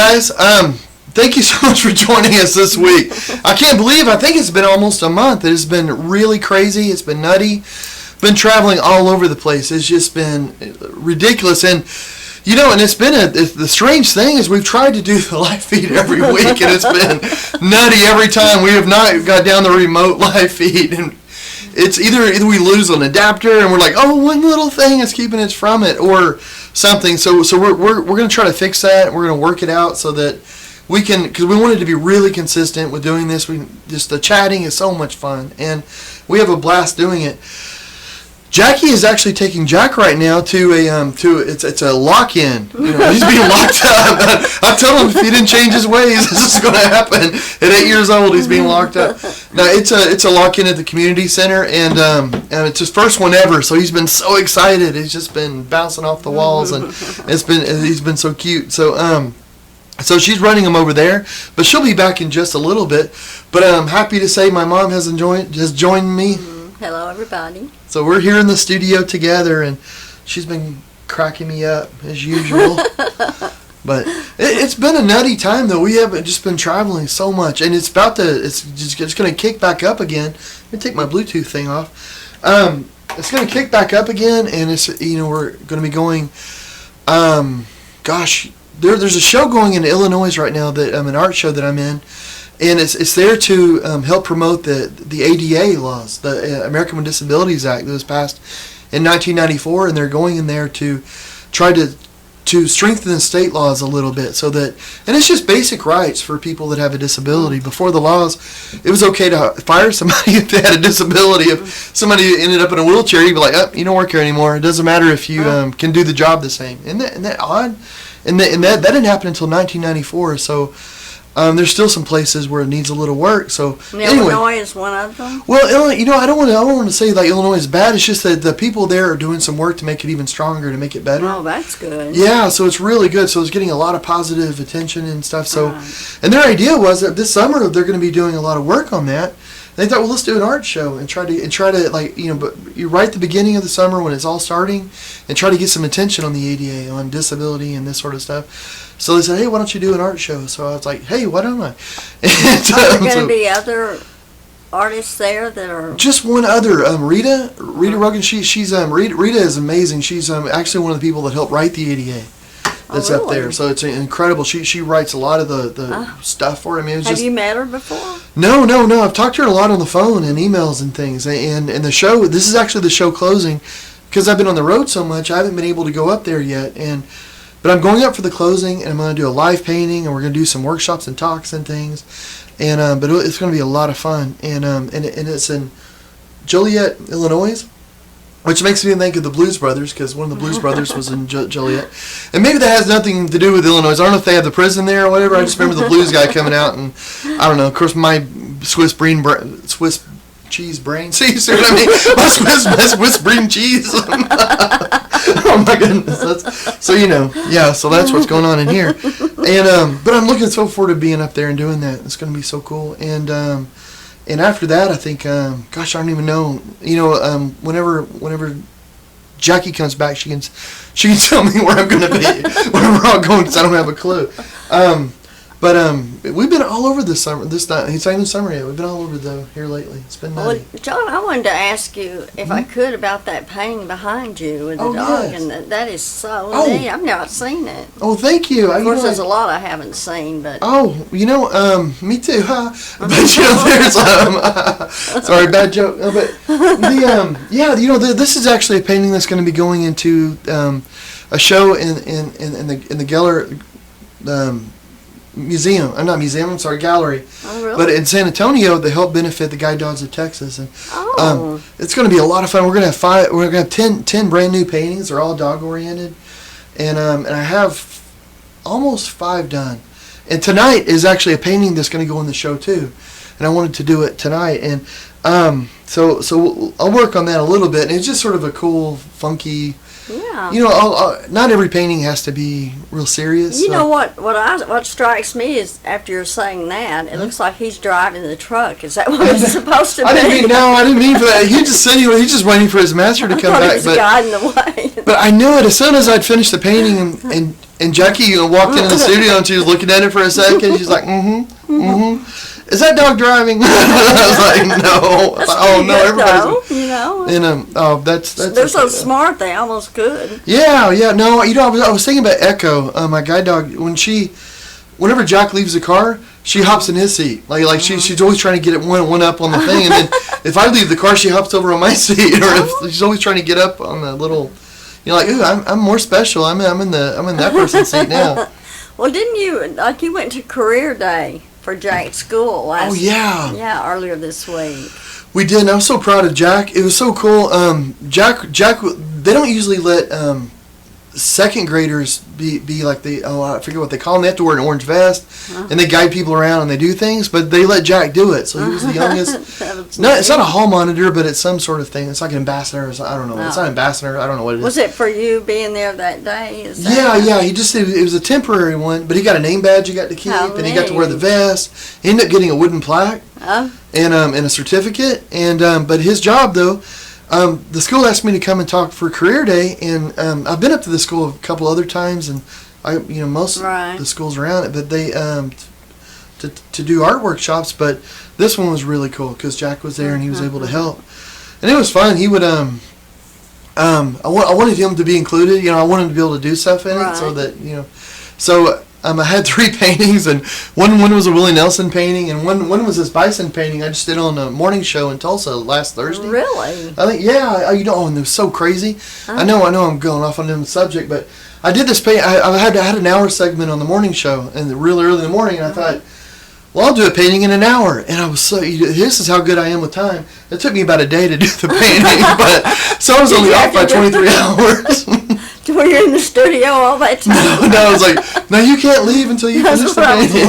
guys. Thank you so much for joining us this week. I think it's been almost a month. It has been really crazy. It's been nutty. Been traveling all over the place. It's just been ridiculous. And, and it's been the strange thing is we've tried to do the live feed every week, and it's been nutty every time. We have not got down the remote live feed. And it's either we lose an adapter, and we're like, oh, one little thing is keeping us from it, or something. So we're going to try to fix that. We're going to work it out so that we can, because we wanted to be really consistent with doing this. The chatting is so much fun, and we have a blast doing it. Jackie is actually taking Jack right now to it's a lock-in. He's being locked up. I told him if he didn't change his ways, this is going to happen. At 8 years old, he's being locked up. Now it's a lock-in at the community center, and it's his first one ever. So he's been so excited. He's just been bouncing off the walls, and he's been so cute. So she's running him over there, but she'll be back in just a little bit. But I'm happy to say my mom has joined me. Hello, everybody. So we're here in the studio together, and she's been cracking me up as usual. But it's been a nutty time, though. We haven't just been traveling so much, and it's going to kick back up again. Let me take my Bluetooth thing off. It's going to kick back up again, and we're going to be going. There's a show going in Illinois right now an art show that I'm in. And it's there to help promote the ADA laws, the American with Disabilities Act that was passed in 1994, and they're going in there to try to strengthen the state laws a little bit, and it's just basic rights for people that have a disability. Before the laws, it was okay to fire somebody if they had a disability. If somebody ended up in a wheelchair, you'd be like, oh, you don't work here anymore. It doesn't matter if you can do the job the same. Isn't that odd? And that didn't happen until 1994, so... there's still some places where it needs a little work. So Illinois is one of them. Well, Illinois, I don't want to say like Illinois is bad. It's just that the people there are doing some work to make it even stronger, to make it better. Oh, that's good. Yeah, so it's really good. So it's getting a lot of positive attention and stuff. So, and their idea was that this summer they're going to be doing a lot of work on that. They thought, well, let's do an art show and try to but you right at the beginning of the summer when it's all starting, and try to get some attention on the ADA, on disability and this sort of stuff. So they said, hey, why don't you do an art show? So I was like, hey, why don't I? Are there going to be other artists there that are? Just one other, Rita Rogan. Rita is amazing. She's actually one of the people that helped write the ADA. That's up there, so it's incredible. She writes a lot of the stuff for him. Have you met her before? No. I've talked to her a lot on the phone and emails and things. And the show, this is actually the show closing, because I've been on the road so much, I haven't been able to go up there yet. But I'm going up for the closing, and I'm going to do a live painting, and we're going to do some workshops and talks and things. And but it's going to be a lot of fun. And it's in Joliet, Illinois. Which makes me think of the Blues Brothers, because one of the Blues Brothers was in Joliet. And maybe that has nothing to do with Illinois. I don't know if they have the prison there or whatever. I just remember the blues guy coming out, and I don't know. Of course, my Swiss cheese brain. See what I mean? My Swiss cream cheese. Oh my goodness. So that's what's going on in here. And but I'm looking so forward to being up there and doing that. It's going to be so cool. And after that, I think, I don't even know. Whenever Jackie comes back, she can tell me where I'm going to be, where we're all going, because I don't have a clue. But we've been all over this summer. He's saying the summer yet. We've been all over here lately. It's been nutty. Well, John, I wanted to ask you if I could about that painting behind you with the dog, yes. and that is so neat. I've not seen it. Oh, thank you. Of course, there's a lot I haven't seen, but me too. Huh? But there's sorry, bad joke. But this is actually a painting that's going to be going into a show in the Geller. Museum. I'm not museum. I'm sorry, gallery. Oh, really? But in San Antonio, they help benefit the Guide Dogs of Texas, and it's going to be a lot of fun. We're going to have 10 brand new paintings. They're all dog oriented, and I have almost 5 done. And tonight is actually a painting that's going to go in the show too, and I wanted to do it tonight. And so I'll work on that a little bit. And it's just sort of a cool, funky. Yeah. Not every painting has to be real serious. You know what strikes me is after you're saying that, it looks like he's driving the truck. Is that what it's supposed to be? I didn't mean for that. He just said he's just waiting for his master to come back. He was guiding the way. But I knew it as soon as I'd finished the painting, and And Jackie walked into the studio and she was looking at it for a second. She's like, Is that dog driving? I was like, no. Oh no, everybody's. You know. And that's. They're so smart. They almost could. Yeah. No. I was thinking about Echo, my guide dog. Whenever Jack leaves the car, she hops in his seat. Like she's always trying to get it one up on the thing, and then if I leave the car, she hops over on my seat, or if she's always trying to get up on the little. Like, ooh, I'm more special. I'm in that person's seat now. Well, didn't you went to career day for Jack's school last? Oh yeah. Yeah, earlier this week. We did. And I was so proud of Jack. It was so cool. Jack. They don't usually let second graders be like I forget what they call them. They have to wear an orange vest, and they guide people around and they do things. But they let Jack do it, so he was the youngest. It's not a hall monitor, but it's some sort of thing. It's like an ambassador. I don't know. No. It's not ambassador. I don't know what it is. Was it for you being there that day? Yeah. It was a temporary one, but he got a name badge he got to keep, and he got to wear the vest. He ended up getting a wooden plaque and a certificate. And but his job though. The school asked me to come and talk for career day, and I've been up to the school a couple other times, and most of the schools around it, but they to do art workshops. But this one was really cool because Jack was there and he was able to help, and it was fun. He would I wanted him to be included. I wanted him to be able to do stuff in it, so that so. I had 3 paintings, and one was a Willie Nelson painting, and one was this bison painting I just did on a morning show in Tulsa last Thursday. Really? I think, yeah, and it was so crazy. I know I'm going off on the subject, but I did this paint. I had an hour segment on the morning show, and real early in the morning, and I thought, well, I'll do a painting in an hour, and I was this is how good I am with time. It took me about a day to do the painting, but so I was only off by 23 hours. Were you in the studio all that time? No, I was like, no, you can't leave until you finish the painting.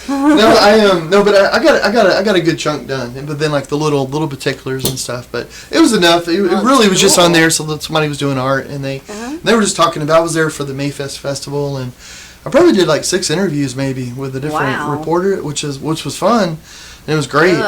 But I got a good chunk done, but then like the little particulars and stuff. But it was enough. It really was just on there, so that somebody was doing art, and they were just talking about. I was there for the Mayfest festival, and I probably did like 6 interviews maybe with a different reporter, which was fun, and it was great.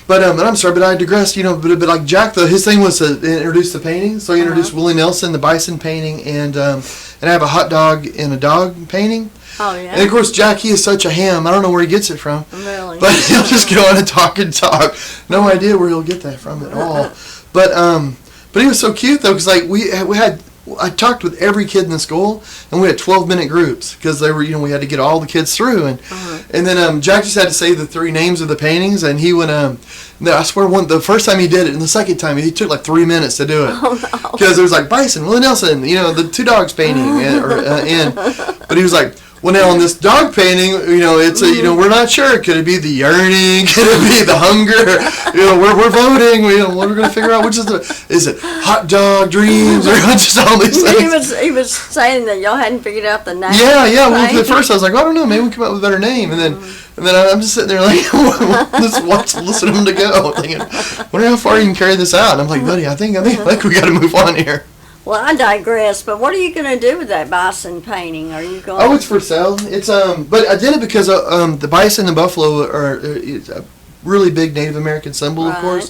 But I'm sorry, but I digressed. But like Jack, though, his thing was to introduce the painting. So he introduced Willie Nelson, the bison painting, and I have a hot dog and a dog painting. Oh yeah. And of course, Jack, he is such a ham. I don't know where he gets it from. Really? But he'll just go on and talk. No idea where he'll get that from at all. But he was so cute though, because like I talked with every kid in the school, and we had 12-minute groups because they were, we had to get all the kids through, and then Jack just had to say the 3 names of the paintings, and he would, I swear, the first time he did it, and the second time he took like 3 minutes to do it, because there was like bison, Willie Nelson, the 2 dogs painting, but he was like, well, now on this dog painting, it's we're not sure. Could it be the yearning? Could it be the hunger? We're voting. We're going to figure out which is it hot dog dreams or just all these things. He was saying that y'all hadn't figured out the name. Yeah. Well, at first I was like, I don't know. Maybe we come up with a better name. And then I'm just sitting there like, listen to him to go, thinking, wonder how far you can carry this out. And I'm like, buddy, I think we got to move on here. Well, I digress, but what are you going to do with that bison painting? Are you going? Oh, it's for sale. It's but I did it because the bison and buffalo are a really big Native American symbol, of course,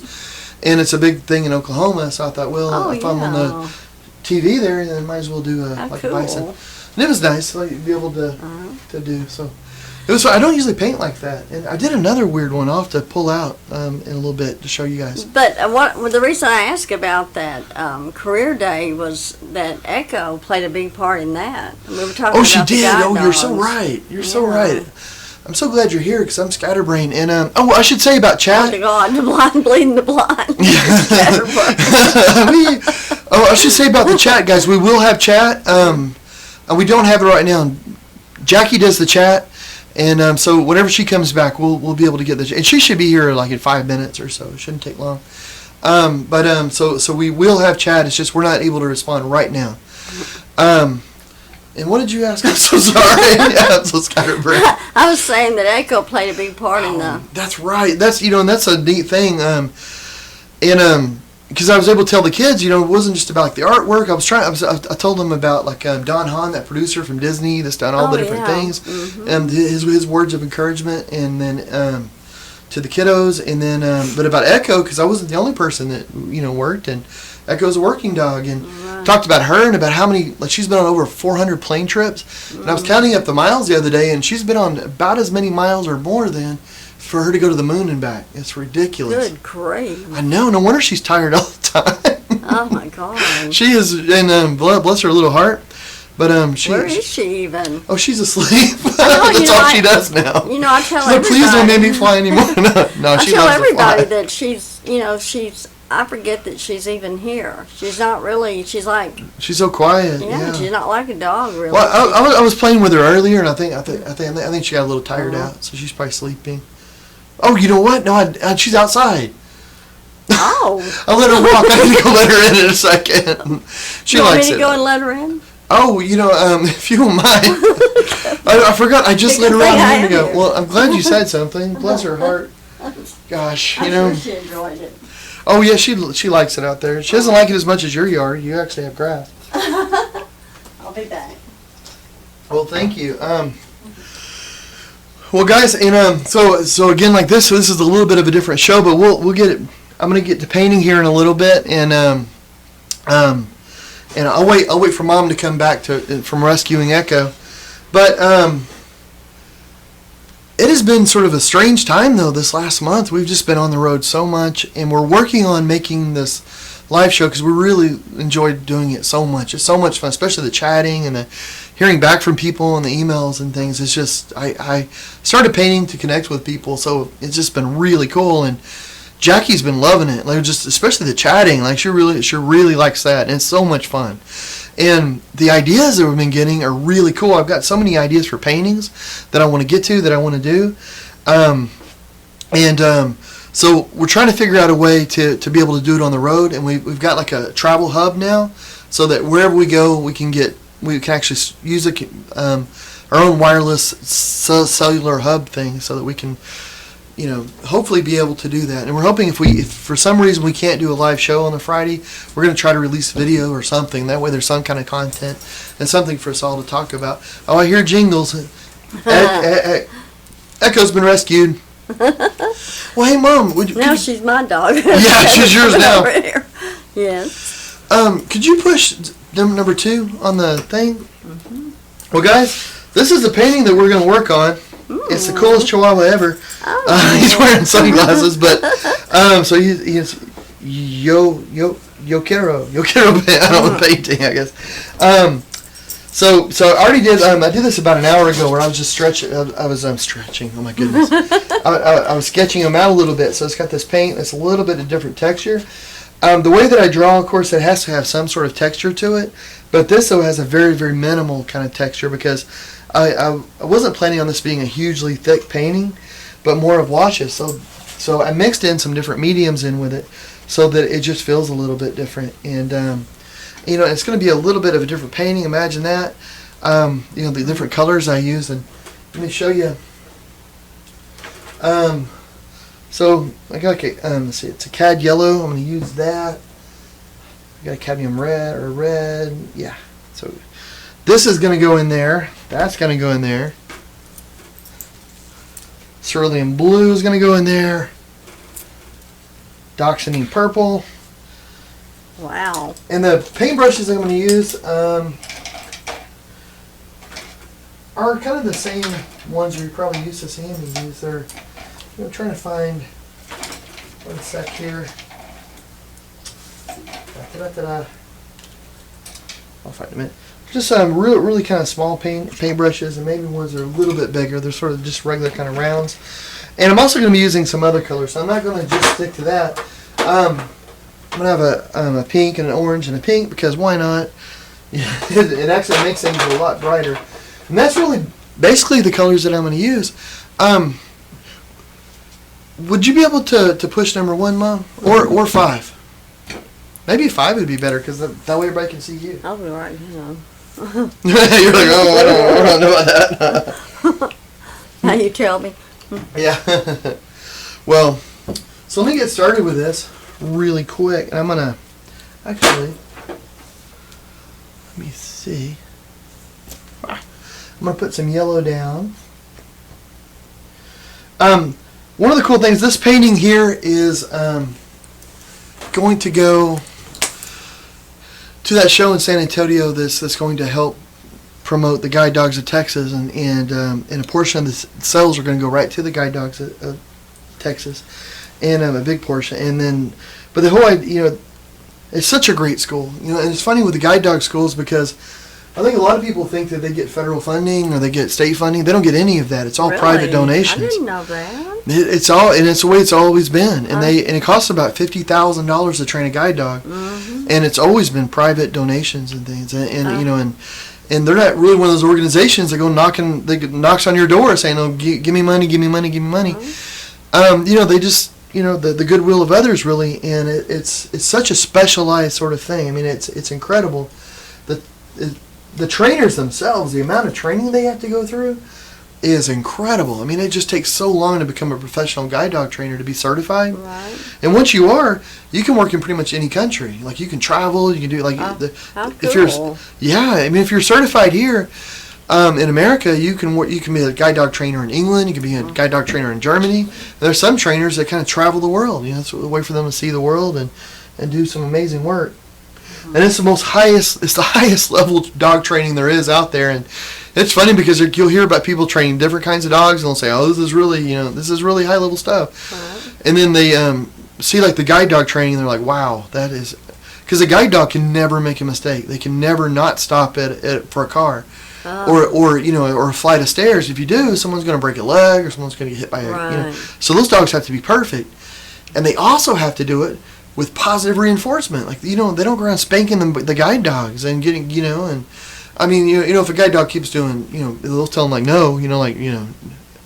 and it's a big thing in Oklahoma. So I thought, well, if I'm on the TV there, then I might as well do a bison. And it was nice, like be able to do so. It was. I don't usually paint like that, and I did another weird one. I'll have to pull out in a little bit to show you guys. But the reason I asked about that career day was that Echo played a big part in that. And we were talking. Oh, she did. Oh, you're so right. You're so right. I'm so glad you're here because I'm scatterbrained. And I should say about chat. Oh God, the blind bleeding the blind. I should say about the chat, guys. We will have chat. And we don't have it right now. Jackie does the chat. And so whenever she comes back, we'll be able to get this. And she should be here like in 5 minutes or so. It shouldn't take long. So we will have chat. It's just we're not able to respond right now. And what did you ask? I'm so sorry. I'm so scatterbrained. I was saying that Echo played a big part in the. That's right. That's and that's a neat thing. Because I was able to tell the kids, it wasn't just about like the artwork. I told them about like Don Hahn, that producer from Disney, that's done all the different things, and his words of encouragement, and then to the kiddos, and then but about Echo, because I wasn't the only person that worked, and Echo's a working dog, and talked about her and about how many, like, she's been on over 400 plane trips, and I was counting up the miles the other day, and she's been on about as many miles or more than for her to go to the moon and back. It's ridiculous. Good grief. I know. No wonder she's tired all the time. Oh my God. She is, and bless her little heart. But where is she even? Oh, she's asleep. Oh, That's all she does now. I tell She's like, everybody. please don't make me fly anymore. No, I she tell loves to everybody fly. that she's. I forget that she's even here. She's not really. She's like. She's so quiet. Yeah, she's not like a dog, really. Well, I was playing with her earlier, and I think she got a little tired out, so she's probably sleeping. Oh, you know what? No, she's outside. Oh. I let her walk. I need to go let her in a second. She you want likes me to it. go and let her in? Oh, if you don't mind. I forgot. I just let her out a minute ago. Well, I'm glad you said something. Bless her heart. Gosh, I'm sure she enjoyed it. Oh yeah, she likes it out there. She doesn't like it as much as your yard. You actually have grass. I'll be back. Well, thank you. Well, guys, and so again, like this. So this is a little bit of a different show, but we'll get it. I'm gonna get to painting here in a little bit, and I'll wait for Mom to come back from rescuing Echo, but it has been sort of a strange time though. This last month, we've just been on the road so much, and we're working on making this live show because we really enjoyed doing it so much. It's so much fun, especially the chatting and the hearing back from people and the emails and things. It's just I started painting to connect with people, so it's just been really cool. And Jackie's been loving it, like, just especially the chatting. Like, she really likes that, and it's so much fun. And the ideas that we've been getting are really cool. I've got so many ideas for paintings that I want to get to, that I want to do, so we're trying to figure out a way to be able to do it on the road. And we've got like a travel hub now, so that wherever we go, we can actually use our own wireless cellular hub thing, so that we can, hopefully be able to do that. And we're hoping if for some reason we can't do a live show on a Friday, we're going to try to release video or something. That way there's some kind of content and something for us all to talk about. Oh, I hear jingles. Echo's been rescued. Well, hey, Mom. She's my dog. Yeah, she's yours now. Over here. Yes. Could you push number 2 on the thing? Mm-hmm. Well, guys, this is the painting that we're going to work on. It's the coolest Chihuahua ever. Oh. He's wearing sunglasses, but so he's yo quiero I don't know, painting, I guess. So I already did. I did this about an hour ago, where I was just stretching. I was stretching. Oh my goodness. I was sketching him out a little bit. So it's got this paint. It's a little bit of different texture. The way that I draw, of course, it has to have some sort of texture to it. But this, though, has a very, very minimal kind of texture, because I wasn't planning on this being a hugely thick painting, but more of washes. So I mixed in some different mediums in with it, so that it just feels a little bit different. And it's going to be a little bit of a different painting. Imagine that. The different colors I use. And let me show you. So I got let's see, it's a cad yellow. I'm going to use that. I got a cadmium red. Yeah. So this is going to go in there. That's going to go in there. Cerulean blue is going to go in there. Dioxazine purple. Wow. And the paintbrushes I'm going to use are kind of the same ones you're probably used to seeing me use. They're, trying to find one sec here. I'll find a minute. Just really kind of small paintbrushes, and maybe ones that are a little bit bigger. They're sort of just regular kind of rounds. And I'm also going to be using some other colors, so I'm not going to just stick to that. I'm going to have a pink and an orange and a pink, because why not? It actually makes things a lot brighter. And that's really basically the colors that I'm going to use. Would you be able to push number 1, Mom? Or 5? Maybe 5 would be better, because that way everybody can see you. I'll be right here. You're like, oh, I don't know about that. Now you tell me. Yeah. Well, so let me get started with this really quick. And I'm going to, actually, let me see. I'm going to put some yellow down. one of the cool things, this painting here is going to go to that show in San Antonio that's going to help promote the Guide Dogs of Texas, and a portion of the sales are going to go right to the Guide Dogs of Texas, and a big portion. And then, but the whole idea, it's such a great school, and it's funny with the Guide Dog schools because I think a lot of people think that they get federal funding or they get state funding. They don't get any of that. It's all Really? private donations. I didn't know that. It's all, and it's the way it's always been. And it costs about $50,000 to train a guide dog, and it's always been private donations and things. And they're not really one of those organizations that go knocks on your door saying, "Oh, give me money, give me money, give me money." They just the goodwill of others really, and it's such a specialized sort of thing. I mean, it's incredible. The trainers themselves, the amount of training they have to go through is incredible. I mean, it just takes so long to become a professional guide dog trainer to be certified. Right. And once you are, you can work in pretty much any country. Like, you can travel, you can do how if you're cool. if you're certified here in America, you can be a guide dog trainer in England, you can be a guide dog trainer in Germany. There's some trainers that kind of travel the world. It's a way for them to see the world and do some amazing work. And it's the highest level dog training there is out there. And it's funny because you'll hear about people training different kinds of dogs, and they'll say, "Oh, this is really high level stuff." Right. And then they see like the guide dog training, and they're like, "Wow, that is," because a guide dog can never make a mistake. They can never not stop for a car, or a flight of stairs. If you do, someone's going to break a leg, or someone's going to get hit by Right. So those dogs have to be perfect, and they also have to do it with positive reinforcement. Like, they don't go around spanking the guide dogs and getting, and I mean, if a guide dog keeps doing, they'll tell them like no,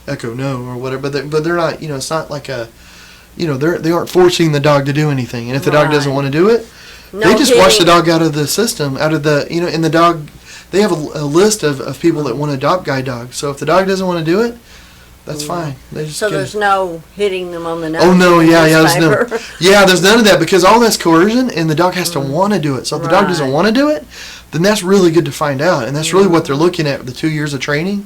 echo no or whatever, but they're not, it's not like they aren't forcing the dog to do anything. And if the dog doesn't want to do it, they just wash the dog out of the system, out of the, and the dog, they have a list of people that want to adopt guide dogs. So if the dog doesn't want to do it, that's fine. They just There's no hitting them on the nose. Oh no, there's there's none of that, because all that's coercion, and the dog has to want to do it. So if the dog doesn't want to do it, then that's really good to find out, and that's really what they're looking at with the 2 years of training,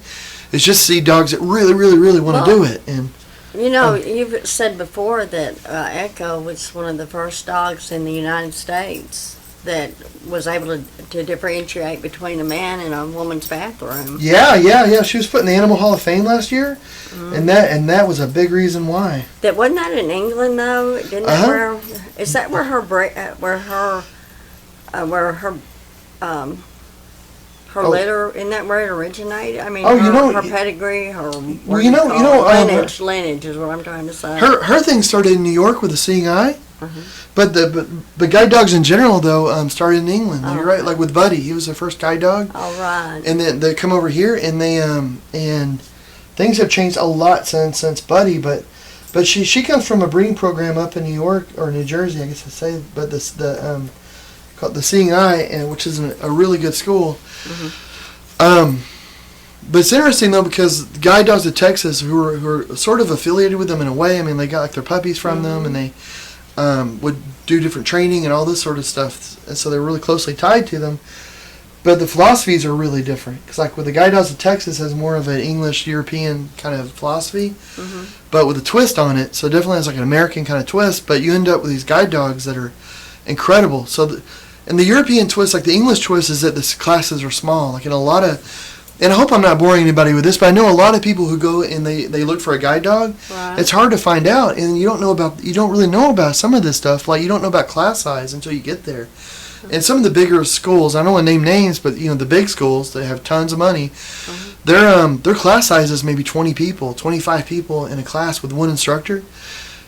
is just see dogs that really, really, really want to do it. And you've said before that Echo was one of the first dogs in the United States that was able to differentiate between a man and a woman's bathroom. Yeah. She was put in the Animal Hall of Fame last year, and that was a big reason why. Wasn't that in England though? Didn't is that where her litter, isn't that where it originated? I mean, her pedigree, her lineage is what I'm trying to say. Her thing started in New York with a seeing eye. But the guide dogs in general, though, started in England. You're right, like with Buddy, he was the first guide dog. All right. And then they come over here, and they and things have changed a lot since Buddy. But she comes from a breeding program up in New York or New Jersey, I guess I say. But called the Seeing Eye, which is a really good school. But it's interesting though, because the Guide Dogs of Texas, who are sort of affiliated with them in a way. I mean, they got like their puppies from them, and they would do different training and all this sort of stuff, and so they're really closely tied to them. But the philosophies are really different, because like with the Guide Dogs of Texas has more of an English European kind of philosophy, but with a twist on it. So it definitely has like an American kind of twist, but you end up with these guide dogs that are incredible. So and the European twist, like the English twist, is that the classes are small. Like in a lot of, and I hope I'm not boring anybody with this, but I know a lot of people who go and they look for a guide dog. Right. It's hard to find out, and you don't really know about some of this stuff. Like you don't know about class size until you get there. And some of the bigger schools, I don't want to name names, but the big schools that have tons of money, their class size is maybe 20 people, 25 people in a class with one instructor.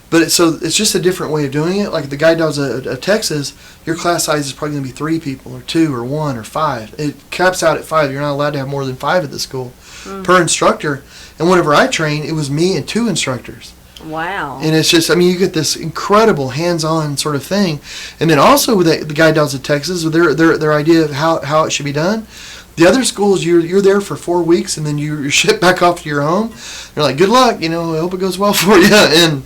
But it's just a different way of doing it. Like the Guide Dogs of Texas, your class size is probably going to be 3 people, or 2, or 1, or 5. It caps out at 5. You're not allowed to have more than 5 at the school per instructor. And whenever I trained, it was me and 2 instructors. Wow. And it's just, you get this incredible hands-on sort of thing. And then also with the Guide Dogs of Texas, their idea of how it should be done. The other schools, you're there for 4 weeks, and then you're shipped back off to your home. They're like, good luck, I hope it goes well for you. And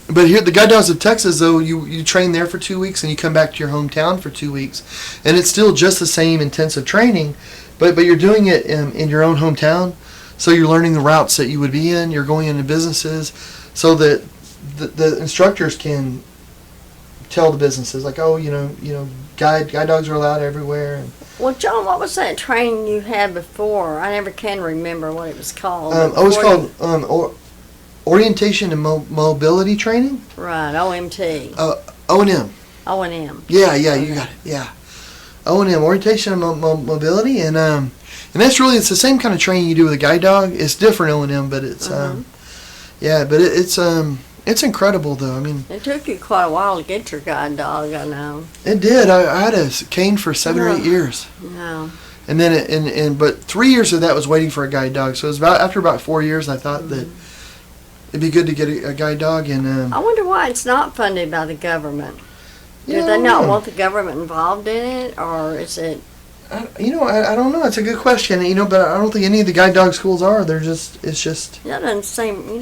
but here, the Guide Dogs of Texas, though, you train there for 2 weeks, and you come back to your hometown for 2 weeks. And it's still just the same intensive training, but you're doing it in your own hometown. So you're learning the routes that you would be in. You're going into businesses so that the instructors can tell the businesses, like, oh, guide dogs are allowed everywhere. And, Well, John, what was that training you had before? I never can remember what it was called. it was called Orientation and Mobility Training. Right, OMT. O&M. O&M. Yeah, you got it. Yeah, O&M, Orientation and Mobility, and that's really, it's the same kind of training you do with a guide dog. It's different O&M, but it's it's incredible though. I mean, it took you quite a while to get your guide dog, I know. It did. I had a cane for 7 or 8 years. No. And then but 3 years of that was waiting for a guide dog. So it was after about 4 years, I thought that it'd be good to get a guide dog. And I wonder why it's not funded by the government. Do they not want the government involved in it, or is it? I don't know. It's a good question. But I don't think any of the guide dog schools are. It's just. That doesn't seem,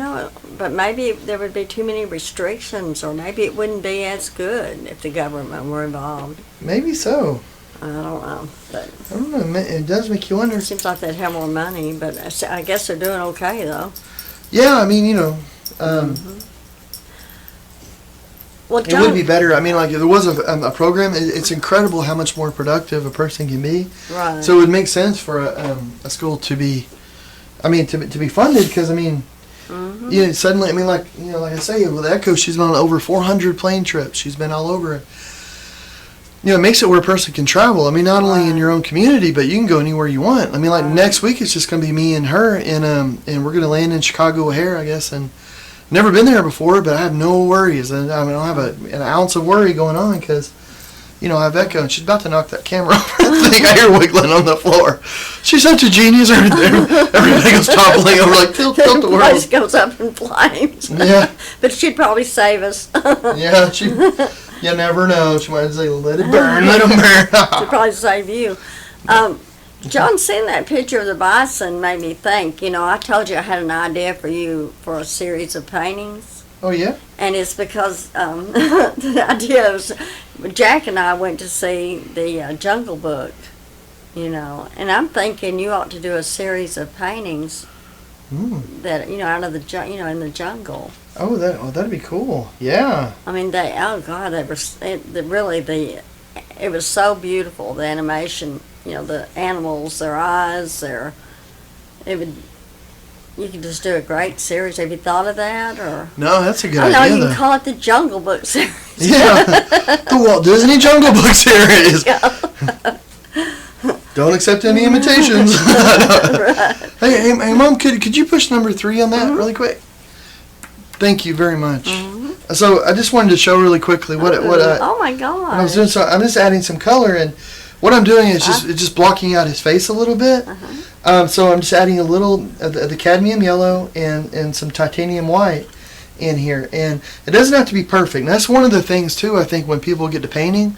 but maybe there would be too many restrictions, or maybe it wouldn't be as good if the government were involved. Maybe so. I don't know. But I don't know. It does make you wonder. It seems like they'd have more money, but I guess they're doing okay, though. Yeah, I mean, Well, John, it would be better. I mean, like if there was a program, it's incredible how much more productive a person can be. Right. So it would make sense for a school to be, to be funded, because suddenly, like I say, with Echo, she's been on over 400 plane trips. She's been all over. It makes it where a person can travel. I mean, not only in your own community, but you can go anywhere you want. I mean, like next week it's just going to be me and her, and we're going to land in Chicago O'Hare, I guess, and. Never been there before, but I have no worries. I don't have an ounce of worry going on because, I have Echo, and she's about to knock that camera over. I think I hear wiggling on the floor. She's such a genius. Everything goes toppling over, like, tilt the world. The place goes up in flames. Yeah. But she'd probably save us. Yeah, you never know. She might say, let it burn, let them burn. She'd probably save you. John, seeing that picture of the bison made me think, I told you I had an idea for you for a series of paintings. Oh, yeah? And it's because the idea was, Jack and I went to see the Jungle Book, and I'm thinking you ought to do a series of paintings that, out of the, in the jungle. Oh, that'd be cool. Yeah. I mean, it was so beautiful, the animation. The animals, their eyes, you could just do a great series. Have you thought of that? Or no, that's a good idea. I know, you can call it the Jungle Book series. Yeah, the Walt Disney Jungle Book series. Don't accept any imitations. Right. Hey, Mom, could you push number 3 on that really quick? Thank you very much. So I just wanted to show really quickly what oh my God! What I was doing. So I'm just adding some color, and what I'm doing is just blocking out his face a little bit. So I'm just adding a little of the cadmium yellow and some titanium white in here, and it doesn't have to be perfect. And that's one of the things too. I think when people get to painting,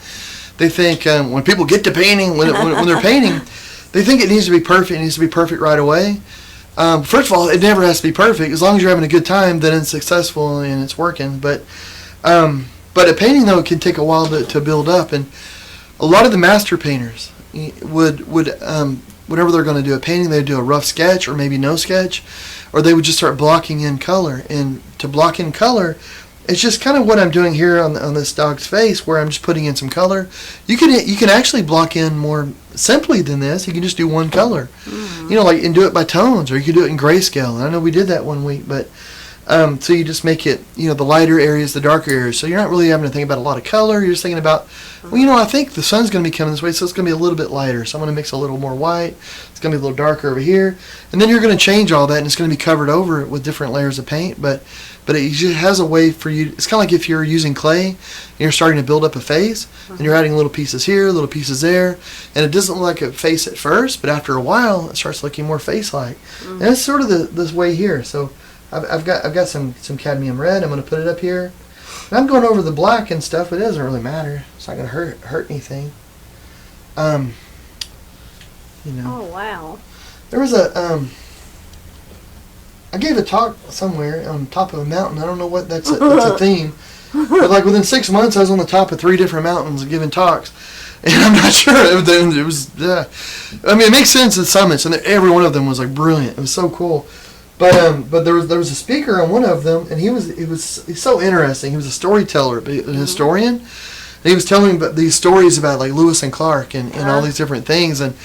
they think when people get to painting when they're painting, they think it needs to be perfect. It needs to be perfect right away. First of all, it never has to be perfect. As long as you're having a good time, then it's successful and it's working. But a painting though can take a while to build up, and a lot of the master painters would whenever they're going to do a painting, they'd do a rough sketch or maybe no sketch, or they would just start blocking in color. And to block in color, it's just kind of what I'm doing here on this dog's face, where I'm just putting in some color. You can actually block in more simply than this. You can just do one color, and do it by tones, or you can do it in grayscale. And I know we did that one week, but so you just make it, the lighter areas, the darker areas. So you're not really having to think about a lot of color. You're just thinking about, I think the sun's going to be coming this way, so it's going to be a little bit lighter. So I'm going to mix a little more white. It's going to be a little darker over here. And then you're going to change all that, and it's going to be covered over with different layers of paint. But it just has a way for you. It's kind of like if you're using clay, and you're starting to build up a face, and you're adding little pieces here, little pieces there. And it doesn't look like a face at first, but after a while, it starts looking more face-like. And it's sort of this way here. So I've got some cadmium red. I'm going to put it up here. And I'm going over the black and stuff, but it doesn't really matter. It's not going to hurt anything. Oh wow! There was I gave a talk somewhere on top of a mountain. I don't know what that's a theme. But like within 6 months, I was on the top of 3 different mountains giving talks. And I'm not sure. It was. I mean, it makes sense at summits, and every one of them was like brilliant. It was so cool. But there was a speaker on one of them, and he's so interesting. He was a storyteller, a historian. And he was telling about these stories about like Lewis and Clark and all these different things. And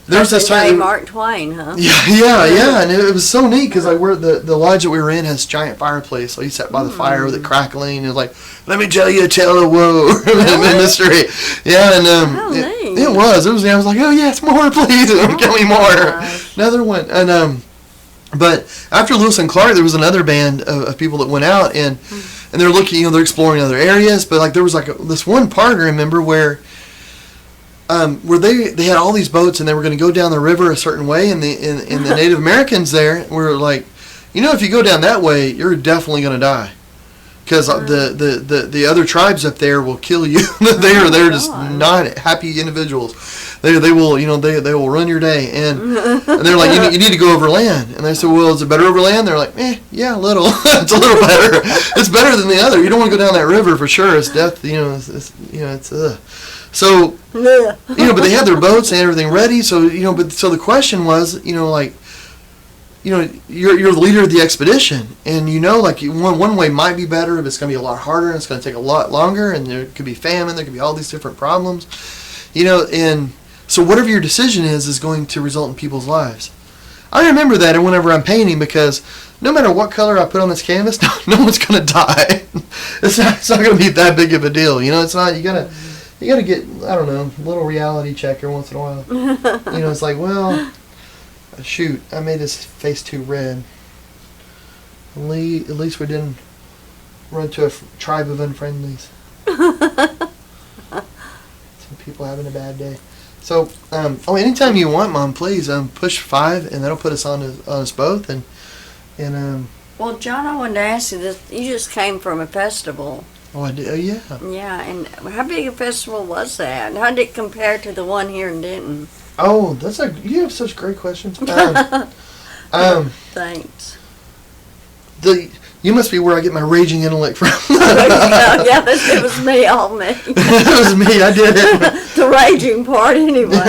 there's this time. Mark Twain, huh? Yeah, and it was so neat because like the lodge that we were in has a giant fireplace. So he sat by the fire with it crackling, and it was like, "Let me tell you a tale of woe and mystery." Yeah, and it was. I was like, "Oh yes, more, please, give me more." Another one, and but after Lewis and Clark, there was another band of people that went out and they're looking, they're exploring other areas. But like there was like this one part I remember where they had all these boats and they were going to go down the river a certain way, and the Native Americans there were like, if you go down that way, you're definitely going to die, because the other tribes up there will kill you. they're just not happy individuals. They will they will run your day, and they're like, you need to go over land. And they said, well, is it better over land? They're like, yeah, a little. It's a little better. It's better than the other. You don't want to go down that river for sure. It's death. So, but they had their boats and everything ready. So, so the question was, you're the leader of the expedition, and like one way might be better, but it's going to be a lot harder, and it's going to take a lot longer, and there could be famine, there could be all these different problems, and so whatever your decision is going to result in people's lives. I remember that whenever I'm painting, because no matter what color I put on this canvas, no one's going to die. It's not going to be that big of a deal. It's not. You gotta get, I don't know, a little reality check every once in a while. It's like, well, shoot, I made his face too red. At least we didn't run to a tribe of unfriendlies. Some people having a bad day. So, anytime you want, Mom, please push 5, and that'll put us on us both. And Well, John, I wanted to ask you this. You just came from a festival. Oh, I did. Oh, yeah. Yeah, and how big a festival was that? And how did it compare to the one here in Denton? Oh, you have such great questions. Thanks. You must be where I get my raging intellect from. It was me, all me. It was me. I did it. The raging part, anyway.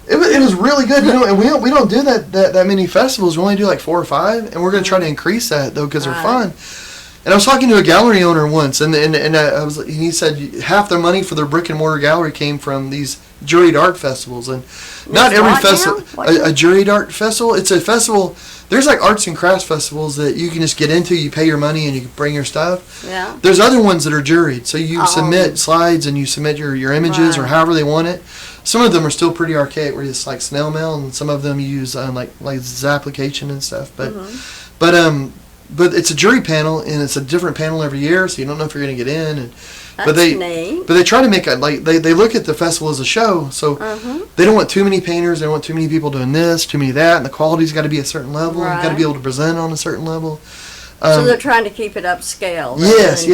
It was really good, and we don't do that many festivals. We only do like 4 or 5, and we're going to try to increase that though, because they're fun. And I was talking to a gallery owner once, and he said half their money for their brick and mortar gallery came from these juried art festivals, and not every festival. A juried art festival. It's a festival. There's like arts and crafts festivals that you can just get into. You pay your money and you can bring your stuff. Yeah. There's other ones that are juried, so you submit slides and you submit your images or however they want it. Some of them are still pretty archaic, where it's like snail mail, and some of them use like Zapplication and stuff. But it's a jury panel, and it's a different panel every year, so you don't know if you're going to get in. And That's neat. But they try to make it like they look at the festival as a show, so they don't want too many painters. They don't want too many people doing this, too many that, and the quality's got to be a certain level. You've got to be able to present on a certain level. So they're trying to keep it upscale. Yes.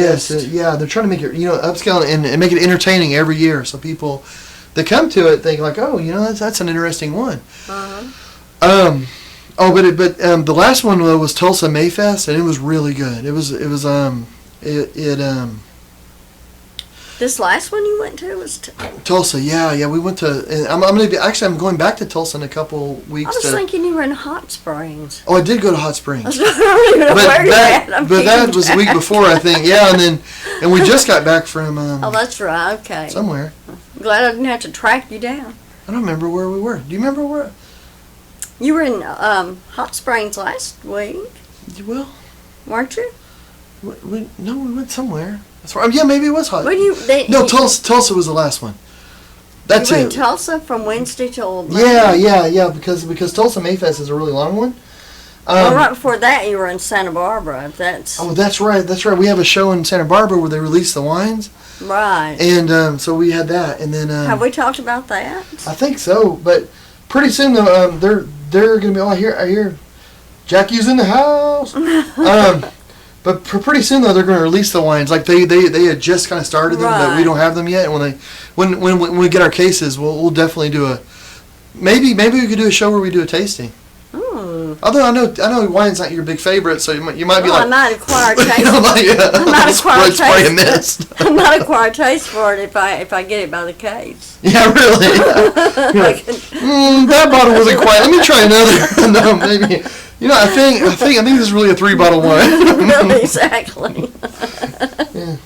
Yeah, they're trying to make it upscale and make it entertaining every year, so people that come to it think like, oh, that's an interesting one. The last one was Tulsa Mayfest, and it was really good. This last one you went to was Tulsa. Yeah. We went to. And I'm going back to Tulsa in a couple weeks. I was thinking you were in Hot Springs. Oh, I did go to Hot Springs. I don't even know where you're at. But that was the week before, I think. Yeah, and we just got back from. Oh, that's right. Okay. Somewhere. I'm glad I didn't have to track you down. I don't remember where we were. Do you remember where? You were in Hot Springs last week. Well, weren't you? We went somewhere. That's right. Yeah, maybe it was Hot. Tulsa was the last one. That's you were in Tulsa from Wednesday till Monday? Yeah. Because Tulsa Mayfest is a really long one. Right before that, you were in Santa Barbara. That's right. We have a show in Santa Barbara where they release the wines. Right. And so we had that, and then have we talked about that? I think so, but pretty soon though, they're going to be. Oh, I hear Jackie's in the house. But pretty soon though, they're going to release the wines. Like they had just kind of started them, but we don't have them yet. And when we get our cases, we'll definitely do maybe we could do a show where we do a tasting. Although I know wine's not your big favorite, so you might be like. I might acquire taste. I might acquire taste. I might acquire taste for it if I get it by the case. Yeah, really. You're like, that bottle wasn't quite. Let me try another. No, maybe. I think this is really a 3-bottle wine. Really, exactly. Yeah.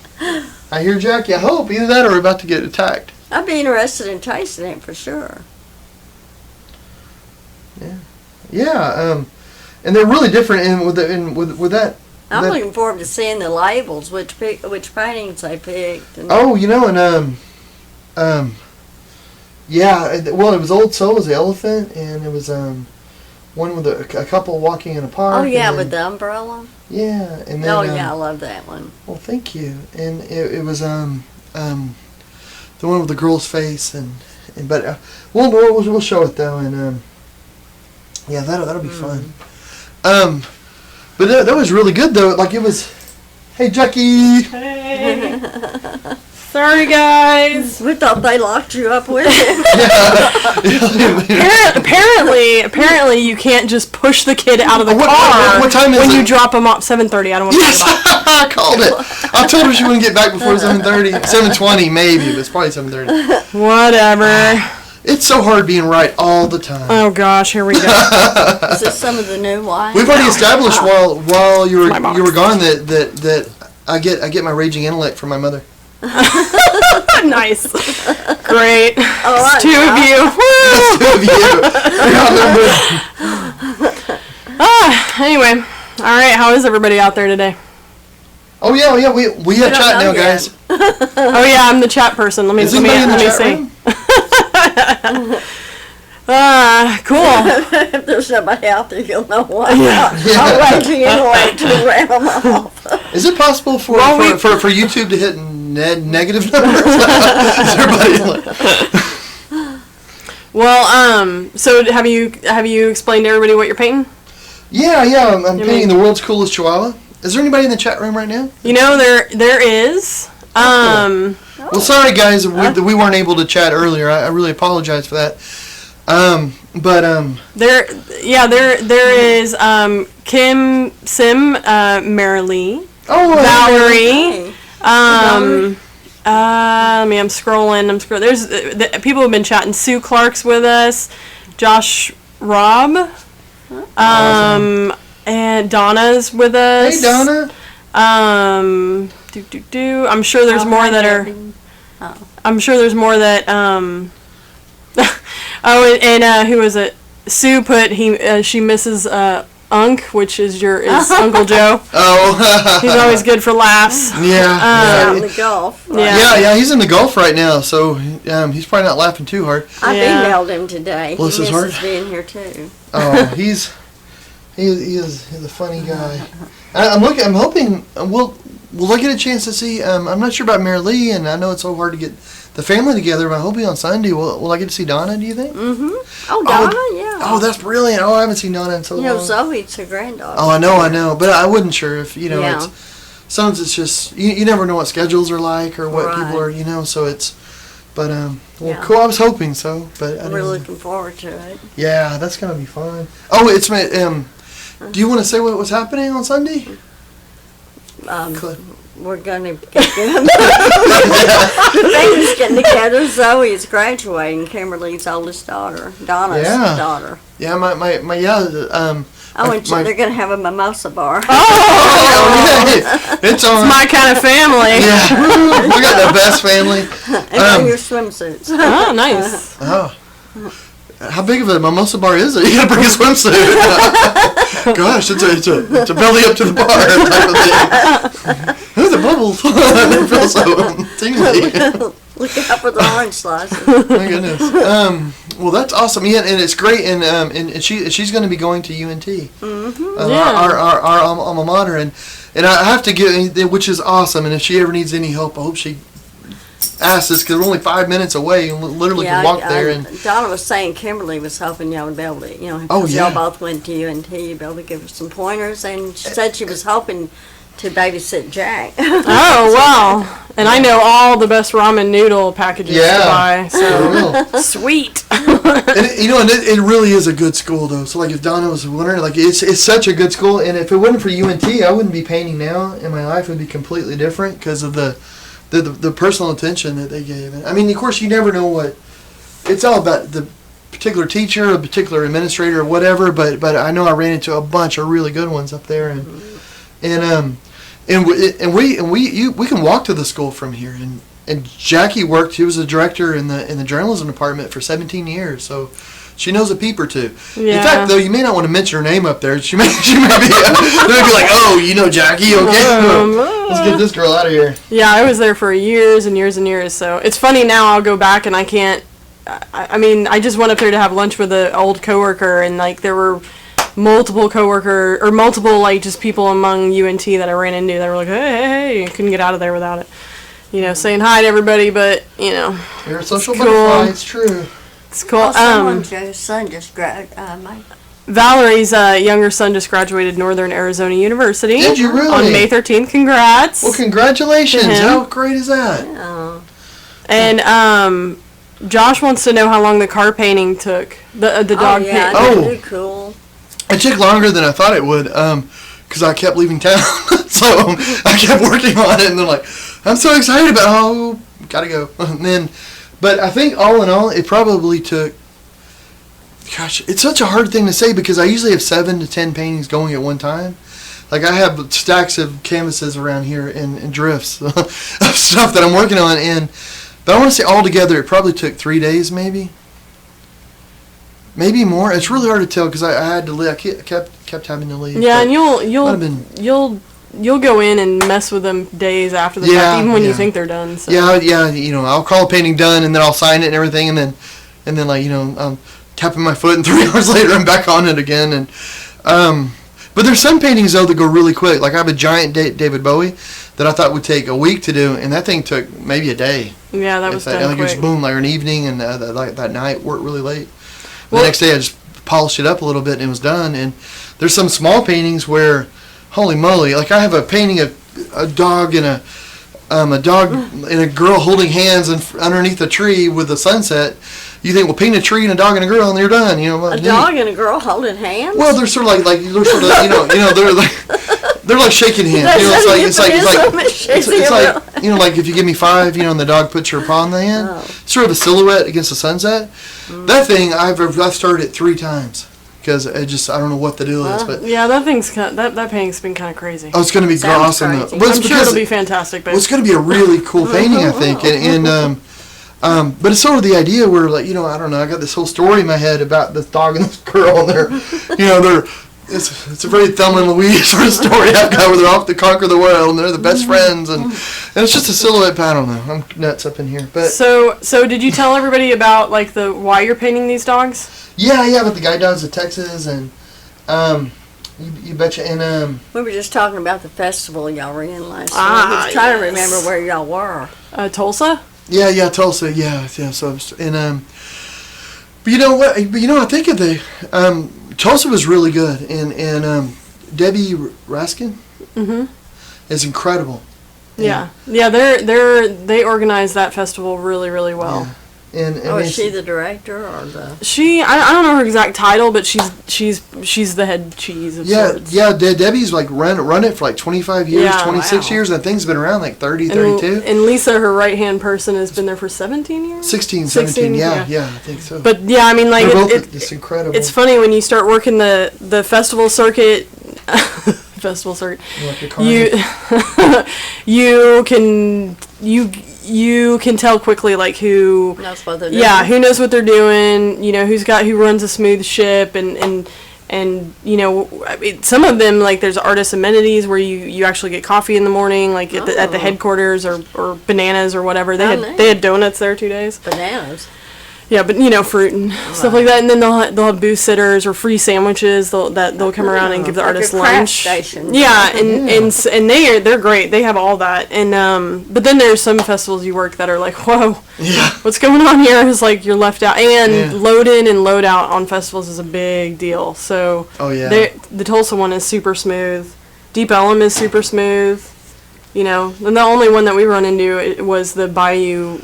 I hear Jackie. I hope either that or we're about to get attacked. I'd be interested in tasting it for sure. Yeah. And they're really different with that. I'm looking forward to seeing the labels, which paintings they picked. Oh, yeah. Well, it was Old Soul was the elephant, and it was one with a couple walking in a park. Oh yeah, with the umbrella. Yeah, and then. Oh yeah, I love that one. Well, thank you. And it was the one with the girl's face, but we'll show it though, and yeah, that'll be fun. But that was really good though. Like it was. Hey, Jackie. Hey. Sorry, guys. We thought they locked you up with it. Apparently, you can't just push the kid out of the car what time is when it? you drop him off 7:30. I don't want to Yes, I called it. I told her she wouldn't get back before 7:30. 7:20 maybe, but it's probably 7:30. Whatever. It's so hard being right all the time. Oh gosh, here we go. Is this some of the new wine? We've already established while you were gone that I get my raging intellect from my mother. Nice. Great. Right, Two of you. Anyway. All right, how is everybody out there today? Oh yeah, we have chat now, guys. Oh yeah, I'm the chat person. Let me see. Cool. If there's somebody out there, you'll know why. I'm raging intellect to ram them off. Is it possible for YouTube to hit negative numbers? Well, so have you explained to everybody what you're painting? Yeah, I'm painting the world's coolest Chihuahua. Is there anybody in the chat room right now? There is. Well, sorry guys, we weren't able to chat earlier. I really apologize for that. There is Kim, Sim, Marilee, Valerie. I'm scrolling. There's people have been chatting. Sue Clark's with us. Josh Robb. And Donna's with us. Hey, Donna. I'm sure there's more that are. I'm sure there's more that. Who was it? Sue put she misses Unc, which is Uncle Joe. Oh. He's always good for laughs. Yeah. In the Gulf. Right? Yeah. He's in the Gulf right now, so he's probably not laughing too hard. I emailed him today. Bless his heart. He misses being here too. Oh, he's a funny guy. I'm hoping we'll get a chance to see. I'm not sure about Marilee, and I know it's so hard to get the family together, but I'm hoping on Sunday will I get to see Donna, do you think? Mm-hmm. Oh, Donna, yeah. Oh, that's brilliant. Oh, I haven't seen Donna in so long. Zoe's her granddaughter. Oh, I know. But I wasn't sure if, sometimes it's just, you never know what schedules are like or what people are, so it's, but, cool. I was hoping so, but We're looking forward to it. Yeah, that's going to be fun. Oh, it's, do you want to say what was happening on Sunday? We're going to get together. The family's getting together. Zoe is graduating, Kimberly's oldest daughter, Donna's daughter. Yeah, they're going to have a mimosa bar. It's on. It's my kind of family. Yeah, we got the best family. And bring your swimsuits. Oh, nice. Oh. How big of a mimosa bar is it? You gotta bring a swimsuit. Gosh, it's a belly up to the bar type of thing. Ooh, the bubbles. They feel so tingly. Look out for the orange slices. My goodness. Well, that's awesome. Yeah, and it's great. And she's going to be going to UNT, our alma mater, and I have to give, which is awesome. And if she ever needs any help, I hope she asks us, because we're only 5 minutes away and literally can walk there. And Donna was saying Kimberly was hoping y'all would be able to, y'all both went to UNT, you'd be able to give her some pointers, and she said she was hoping to babysit Jack. Oh, wow. And I know all the best ramen noodle packages to buy, so sweet. And it really is a good school though. So like if Donna was wondering, like it's such a good school, and if it wasn't for UNT, I wouldn't be painting now, and my life would be completely different because of the personal attention that they gave. And I mean, of course, you never know what it's all about. The particular teacher, a particular administrator, or whatever. But I know I ran into a bunch of really good ones up there, and we can walk to the school from here. And Jackie worked. She was a director in the journalism department for 17 years, so she knows a peep or two. Yeah. In fact, though, you may not want to mention her name up there. She may be they may be like, oh, you know Jackie, okay? Let's get this girl out of here. Yeah, I was there for years and years and years. So it's funny now. I'll go back and I can't. I mean, I just went up there to have lunch with an old coworker, and like there were multiple like just people among UNT that I ran into that were like, hey, I couldn't get out of there without it. You know, saying hi to everybody, but, you know. You're a social cool. butterfly, it's true. It's cool. Oh, someone's son just graduated. Valerie's younger son just graduated Northern Arizona University. Did you really? On May 13th. Congrats. Well, congratulations. to him. How great is that? Oh. And Josh wants to know how long the car painting took. The dog yeah, painting. that'd be cool. It took longer than I thought it would, because I kept leaving town. So I kept working on it, and they're like, I'm so excited about gotta go. And then, but I think all in all, it probably took, gosh, it's such a hard thing to say because I usually have 7 to 10 paintings going at one time. Like I have stacks of canvases around here and drifts of stuff that I'm working on, but I want to say altogether it probably took 3 days maybe more. It's really hard to tell because I had to leave. I kept having to leave. Yeah, and you'll go in and mess with them days after the fact, even when you think they're done. So. Yeah. You know, I'll call a painting done, and then I'll sign it and everything, and then like I'm tapping my foot, and 3 hours later I'm back on it again. And but there's some paintings though that go really quick. Like I have a giant David Bowie that I thought would take a week to do, and that thing took maybe a day. Yeah, that was done like quick. It was boom, like an evening, and that night worked really late. The next day I just polished it up a little bit, and it was done. And there's some small paintings where, holy moly! Like I have a painting of a dog and a dog and a girl holding hands underneath a tree with the sunset. You think, well, paint a tree and a dog and a girl, and you're done. You know, a dog and a girl holding hands. Well, they're sort of like they're like shaking hands. You know, it's like you know, like if you give me 5, you know, and the dog puts your paw in the hand. Oh. Sort of a silhouette against the sunset. That thing I've started it 3 times. Because I don't know what the deal is, but yeah, that painting's been kind of crazy. Oh, it's going to be awesome. Crazy. I'm sure it'll be fantastic. But it's going to be a really cool painting, I think. But it's sort of the idea where, like, you know, I don't know. I got this whole story in my head about this dog and this girl, and it's a very Thelma and Louise sort of story I've got where they're off to conquer the world and they're the best friends, and it's just a silhouette. I don't know. I'm nuts up in here, but so did you tell everybody about like why you're painting these dogs? Yeah, but the guide dogs of Texas, and you betcha. And we were just talking about the festival y'all were in last week. Ah, I was trying to remember where y'all were. Tulsa. Yeah, Tulsa. Yeah. So but you know what? But you know, I think of the Tulsa was really good, and Debbie Raskin is incredible. Yeah, they organized that festival really, really well. Yeah. And is she the director or the? I don't know her exact title, but she's the head cheese of sorts. Yeah. Debbie's like run it for like 25 years, 26 years, and that thing's been around like 30, 32. And Lisa, her right hand person, has been there for 17 years. 16, 17. Yeah, I think so. But yeah, I mean, like it's incredible. It's funny when you start working the festival circuit. Festival circuit. You can tell quickly like who knows what they're doing. Yeah, who knows what they're doing. You know, who runs a smooth ship, and you know, I mean, some of them, like there's artist amenities where you actually get coffee in the morning, like at the headquarters, or bananas or whatever. They had donuts there 2 days. Bananas. Yeah, but you know, fruit and stuff like that, and then they'll have booth sitters or free sandwiches. They'll come around and give the artists lunch. Station. Yeah, and they're great. They have all that, and but then there's some festivals you work that are like, whoa, what's going on here? It's like you're left out, and load in and load out on festivals is a big deal. So the Tulsa one is super smooth. Deep Ellum is super smooth. You know, and the only one that we run into was the Bayou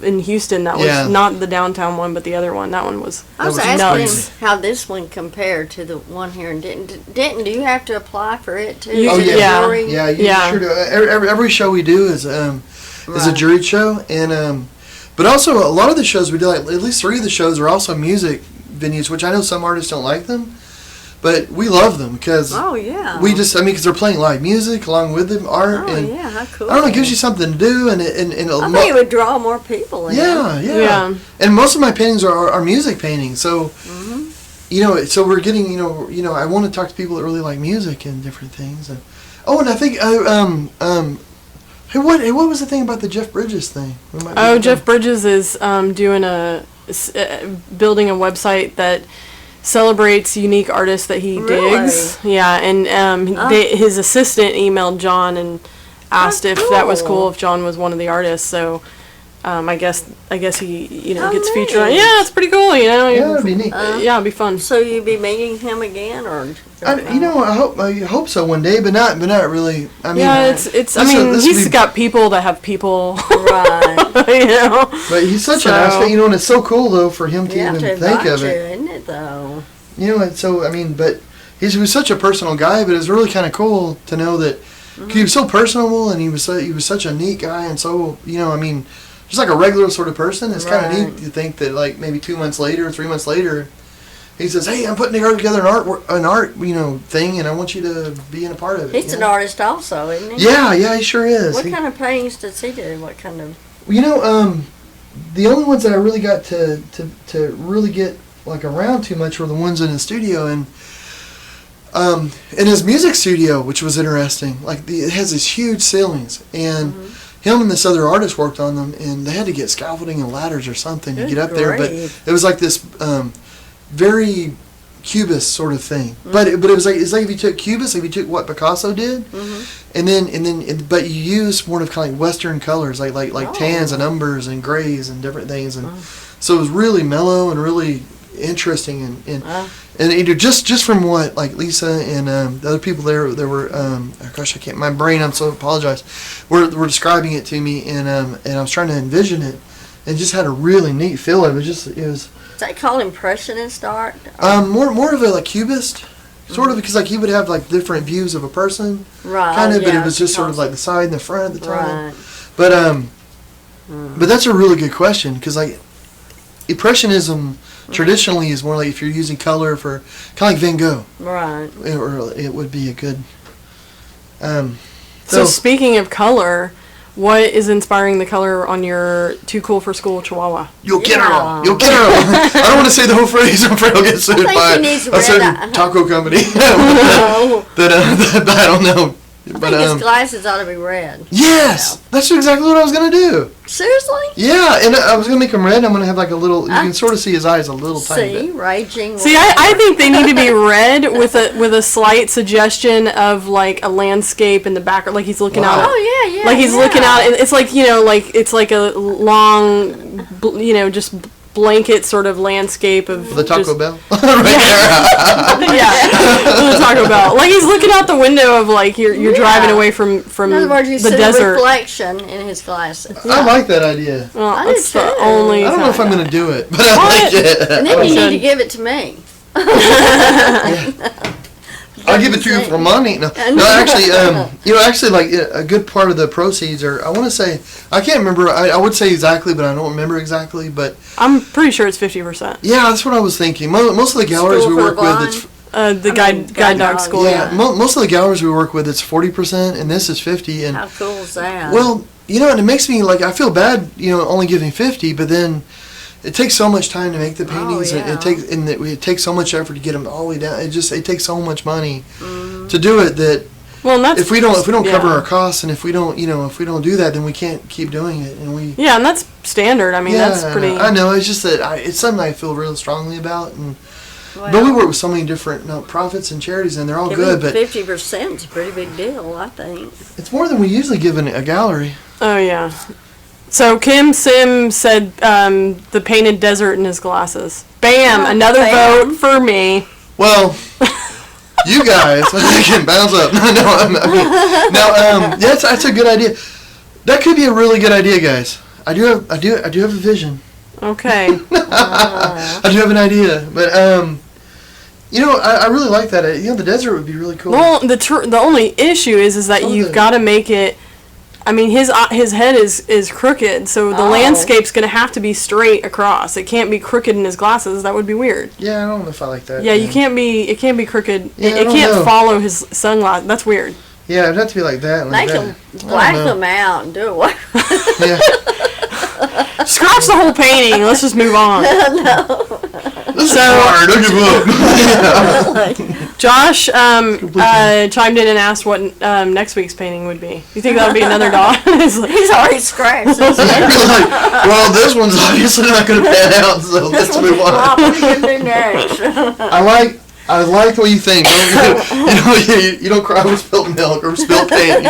in Houston that was Yeah. not the downtown one, but the other one. That one was. I was was asking nuts. him how this one compared to the one here in Denton. Denton, do you have to apply for it too? You- Oh Is it a yeah, jury? yeah, you Yeah. sure do. Every show we do is a Right. juried show, and but also a lot of the shows we do, like at least 3 of the shows are also music venues, which I know some artists don't like them, but we love them because Oh yeah. because they're playing live music along with the art, Oh and yeah, how cool. I don't know, it gives you something to do, and I think it would draw more people in. yeah. Yeah. And most of my paintings are music paintings, so. Mm-hmm. So we're getting, I want to talk to people that really like music and different things. And I think, what was the thing about the Jeff Bridges thing? Oh, Jeff Bridges is doing building a website that celebrates unique artists that he Really? digs. Yeah, and his assistant emailed John and asked if that was cool if John was one of the artists. So I guess he Oh, gets featured on. nice. Yeah, it's pretty cool. Yeah, that'd be neat. Yeah, it'd be fun. So you be meeting him again, or? I hope so one day, but not really. I mean, Yeah, it's. I mean, he's got people that have people. Right. You know. But he's such an nice guy, and it's so cool though for him to You have even to think invite of you, it. isn't it though? And so but he was such a personal guy, but it's really kind of cool to know that 'cause he was so personable, and he was such a neat guy, and so just like a regular sort of person. It's kind of Right. neat to think that like maybe 2 months later, 3 months later, he says, "Hey, I'm putting together an art thing, and I want you to be in a part of it." He's an artist also, isn't he? Yeah, he sure is. What kind of paintings does he do? What kind of? The only ones that I really got to really get like around too much were the ones in his studio, and in his music studio, which was interesting. Like it has these huge ceilings, and him and this other artist worked on them, and they had to get scaffolding and ladders or something to Good get up there. But grief. it was like this very cubist sort of thing. But it was like it's like if you took cubist, if you took what Picasso did, and then but you use more of kind of like Western colors, like tans and umbers and grays and different things, and so it was really mellow and really interesting and just from what like Lisa and the other people there were gosh, I can't, my brain, I'm so apologize, were describing it to me, and I was trying to envision it, and just had a really neat feel of it. It was Is that called impressionist art? more of a like cubist sort of, because like he would have like different views of a person, Right. kind of, but yeah, it was just sort of because- like the side and the front at the time. Right. But that's a really good question, because like impressionism traditionally is more like if you're using color for kind of like Van Gogh, Right. or it would be a good. So speaking of color, what is inspiring the color on your Too Cool for School Chihuahua? You'll get her Yeah. all. You'll get her all. I don't want to say the whole phrase. I'm afraid I'll get sued think by he needs a red certain eye. taco company. No. that I don't know. I But think his glasses ought to be red. yes, that's exactly what I was gonna do. Seriously? Yeah, and I was gonna make them red. I'm gonna have like a little. You can sort of see his eyes a little tiny See, bit. raging. See, I think they need to be red with a slight suggestion of like a landscape in the background, like he's looking Wow. out. Oh yeah, yeah. Like he's yeah. looking out, and it's like like it's like a long, just blanket sort of landscape of The Taco just- Bell, right there. yeah, the Taco Bell. Like he's looking out the window of like you're driving away from In other words, you the see desert. reflection in his glasses. I like that idea. Well, I do that's the too. only. I don't know if I'm time. gonna do it, but I like it. And then you should. need to give it to me. I'll give it to you for money. No, actually, like a good part of the proceeds are. I want to say, I can't remember. I would say exactly, but I don't remember exactly. But I'm pretty sure it's 50%. yeah, that's what I was thinking. Most of the galleries School we for work the with, blind? it's The guide dog school. yeah. Most of the galleries we work with, it's 40%, and this is 50. And How cool is that? well, and it makes me like I feel bad, only giving 50, but then. It takes so much time to make the paintings, and yeah. it takes so much effort to get them all the way down. It takes so much money to do it that Well, and that's if we don't cover yeah. our costs, and if we don't do that, then we can't keep doing it, and we. Yeah, and that's standard. I mean, that's pretty. I know. It's just that it's something I feel really strongly about, and Well, but we work with so many different profits and charities, and they're all good. But 50% is a pretty big deal, I think. it's more than we usually give in a gallery. Oh yeah. So Kim Sim said the painted desert in his glasses. Bam! Oh, Another bam. vote for me. Well, you guys can bounce up. No, that's a good idea. That could be a really good idea, guys. I do have a vision. Okay. I do have an idea, but I really like that. The desert would be really cool. Well, the only issue is that you've got to make it. I mean, his head is crooked, so the landscape's going to have to be straight across. It can't be crooked in his glasses. That would be weird. Yeah, I don't know if I like that. Yeah, it can't be crooked. Yeah, it can't follow his sunglasses. That's weird. Yeah, it'd have to be like that. They can black them out and do it. Yeah. Scratch the whole painting. Let's just move on. This is hard. Don't give up. Josh chimed in and asked what next week's painting would be. You think that would be another dog? He's already scratched. Well, this one's obviously not going to pan out, so let's move on. What are you going to do next? I like what you think. You don't cry over spilled milk or spilled paint.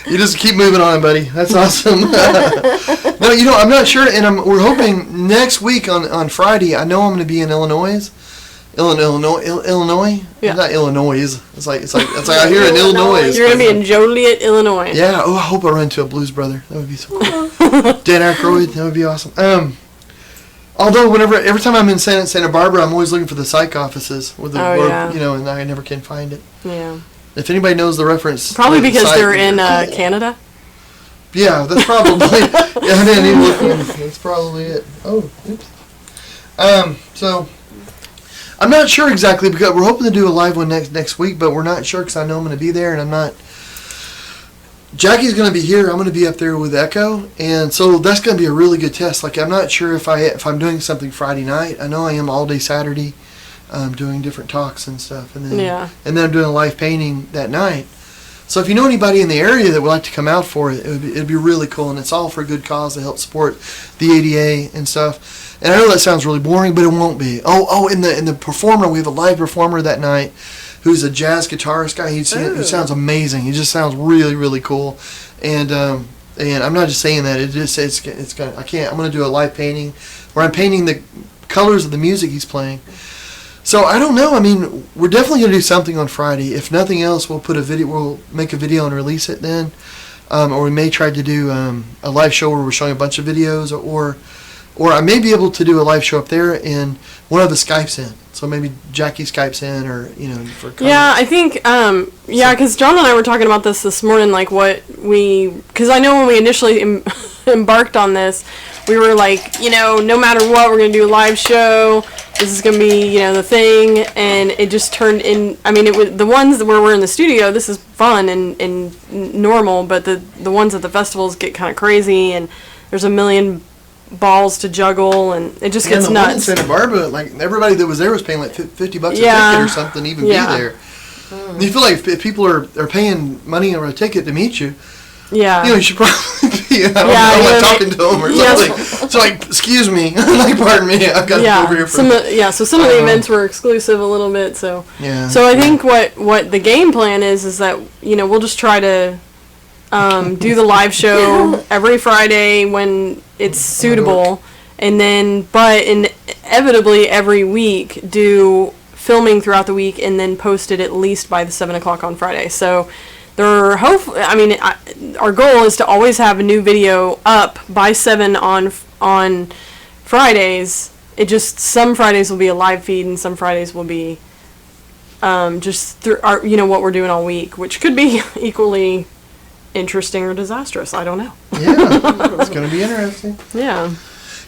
You just keep moving on, buddy. That's awesome. No, I'm not sure, and we're hoping next week on Friday. I know I'm going to be in Illinois. Illinois. Yeah. Not Illinois. It's like I hear in Illinois. You're going to be in Joliet, Illinois. Yeah. Oh, I hope I run into a Blues Brother. That would be so cool. Dan Aykroyd. That would be awesome. Although every time I'm in Santa Barbara, I'm always looking for the psych offices and I never can find it. Yeah. If anybody knows the reference, probably because they're in Canada. Yeah, that's probably. Yeah, I didn't even look. That's probably it. Oh, oops. So I'm not sure exactly because we're hoping to do a live one next week, but we're not sure because I know I'm going to be there and I'm not. Jackie's going to be here. I'm going to be up there with Echo, and so that's going to be a really good test. Like, I'm not sure if I'm doing something Friday night. I know I am all day Saturday, doing different talks and stuff, and then I'm doing a live painting that night. So if you know anybody in the area that would like to come out for it, it'd be really cool, and it's all for a good cause to help support the ADA and stuff. And I know that sounds really boring, but it won't be. And the performer, we have a live performer that night, who's a jazz guitarist guy. He sounds amazing. He just sounds really, really cool. And I'm not just saying that. It's gonna. I'm gonna do a live painting where I'm painting the colors of the music he's playing. So I don't know. I mean, we're definitely gonna do something on Friday. If nothing else, we'll make a video and release it then, or we may try to do a live show where we're showing a bunch of videos, or I may be able to do a live show up there and one of the Skypes in. So maybe Jackie Skypes in, or for comments. Yeah, I think because John and I were talking about this morning, like because I know when we initially embarked on this, we were like, no matter what, we're gonna do a live show. This is gonna be the thing, and it just turned in. I mean, it was the ones where we're in the studio. This is fun and normal, but the ones at the festivals get kind of crazy, and there's a million balls to juggle, and it just gets nuts. In Santa Barbara, like everybody that was there was paying like $50 a ticket or something to even be there. And you feel like if people are paying money or a ticket to meet you, you should probably be. I don't know, like talking to them or something. So like, excuse me, like pardon me, I've got to go over here for. So some of the events were exclusive a little bit. So So I think what the game plan is that we'll just try to do the live show every Friday when it's suitable, and then but inevitably every week do filming throughout the week and then post it at least by the 7 o'clock on Friday. So our goal is to always have a new video up by 7 on Fridays. It just some Fridays will be a live feed and some Fridays will be just through our what we're doing all week, which could be equally interesting or disastrous. I don't know. Yeah, it's going to be interesting. Yeah.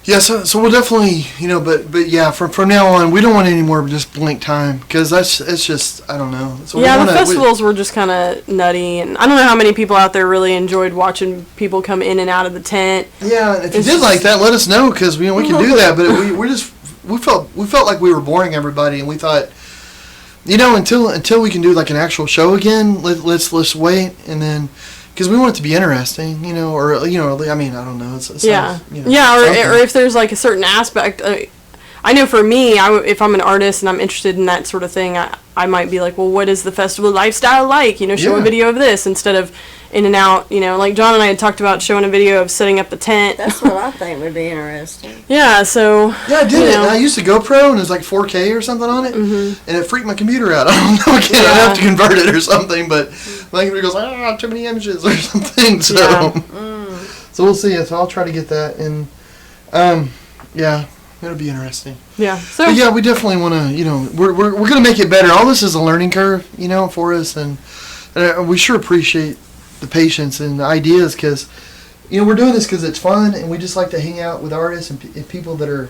Yeah, so we'll definitely, but yeah, from now on, we don't want any more just blank time, because it's just, I don't know. So the festivals were just kind of nutty, and I don't know how many people out there really enjoyed watching people come in and out of the tent. Yeah, if you did like that, let us know, because we can do that, but we felt like we were boring everybody, and we thought, until we can do like an actual show again, let's wait, and then. Because we want it to be interesting, I mean, I don't know. Or if there's like a certain aspect. I know for me, if I'm an artist and I'm interested in that sort of thing, I might be like, well, what is the festival lifestyle like? Show a video of this instead of in and out. Like John and I had talked about showing a video of setting up the tent. That's what I think would be interesting. Yeah, so. Yeah, I did it. And I used a GoPro, and it was like 4K or something on it, and it freaked my computer out. I don't know, again, I'd have to convert it or something, but my computer goes, too many images or something. So, So we'll see. So I'll try to get that, and yeah, it'll be interesting. Yeah. So But yeah, we definitely want to. We're gonna make it better. All this is a learning curve, for us, and we sure appreciate the patience and the ideas because, we're doing this because it's fun, and we just like to hang out with artists and people that are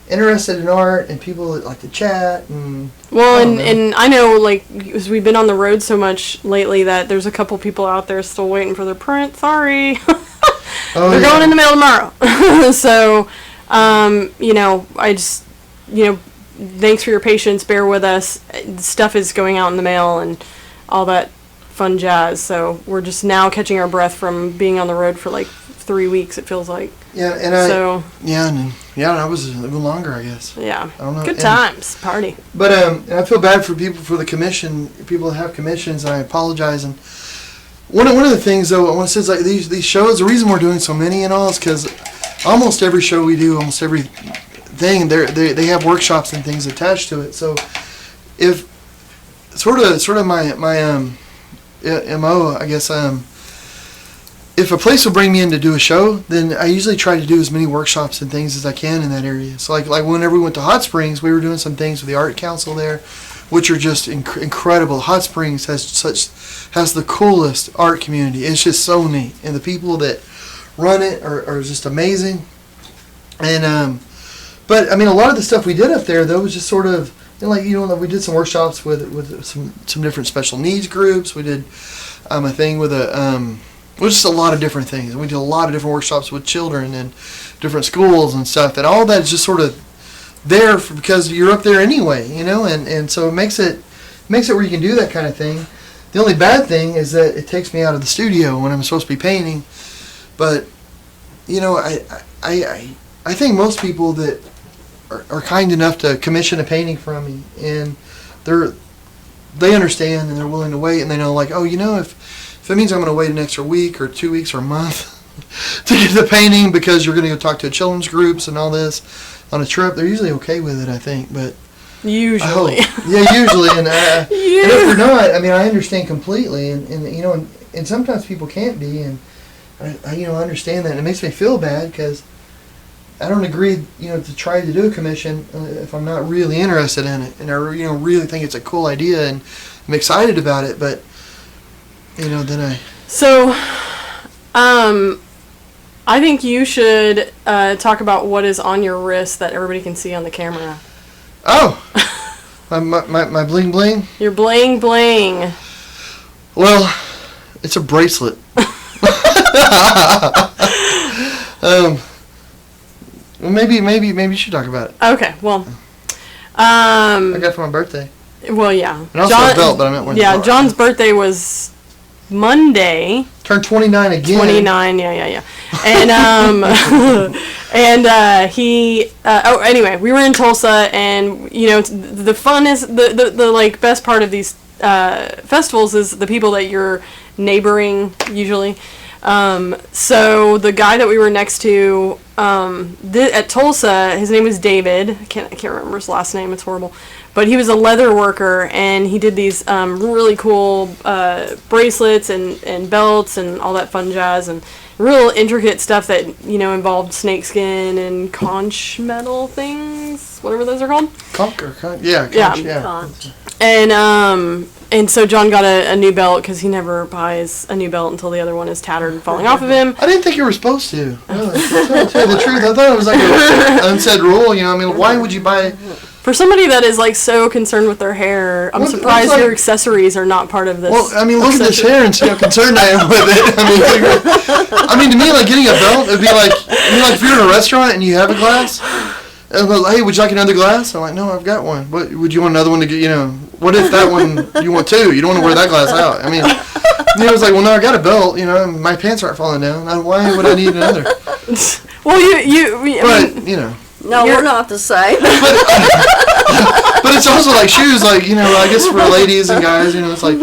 interested in art and people that like to chat and. Well, and I know, like, because we've been on the road so much lately that there's a couple people out there still waiting for their print. Sorry. They're going in the mail tomorrow. So, I just, thanks for your patience. Bear with us. Stuff is going out in the mail and all that fun jazz. So we're just now catching our breath from being on the road for like 3 weeks, it feels like. Yeah, and that was even longer, I guess. Yeah. I don't know. Good times. Party. But and I feel bad for the commission, people that have commissions, and I apologize. And one of the things, though, I want to say is like these shows, the reason we're doing so many and all is because almost every show we do, almost every thing, they have workshops and things attached to it. So if sort of my MO, I guess, if a place will bring me in to do a show, then I usually try to do as many workshops and things as I can in that area. So like whenever we went to Hot Springs, we were doing some things with the Art Council there, which are just incredible. Hot Springs has the coolest art community. It's just so neat, and the people that run it are just amazing. And but I mean, a lot of the stuff we did up there though was just sort of we did some workshops with some different special needs groups. We did a thing with just a lot of different things. We did a lot of different workshops with children and different schools and stuff. And all that is just sort of there because you're up there anyway, and so it makes it where you can do that kind of thing. The only bad thing is that it takes me out of the studio when I'm supposed to be painting. But I think most people that are kind enough to commission a painting from me, and they understand and they're willing to wait, and they know if it means I'm going to wait an extra week or 2 weeks or a month to get the painting because you're going to go talk to children's groups and all this on a trip, they're usually okay with it, I think. But usually, usually, and and if they're not, I mean, I understand completely, and sometimes people can't be, and I understand that, and it makes me feel bad because I don't agree, to try to do a commission if I'm not really interested in it, and I really think it's a cool idea, and I'm excited about it, but. Then I... So, I think you should talk about what is on your wrist that everybody can see on the camera. Oh! my bling bling? Your bling bling. Well, it's a bracelet. Maybe you should talk about it. Okay, well... I got it for my birthday. Well, yeah. And also a belt, but I meant one. Yeah, John's birthday was Monday. Turned 29 again. 29, yeah. And and he anyway, we were in Tulsa, and the fun is the like best part of these festivals is the people that you're neighboring usually. So the guy that we were next to at Tulsa, his name was David. I can't remember his last name. It's horrible. But he was a leather worker, and he did these really cool bracelets and belts and all that fun jazz and real intricate stuff that involved snakeskin and conch metal things, whatever those are called. Conch. And so John got a new belt because he never buys a new belt until the other one is tattered and falling off of him. I didn't think you were supposed to. Really. To tell you the truth, I thought it was like an unsaid rule. I mean, why would you buy... For somebody that is like so concerned with their hair, I'm surprised your accessories are not part of this. Well, I mean, look at this hair and see how concerned I am with it. I mean, to me, like getting a belt, it'd be like if you're in a restaurant and you have a glass, and they're like, hey, would you like another glass? I'm like, no, I've got one. What would you want another one to get? What if that one you want two? You don't want to wear that glass out. I mean, I was like, well, no, I got a belt. My pants aren't falling down. Why would I need another? Well, you. No, we're not the same. But it's also like shoes, like, I guess for ladies and guys, it's like,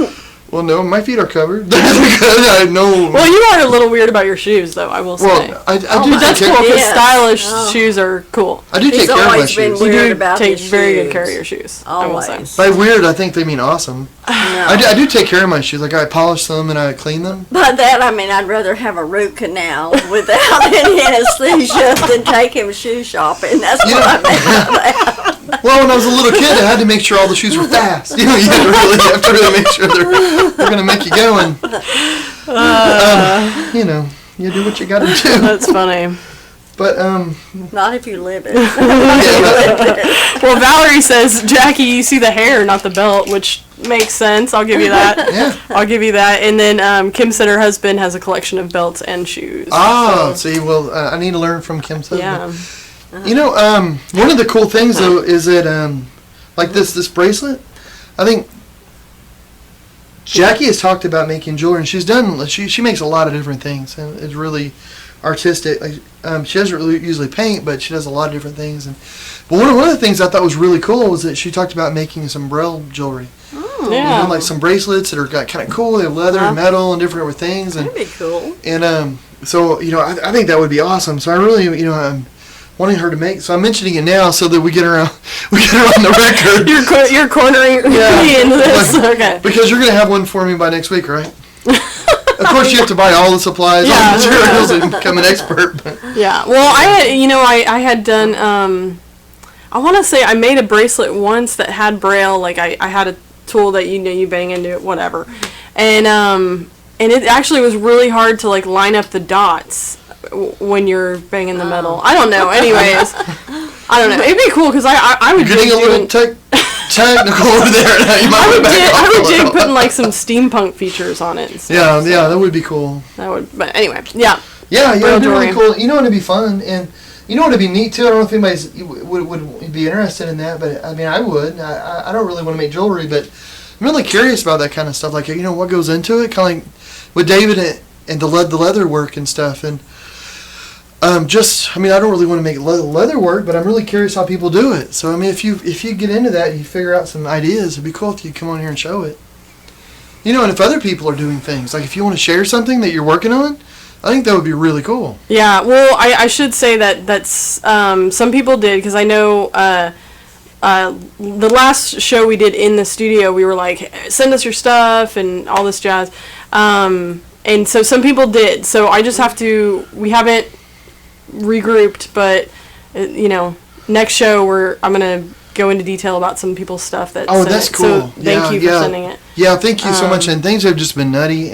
Well, no, my feet are covered. I know. Well, you are a little weird about your shoes, though, I will say. Well, I do That's take cool, care. because Yes. stylish Oh. shoes are cool. I do take He's care of my always been shoes. You weird do about take his very good shoes. care of your shoes, I will say. Always. By weird, I think they mean awesome. No. I do take care of my shoes. Like I polish them and I clean them. By that, I mean, I'd rather have a root canal without any anesthesia than take him shoe shopping. That's what I meant by that. Well, when I was a little kid, I had to make sure all the shoes were fast. You know, you have to really make sure they're going to make you go. And, you know, you do what you got to do. That's funny. But, Not if you live it. Well, Valerie says, Jackie, you see the hair, not the belt, which makes sense. I'll give you that. yeah. I'll give you that. And then Kim said her husband has a collection of belts and shoes. Oh, see, well, I need to learn from Kim. Yeah. You know, one of the cool things, though, is that, like this bracelet, I think Jackie has talked about making jewelry, and she makes a lot of different things, and it's really artistic. Like, she doesn't really usually paint, but she does a lot of different things. But one of the things I thought was really cool was that she talked about making some braille jewelry. Yeah. You know, like some bracelets that are kind of cool. They have leather and metal and different things. And, That'd be cool. and so, you know, I think that would be awesome. So I really, you know, I'm wanting her to make. So I'm mentioning it now so that we get her on the record. You're cornering me into this. Like, okay. Because you're going to have one for me by next week, right? Of course, you have to buy all the supplies, all the materials, and become an expert. But. Yeah. Well, I had done, I want to say I made a bracelet once that had braille. Like I had a tool that, you bang into it, whatever. And it actually was really hard to like line up the dots when you're banging the metal. I don't know. Anyways, I don't know. It'd be cool because I would Getting dig a little technical over there. Now. You might I would dig putting like some steampunk features on it. And stuff, yeah, that would be cool. That would. But anyway, yeah. Yeah, Braille it'd be really jewelry. cool. You know, it'd be fun, and you know, it'd be neat too. I don't know if anybody's would be interested in that, but I mean, I would. I don't really want to make jewelry, but I'm really curious about that kind of stuff. Like, you know, what goes into it, kind of like with David and the leather work and stuff, and. I mean, I don't really want to make leather work, but I'm really curious how people do it. So, I mean, if you get into that and you figure out some ideas, it'd be cool if you come on here and show it. You know, and if other people are doing things, like if you want to share something that you're working on, I think that would be really cool. Yeah, well, I should say that's some people did, because I know the last show we did in the studio, we were like, send us your stuff and all this jazz. And so some people did. So I just we haven't regrouped, but you know, next show I'm gonna go into detail about some people's stuff that that's cool. So thank you for sending it. Yeah, thank you so much. And things have just been nutty,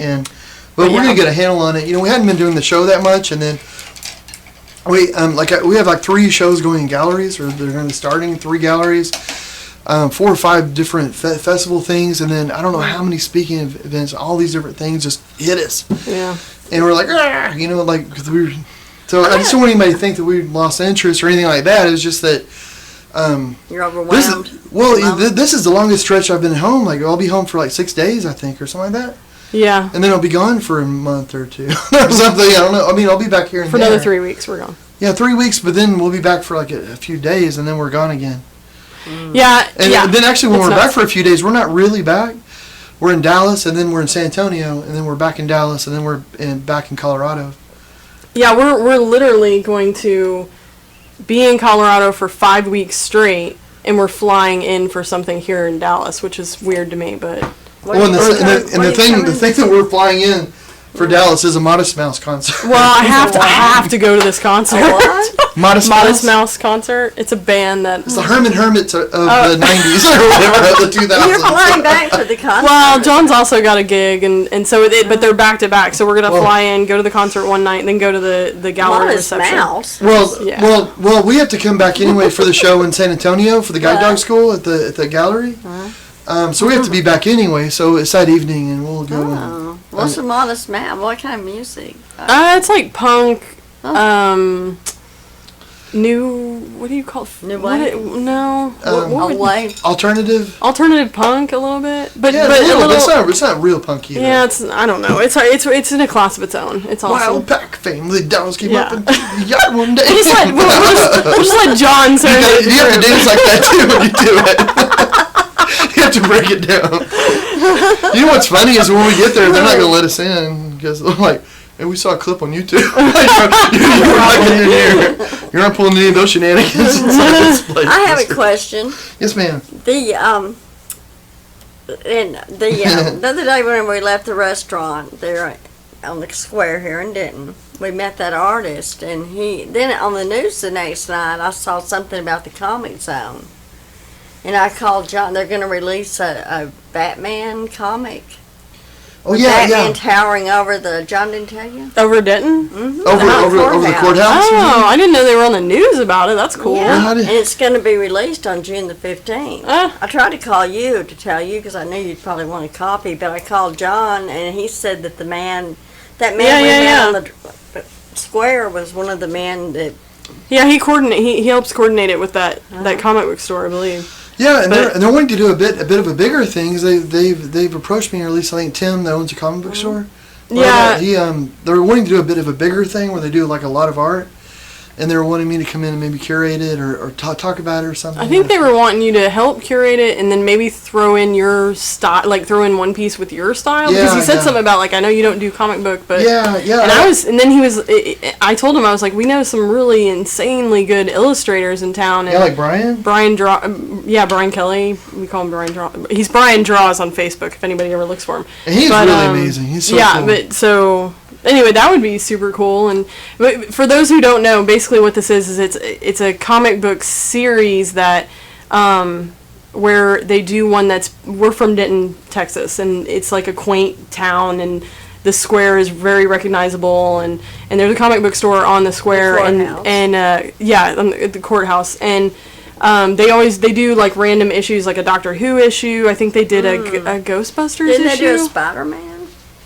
but we're gonna get a handle on it. You know, we hadn't been doing the show that much, and then we have like 3 shows going in galleries, or they're gonna be starting 3 galleries, 4 or 5 different festival things, and then I don't know how many speaking events. All these different things just hit us. Yeah. And we're like, you know, like, because we were. So I just don't want anybody to think that we lost interest or anything like that. It's just that. You're overwhelmed. This is the longest stretch I've been home. Like, I'll be home for like 6 days, I think, or something like that. Yeah. And then I'll be gone for a month or 2 or something. I don't know. I mean, I'll be back here and for another 3 weeks. We're gone. Yeah, 3 weeks, but then we'll be back for like a few days, and then we're gone again. Yeah. And then actually, when That's we're nuts. back for a few days, we're not really back. We're in Dallas, and then we're in San Antonio, and then we're back in Dallas, and then we're back in Colorado. Yeah, we're literally going to be in Colorado for 5 weeks straight, and we're flying in for something here in Dallas, which is weird to me, but. The thing that we're flying in for Dallas is a Modest Mouse concert. Well, I have to go to this concert. What? Modest Mouse concert. It's a band that. It's the Herman Hermits of the 90s or whatever, of the 2000s. You're flying back for the concert. Well, John's also got a gig, and so but they're back to back. So we're gonna fly in, go to the concert one night, and then go to the gallery Modest reception. Mouse. Well, we have to come back anyway for the show in San Antonio for the guide dog school at the gallery. So we have to be back anyway. So it's that evening, and we'll go. Oh. What's a Modest Mouse? What kind of music? It's like punk. New. What do you call? New wave? No. What would- Wave. Alternative punk a little bit, but Yeah, but a little, a little. it's not real punky. Yeah, I don't know. It's in a class of its own. It's awesome. Wild Pack family dogs came up Yeah. into the yard one day. We'll just let John say You have to dance like that too when you do it. You have to break it down. You know what's funny is when we get there, they're not gonna let us in because they're like, "Hey, we saw a clip on YouTube. You're not getting in here. You're not pulling any of those shenanigans inside this place." I have a question. Yes, ma'am. The other day when we left the restaurant there on the square here in Denton, we met that artist, and then on the news the next night I saw something about the Comic Zone, and I called John. They're going to release a Batman comic. Oh yeah, Batman towering over the. John didn't tell you? Over Denton? Mm-hmm. Over the courthouse. Oh, I didn't know they were on the news about it. That's cool. Yeah, and it's going to be released on June the 15th. I tried to call you to tell you because I knew you'd probably want a copy, but I called John, and he said that that man we met on the square was one of the men that. Yeah, he helps coordinate it with that comic book store, I believe. Yeah, and they're wanting to do a bit of a bigger thing. Cause they've approached me, or at least I think Tim, that owns a comic book store. Yeah, they're wanting to do a bit of a bigger thing where they do like a lot of art, and they're wanting me to come in and maybe curate it or talk about it or something. I think they were wanting you to help curate it and then maybe throw in your style, like throw in one piece with your style. Because he said something about like, I know you don't do comic book, but yeah. And I told him, I was like, we know some really insanely good illustrators in town. And like Brian. Brian Kelly. We call him Brian Draw. He's Brian Draws on Facebook. If anybody ever looks for him, and he's really amazing. He's so cool. But so. Anyway, that would be super cool. And for those who don't know, basically what this is it's a comic book series that where they do one we're from Denton, Texas, and it's like a quaint town, and the square is very recognizable, and there's a comic book store on the square, on the courthouse, and they do like random issues, like a Doctor Who issue. I think they did a Ghostbusters issue. Didn't they do a Spider-Man?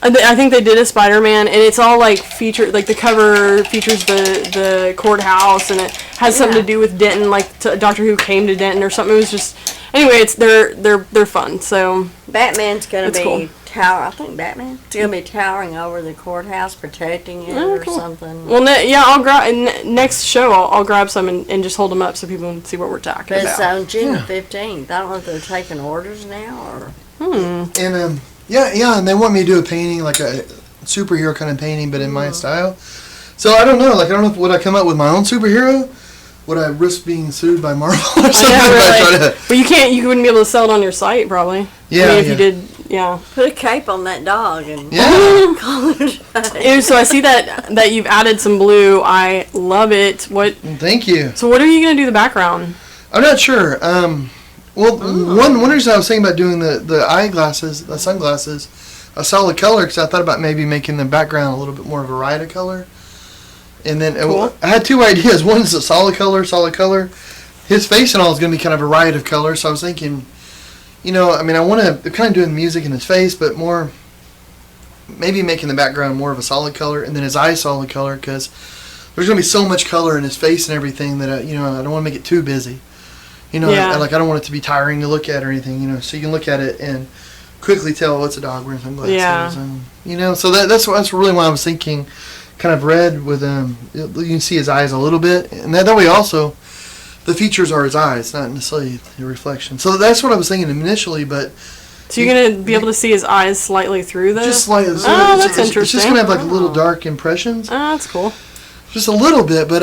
I think they did a Spider-Man, and it's all like featured, like the cover features the courthouse, and it has something to do with Denton, like Doctor Who came to Denton or something. It was just, anyway, they're fun. So Batman's gonna be cool. I think Batman's gonna be towering over the courthouse, protecting it or something. Well, I'll grab next show. I'll grab some and just hold them up so people can see what we're talking about. But it's on June 15th. I don't know if they're taking orders now or. And Yeah, and they want me to do a painting, like a superhero kind of painting, but in my style. So I don't know. Like, I don't know, would I come up with my own superhero? Would I risk being sued by Marvel or something? But you wouldn't be able to sell it on your site, probably. Yeah. I mean, if you did, Put a cape on that dog and call it a day. So I see that you've added some blue. I love it. Thank you. So what are you going to do the background? I'm not sure. Well, one reason I was thinking about doing the eyeglasses, the sunglasses, a solid color, because I thought about maybe making the background a little bit more of a variety color. And then I had two ideas. One is a solid color. His face and all is going to be kind of a riot of color. So I was thinking, I want to kind of doing music in his face, but more maybe making the background more of a solid color, and then his eyes solid color, because there's going to be so much color in his face and everything that I don't want to make it too busy. I don't want it to be tiring to look at or anything, so you can look at it and quickly tell what's a dog wearing sunglasses. Yeah. And, so that's really why I was thinking kind of red with, you can see his eyes a little bit. And that way also, the features are his eyes, not necessarily the reflection. So that's what I was thinking initially, but... So you're going to be able to see his eyes slightly through this? Just slightly. That's interesting. It's just going to have like little dark impressions. Oh, that's cool. Just a little bit, but...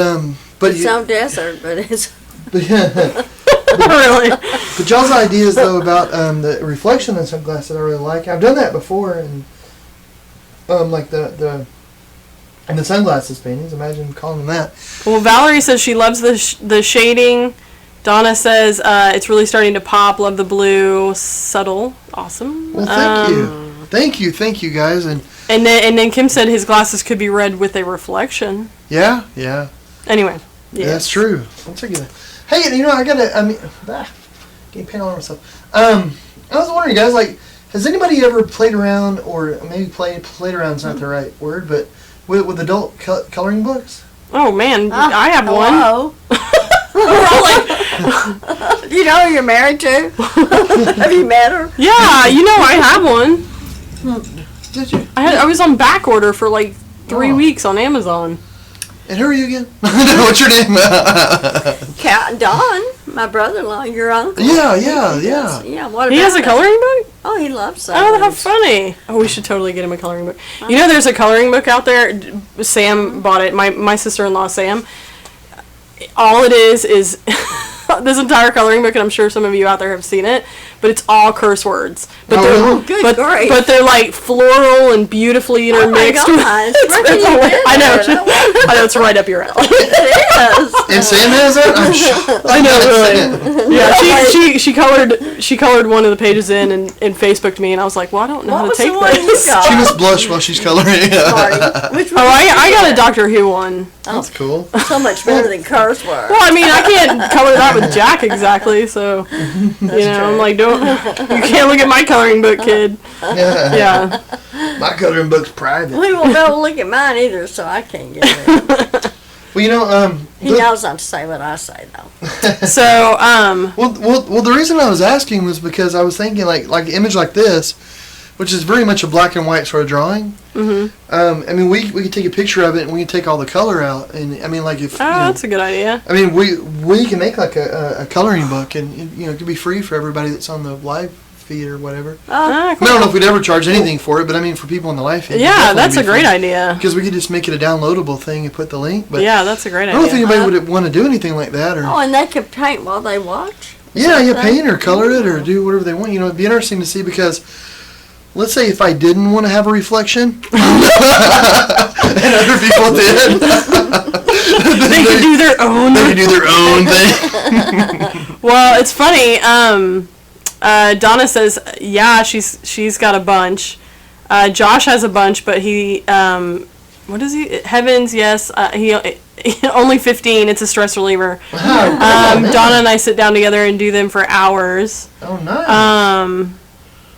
It's no desert, but it's... But yeah... Really? But y'all's ideas though about the reflection in sunglasses I really like. I've done that before, and like the sunglasses paintings. Imagine calling them that. Well, Valerie says she loves the shading. Donna says it's really starting to pop. Love the blue, subtle, awesome. Well, thank you guys, and then Kim said his glasses could be red with a reflection. Yeah. Anyway, yeah, that's true. That's a good. Hey, getting pain all over myself. I was wondering, guys, like, has anybody ever played around, or maybe played around is not the right word, but with adult coloring books? Oh man, I have one. We're all like, who you're married to? Have you met her? Yeah, I have one. Did you? I was on back order for like 3 weeks on Amazon. And who are you again? What's your name? Don, my brother-in-law, your uncle. Yeah. Yeah, what about He has a coloring book? Oh, he loves Oh, how those. funny. Oh, we should totally get him a coloring book. You know, there's a coloring book out there. Sam bought it. My sister-in-law, Sam. All it is this entire coloring book, and I'm sure some of you out there have seen it, but it's all curse words. But Oh, good grief. But they're like floral and beautifully Oh my intermixed. gosh. Where can you get I know. that? I know, it's right up your alley. It is. And Sam has that? I'm sure. I know, really. Yeah, she colored one of the pages in and Facebooked me, and I was like, well, I don't know What how to was take the one you this. got? She must blush while she's coloring. Sorry. Which one Oh, did you I got a get? Doctor Who one. That's cool. So much better than curse words. Well, I mean, I can't color that with Jack exactly, so I'm like, you can't look at my coloring book, kid. Yeah. My coloring book's private. We won't be able to look at mine either, so I can't get it. Well, He knows not to say what I say, though. So, Well, the reason I was asking was because I was thinking like an image like this, which is very much a black and white sort of drawing. I mean, we could take a picture of it and we can take all the color out, and I mean, like if that's a good idea. I mean, we can make like a coloring book, and it could be free for everybody that's on the live feed or whatever. Ah, I cool. don't know if we'd ever charge anything for it, but I mean, for people on the live feed, Yeah, that's a great idea. because we could just make it a downloadable thing and put the link. But Yeah, that's a great I don't know if idea. anybody would want to do anything like that, or Oh, and they could paint while they watch? yeah, paint or color it or do whatever they want. It'd be interesting to see because, let's say if I didn't want to have a reflection, and other people did, They could do their own. they could do their own thing. Well, it's funny. Donna says, yeah, she's got a bunch. Josh has a bunch, but he, what is he? Heavens, yes. He only 15. It's a stress reliever. Donna and I sit down together and do them for hours. Oh, nice.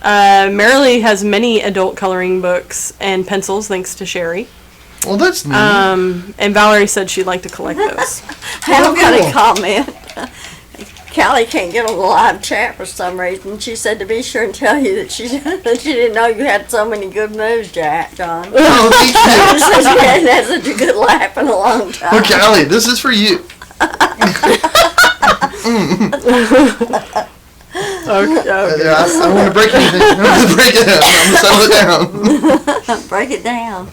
Marilee has many adult coloring books and pencils, thanks to Sherry. Well, that's neat. And Valerie said she'd like to collect those. I've got cool. a comment. Callie can't get on the live chat for some reason. She said to be sure and tell you that she didn't know you had so many good moves, John. Oh, thank you. She says you hadn't had such a good laugh in a long time. Well, Callie, this is for you. Okay. Yeah, I don't want to break anything. I don't want to break it up. I'm going to settle it down. Break it down.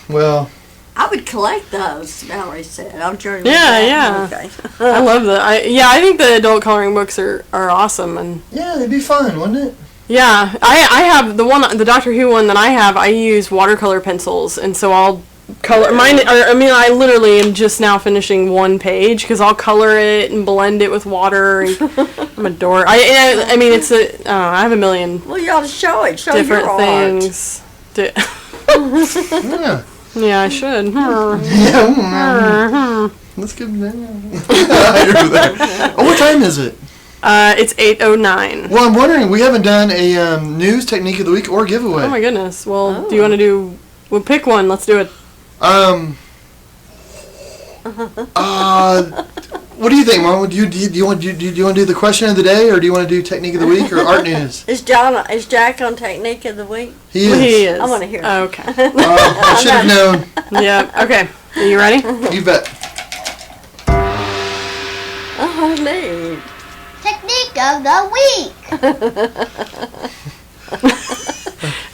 Well, I would collect those, Valerie said. I'm sure. Yeah. Okay. I love that. I think the adult coloring books are awesome, and yeah, it'd be fun, wouldn't it? yeah, I have the Doctor Who one that I have. I use watercolor pencils, and so I'll color mine. I literally am just now finishing one page because I'll color it and blend it with water. And I'm a dork. I mean, I have a million Well, you ought to show it. Show different your things. Yeah. Yeah, I should. Let's get down. Oh, what time is it? It's 8:09. Well, I'm wondering, we haven't done a news technique of the week or giveaway. Oh my goodness. Well, do you want to do? We'll pick one. Let's do it. What do you think, Mom? Do you want to do the question of the day, or do you want to do technique of the week or art news? Is Jack on technique of the week? He is. He is. I want to hear it. Okay. I should have known. Yeah. Okay. Are you ready? You bet. Oh, neat. Technique of the week.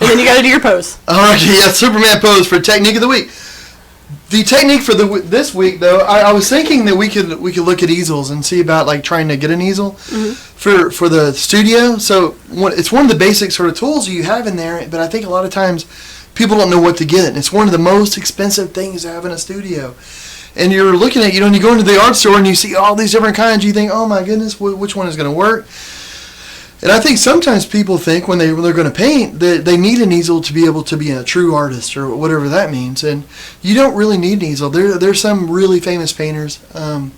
And then you got to do your pose. Okay, yeah, Superman pose for technique of the week. The technique for this week, though, I was thinking that we could look at easels and see about like trying to get an easel for the studio. So it's one of the basic sort of tools you have in there, but I think a lot of times people don't know what to get. And it's one of the most expensive things to have in a studio. And you're looking at, and you go into the art store and you see all these different kinds. You think, oh my goodness, which one is going to work? And I think sometimes people think when they're going to paint that they need an easel to be able to be a true artist or whatever that means. And you don't really need an easel. There's some really famous painters, and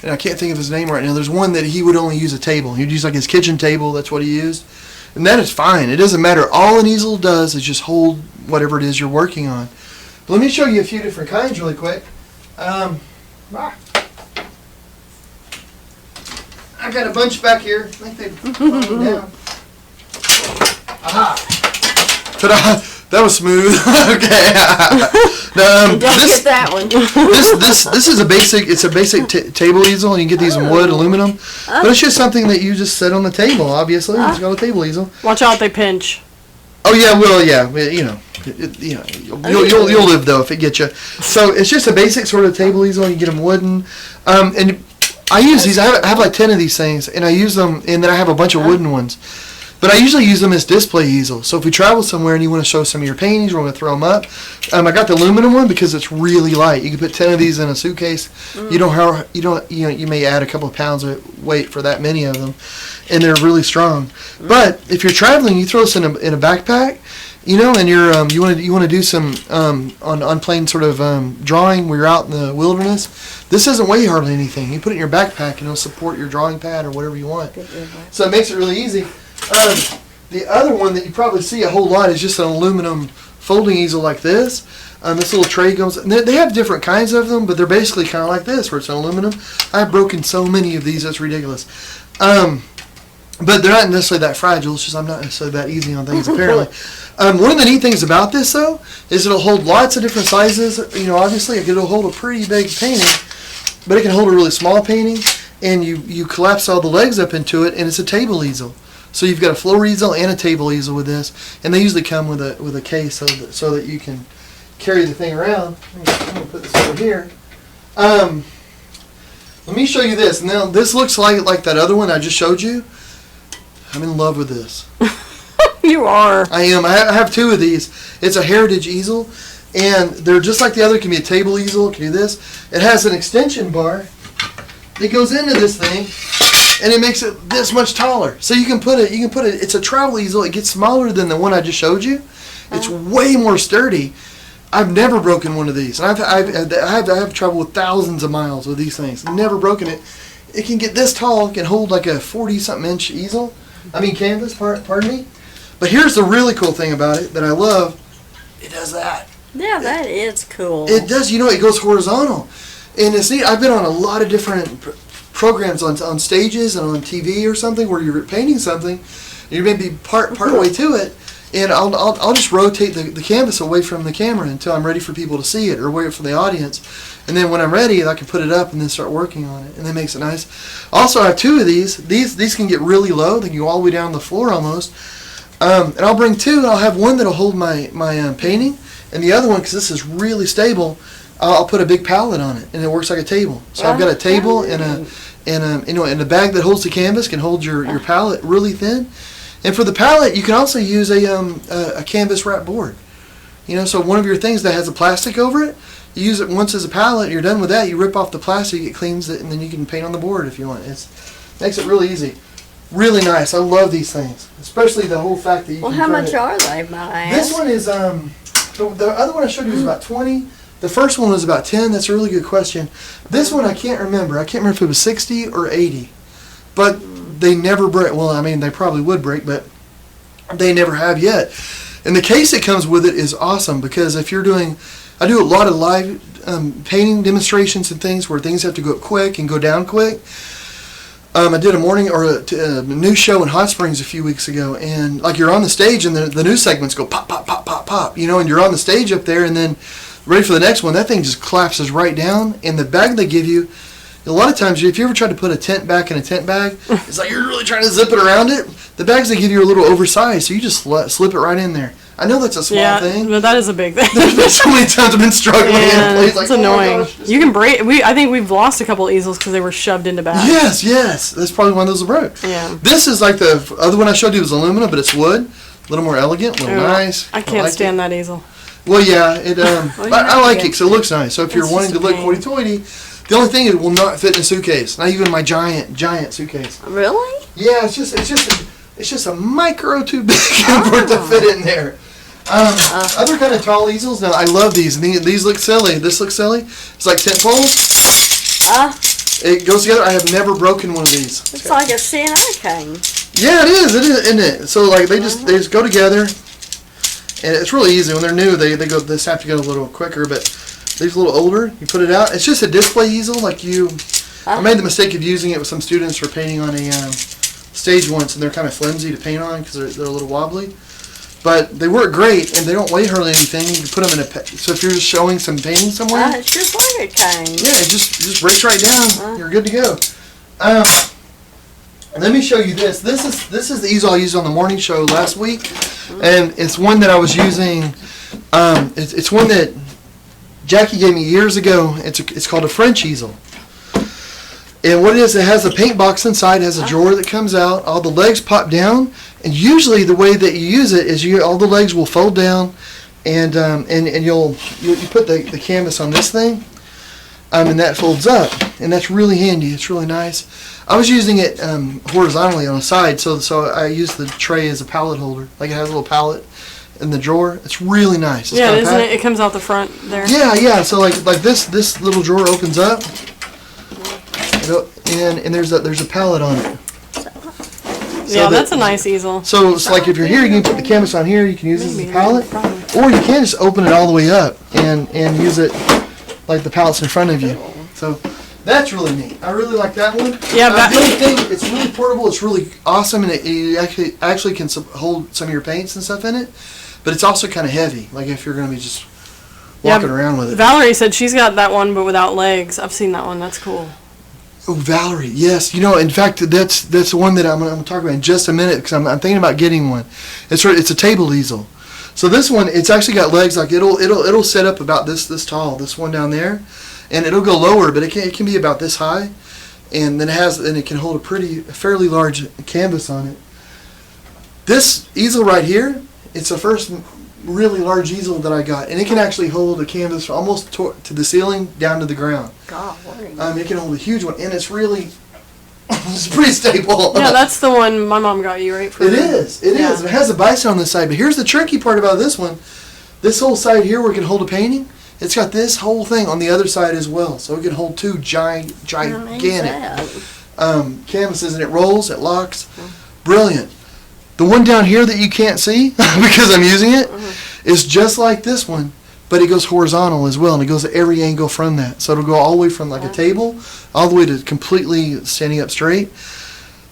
I can't think of his name right now. There's one that he would only use a table. He'd use like his kitchen table. That's what he used. And that is fine. It doesn't matter. All an easel does is just hold whatever it is you're working on. But let me show you a few different kinds really quick. I got a bunch back here. I think they've fallen down. Aha! Ta-da! That was smooth. Okay. Don't get that one. This is a basic. It's a basic table easel. You can get these in wood, aluminum, but it's just something that you just set on the table. Obviously, it's got a table easel. Watch out, they pinch. Oh yeah, well yeah, you know, you'll live though if it gets you. So it's just a basic sort of table easel. You get them wooden, and I use these. I have like 10 of these things, and I use them, and then I have a bunch of wooden ones. But I usually use them as display easels. So if we travel somewhere and you want to show some of your paintings, or want to throw them up, I got the aluminum one because it's really light. You can put 10 of these in a suitcase. You may add a couple of pounds of weight for that many of them, and they're really strong. But if you're traveling, you throw this in a backpack, and you want to do some on plain sort of drawing where you're out in the wilderness. This doesn't weigh hardly anything. You put it in your backpack and it'll support your drawing pad or whatever you want. So it makes it really easy. The other one that you probably see a whole lot is just an aluminum folding easel like this. This little tray goes. They have different kinds of them, but they're basically kind of like this, where it's an aluminum. I've broken so many of these, it's ridiculous. But they're not necessarily that fragile. It's just I'm not necessarily that easy on things, apparently. One of the neat things about this, though, is it'll hold lots of different sizes. Obviously, it'll hold a pretty big painting, but it can hold a really small painting, and you collapse all the legs up into it, and it's a table easel. So you've got a floor easel and a table easel with this, and they usually come with a case so that you can carry the thing around. I'm going to put this over here. Let me show you this. Now this looks like that other one I just showed you. I'm in love with this. You are. I am. I have 2 of these. It's a heritage easel, and they're just like the other. It can be a table easel. It can do this. It has an extension bar that goes into this thing, and it makes it this much taller. So you can put it. It's a travel easel. It gets smaller than the one I just showed you. It's way more sturdy. I've never broken one of these. And I've traveled with thousands of miles with these things. Never broken it. It can get this tall. It can hold like a 40-something inch easel. Canvas. Pardon me. But here's the really cool thing about it that I love. It does that. Yeah, that is cool. It does. It goes horizontal, and it's neat. I've been on a lot of different programs on stages and on TV or something where you're painting something, and you may be part way to it, and I'll just rotate the canvas away from the camera until I'm ready for people to see it or wait for the audience, and then when I'm ready, I can put it up and then start working on it, and that makes it nice. Also, I have 2 of these. These can get really low. They can go all the way down the floor almost. And I'll bring 2, and I'll have one that'll hold my painting, and the other one, because this is really stable, I'll put a big pallet on it, and it works like a table. So I've got a table and a bag that holds the canvas can hold your pallet really thin. And for the pallet, you can also use a canvas wrap board. So one of your things that has a plastic over it, you use it once as a pallet. You're done with that. You rip off the plastic, it cleans it, and then you can paint on the board if you want. It makes it really easy. Really nice. I love these things, especially the whole fact that you can how much are they, might I ask? This one is, the other one I showed you was about 20. The first one was about 10. That's a really good question. This one I can't remember. I can't remember if it was 60 or 80. But they never break. Well, they probably would break, but they never have yet. And the case that comes with it is awesome because if you're I do a lot of live painting demonstrations and things where things have to go up quick and go down quick. I did a morning or a news show in Hot Springs a few weeks ago, and you're on the stage and the news segments go pop, pop, pop, pop, pop, and you're on the stage up there, and then ready for the next one, that thing just collapses right down, and the bag they give you, a lot of times, if you ever try to put a tent back in a tent bag, it's like you're really trying to zip it around it. The bags they give you are a little oversized, so you just slip it right in there. I know that's a small thing. But that is a big thing. There's been so many times I've been struggling in a place it's annoying. You can break. I think we've lost a couple easels because they were shoved into bags. Yes. That's probably one of those that broke. Yeah. This is like the other one I showed you was aluminum, but it's wood. A little more elegant, a little nice. I can't stand that easel. Well, yeah. I like it because it looks nice. So if you're wanting to look hoity-toity, the only thing is it will not fit in a suitcase. Not even my giant suitcase. Really? Yeah, it's just a micro too big for it to fit in there. Other kind of tall easels. Now I love these. These look silly. This looks silly. It's like tent poles. It goes together. I have never broken one of these. It's like a CNI cane. Yeah, it is. It is, isn't it? So they just go together, and it's really easy. When they're new, they have to go a little quicker. But these a little older, you put it out. It's just a display easel. I made the mistake of using it with some students for painting on a stage once, and they're kind of flimsy to paint on because they're a little wobbly. but they work great and they don't weigh hardly anything. You can put them in so if you're just showing some painting somewhere, It's just like a cane. yeah, it just breaks right down. You're good to go. Let me show you this. This is the easel I used on the morning show last week, and it's one that I was using. It's one that Jackie gave me years ago. It's called a French easel. And what it is, it has a paint box inside. It has a drawer that comes out. All the legs pop down, and usually the way that you use it is all the legs will fold down, and you put the canvas on this thing, and that folds up, and that's really handy. It's really nice. I was using it horizontally on the side, so I used the tray as a palette holder. Like it has a little palette in the drawer. It's really nice. It's Yeah, isn't compact. it? It comes out the front there. Yeah. So like this little drawer opens up, and there's a palette on it. Yeah, that's a nice easel. So it's like if you're here, you can put the canvas on here. You can use it as a Maybe, palette, probably. or you can just open it all the way up and use it like the palette's in front of you. So that's really neat. I really like that one. Yeah, the only thing, it's really portable. It's really awesome, and it actually can hold some of your paints and stuff in it. But it's also kind of heavy. Like if you're going to be just walking around with it. Valerie said she's got that one, but without legs. I've seen that one. That's cool. Oh, Valerie, yes. In fact, that's the one that I'm going to talk about in just a minute because I'm thinking about getting one. It's a table easel. So this one, it's actually got legs. Like it'll set up about this tall. This one down there, and it'll go lower, but it can be about this high, and then it can hold a fairly large canvas on it. This easel right here, it's the first really large easel that I got, and it can actually hold a canvas almost to the ceiling down to the ground. God, It can hold a huge one, and it's really it's pretty stable. Yeah, that's the one my mom got you, right? It is. It has a bison on the side, but here's the tricky part about this one. This whole side here where it can hold a painting, it's got this whole thing on the other side as well, so it can hold two gigantic canvases, and it rolls, it locks. Brilliant. The one down here that you can't see because I'm using it is just like this one, but it goes horizontal as well, and it goes at every angle from that. So it'll go all the way from like a table all the way to completely standing up straight.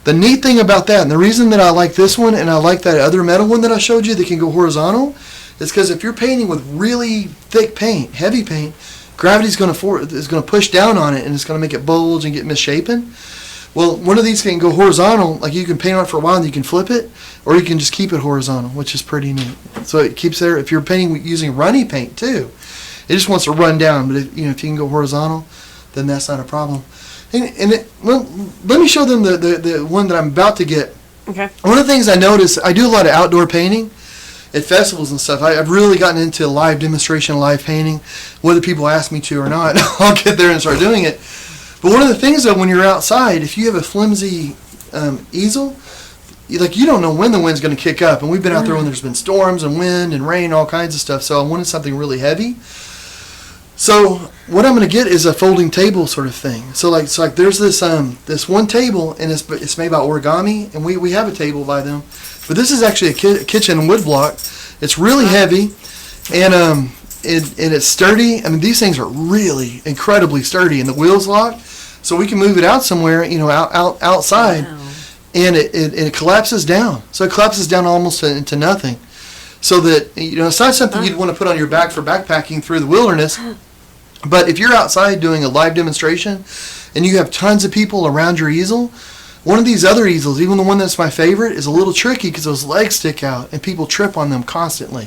The neat thing about that, and the reason that I like this one and I like that other metal one that I showed you that can go horizontal, is because if you're painting with really thick paint, heavy paint, gravity's going to push down on it, and it's going to make it bulge and get misshapen. Well, one of these can go horizontal, like you can paint on it for a while and you can flip it, or you can just keep it horizontal, which is pretty neat. So it keeps there. If you're painting using runny paint too, it just wants to run down. But if you can go horizontal, then that's not a problem. Let me show them the one that I'm about to get. Okay. One of the things I notice, I do a lot of outdoor painting at festivals and stuff. I've really gotten into live demonstration, live painting, whether people ask me to or not. I'll get there and start doing it. But one of the things, though, when you're outside, if you have a flimsy easel, you don't know when the wind's going to kick up. And we've been out there when there's been storms and wind and rain, all kinds of stuff. So I wanted something really heavy. So what I'm going to get is a folding table sort of thing. So like there's this one table, and it's made by Origami, and we have a table by them. But this is actually a kitchen wood block. It's really heavy, and it's sturdy. I mean, these things are really incredibly sturdy, and the wheels lock. So we can move it out somewhere, outside, and it collapses down. So it collapses down almost into nothing. So that, it's not something you'd want to put on your back for backpacking through the wilderness. But if you're outside doing a live demonstration and you have tons of people around your easel, one of these other easels, even the one that's my favorite, is a little tricky because those legs stick out and people trip on them constantly.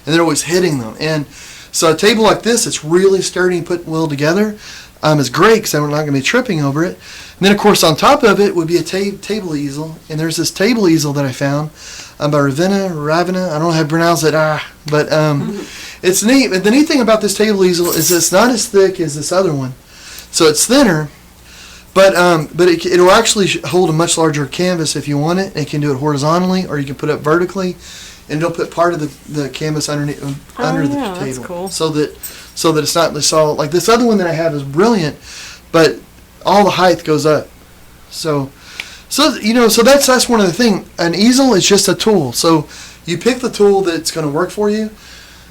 And they're always hitting them. And so a table like this, it's really sturdy and put well together. Is great because I'm not going to be tripping over it. And then, of course, on top of it would be a table easel. And there's this table easel that I found by Ravina. I don't know how to pronounce it. But it's neat. The neat thing about this table easel is it's not as thick as this other one. So it's thinner. But it'll actually hold a much larger canvas if you want it. It can do it horizontally, or you can put it vertically. And it'll put part of the canvas under the table. That's cool. So that it's not like this other one that I have is brilliant, but all the height goes up. So that's one of the things. An easel is just a tool. So you pick the tool that's going to work for you.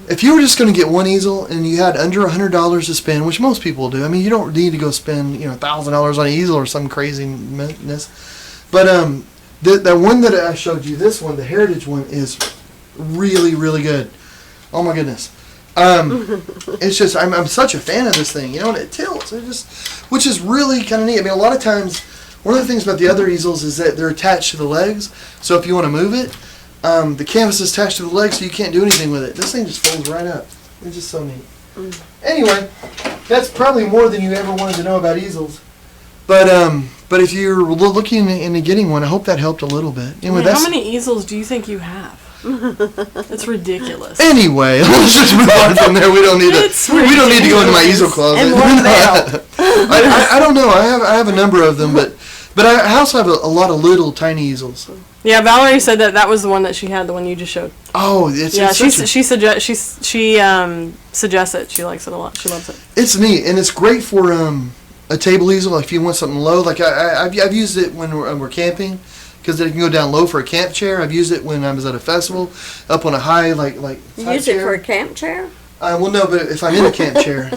If you were just going to get one easel and you had under $100 to spend, which most people do, I mean, you don't need to go spend $1,000 on an easel or some craziness. But that one that I showed you, this one, the Heritage one, is really, really good. Oh my goodness. It's just I'm such a fan of this thing, and it tilts. Which is really kind of neat. I mean, a lot of times, one of the things about the other easels is that they're attached to the legs. So if you want to move it, the canvas is attached to the legs, so you can't do anything with it. This thing just folds right up. It's just so neat. Anyway, that's probably more than you ever wanted to know about easels. But if you're looking into getting one, I hope that helped a little bit. Anyway, How many easels do you think you have? That's ridiculous. Anyway, let's just move on from there. We don't need to go into my easel closet. And more belt. I don't know. I have a number of them, but I also have a lot of little tiny easels. Yeah, Valerie said that was the one that she had, the one you just showed. Oh, she suggests it. She likes it a lot. She loves it. It's neat, and it's great for a table easel. Like if you want something low, like I've used it when we're camping, because it can go down low for a camp chair. I've used it when I was at a festival, up on a high like. You use it for a camp chair? Well, no, but if I'm in a camp chair.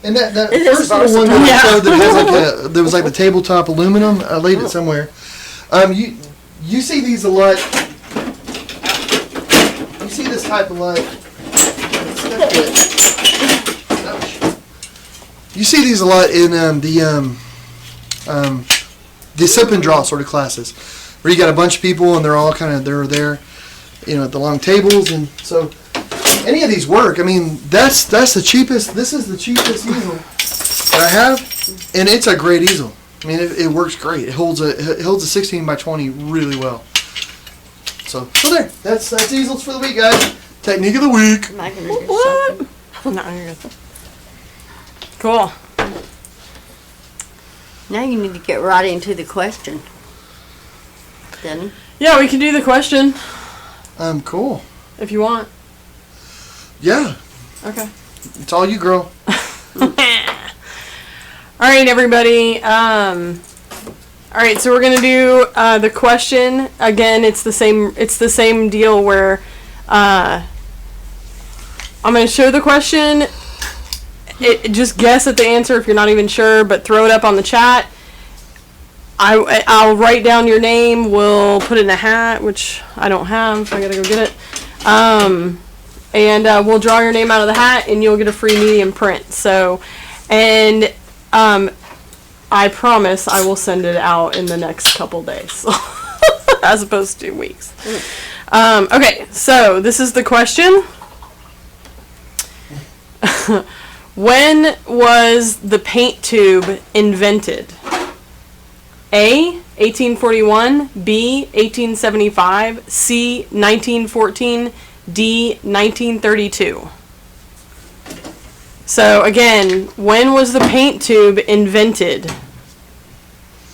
And that It first is little one versatile. that I showed that has there was like the tabletop aluminum. I laid it somewhere. You see these a lot. You see this type a lot. You see these a lot in the sip and draw sort of classes, where you got a bunch of people and they're all they're there, at the long tables, and so any of these work. I mean, that's the cheapest. This is the cheapest easel that I have, and it's a great easel. I mean, it works great. It holds a 16 by 20 really well. So there. That's easels for the week, guys. Technique of the week. Am I going to do something? No, you're good. Cool. Now you need to get right into the question. Denny? Yeah, we can do the question Cool. if you want. Yeah. Okay. It's all you, girl. All right, everybody. All right, so we're gonna do the question again. It's the same deal where I'm gonna show the question. Just guess at the answer if you're not even sure, but throw it up on the chat. I'll write down your name. We'll put it in a hat, which I don't have. I gotta go get it. And we'll draw your name out of the hat, and you'll get a free medium print. So, and I promise I will send it out in the next couple days, as opposed to weeks. Okay, so this is the question. When was the paint tube invented? A, 1841, B, 1875, C, 1914, D, 1932. So again, when was the paint tube invented?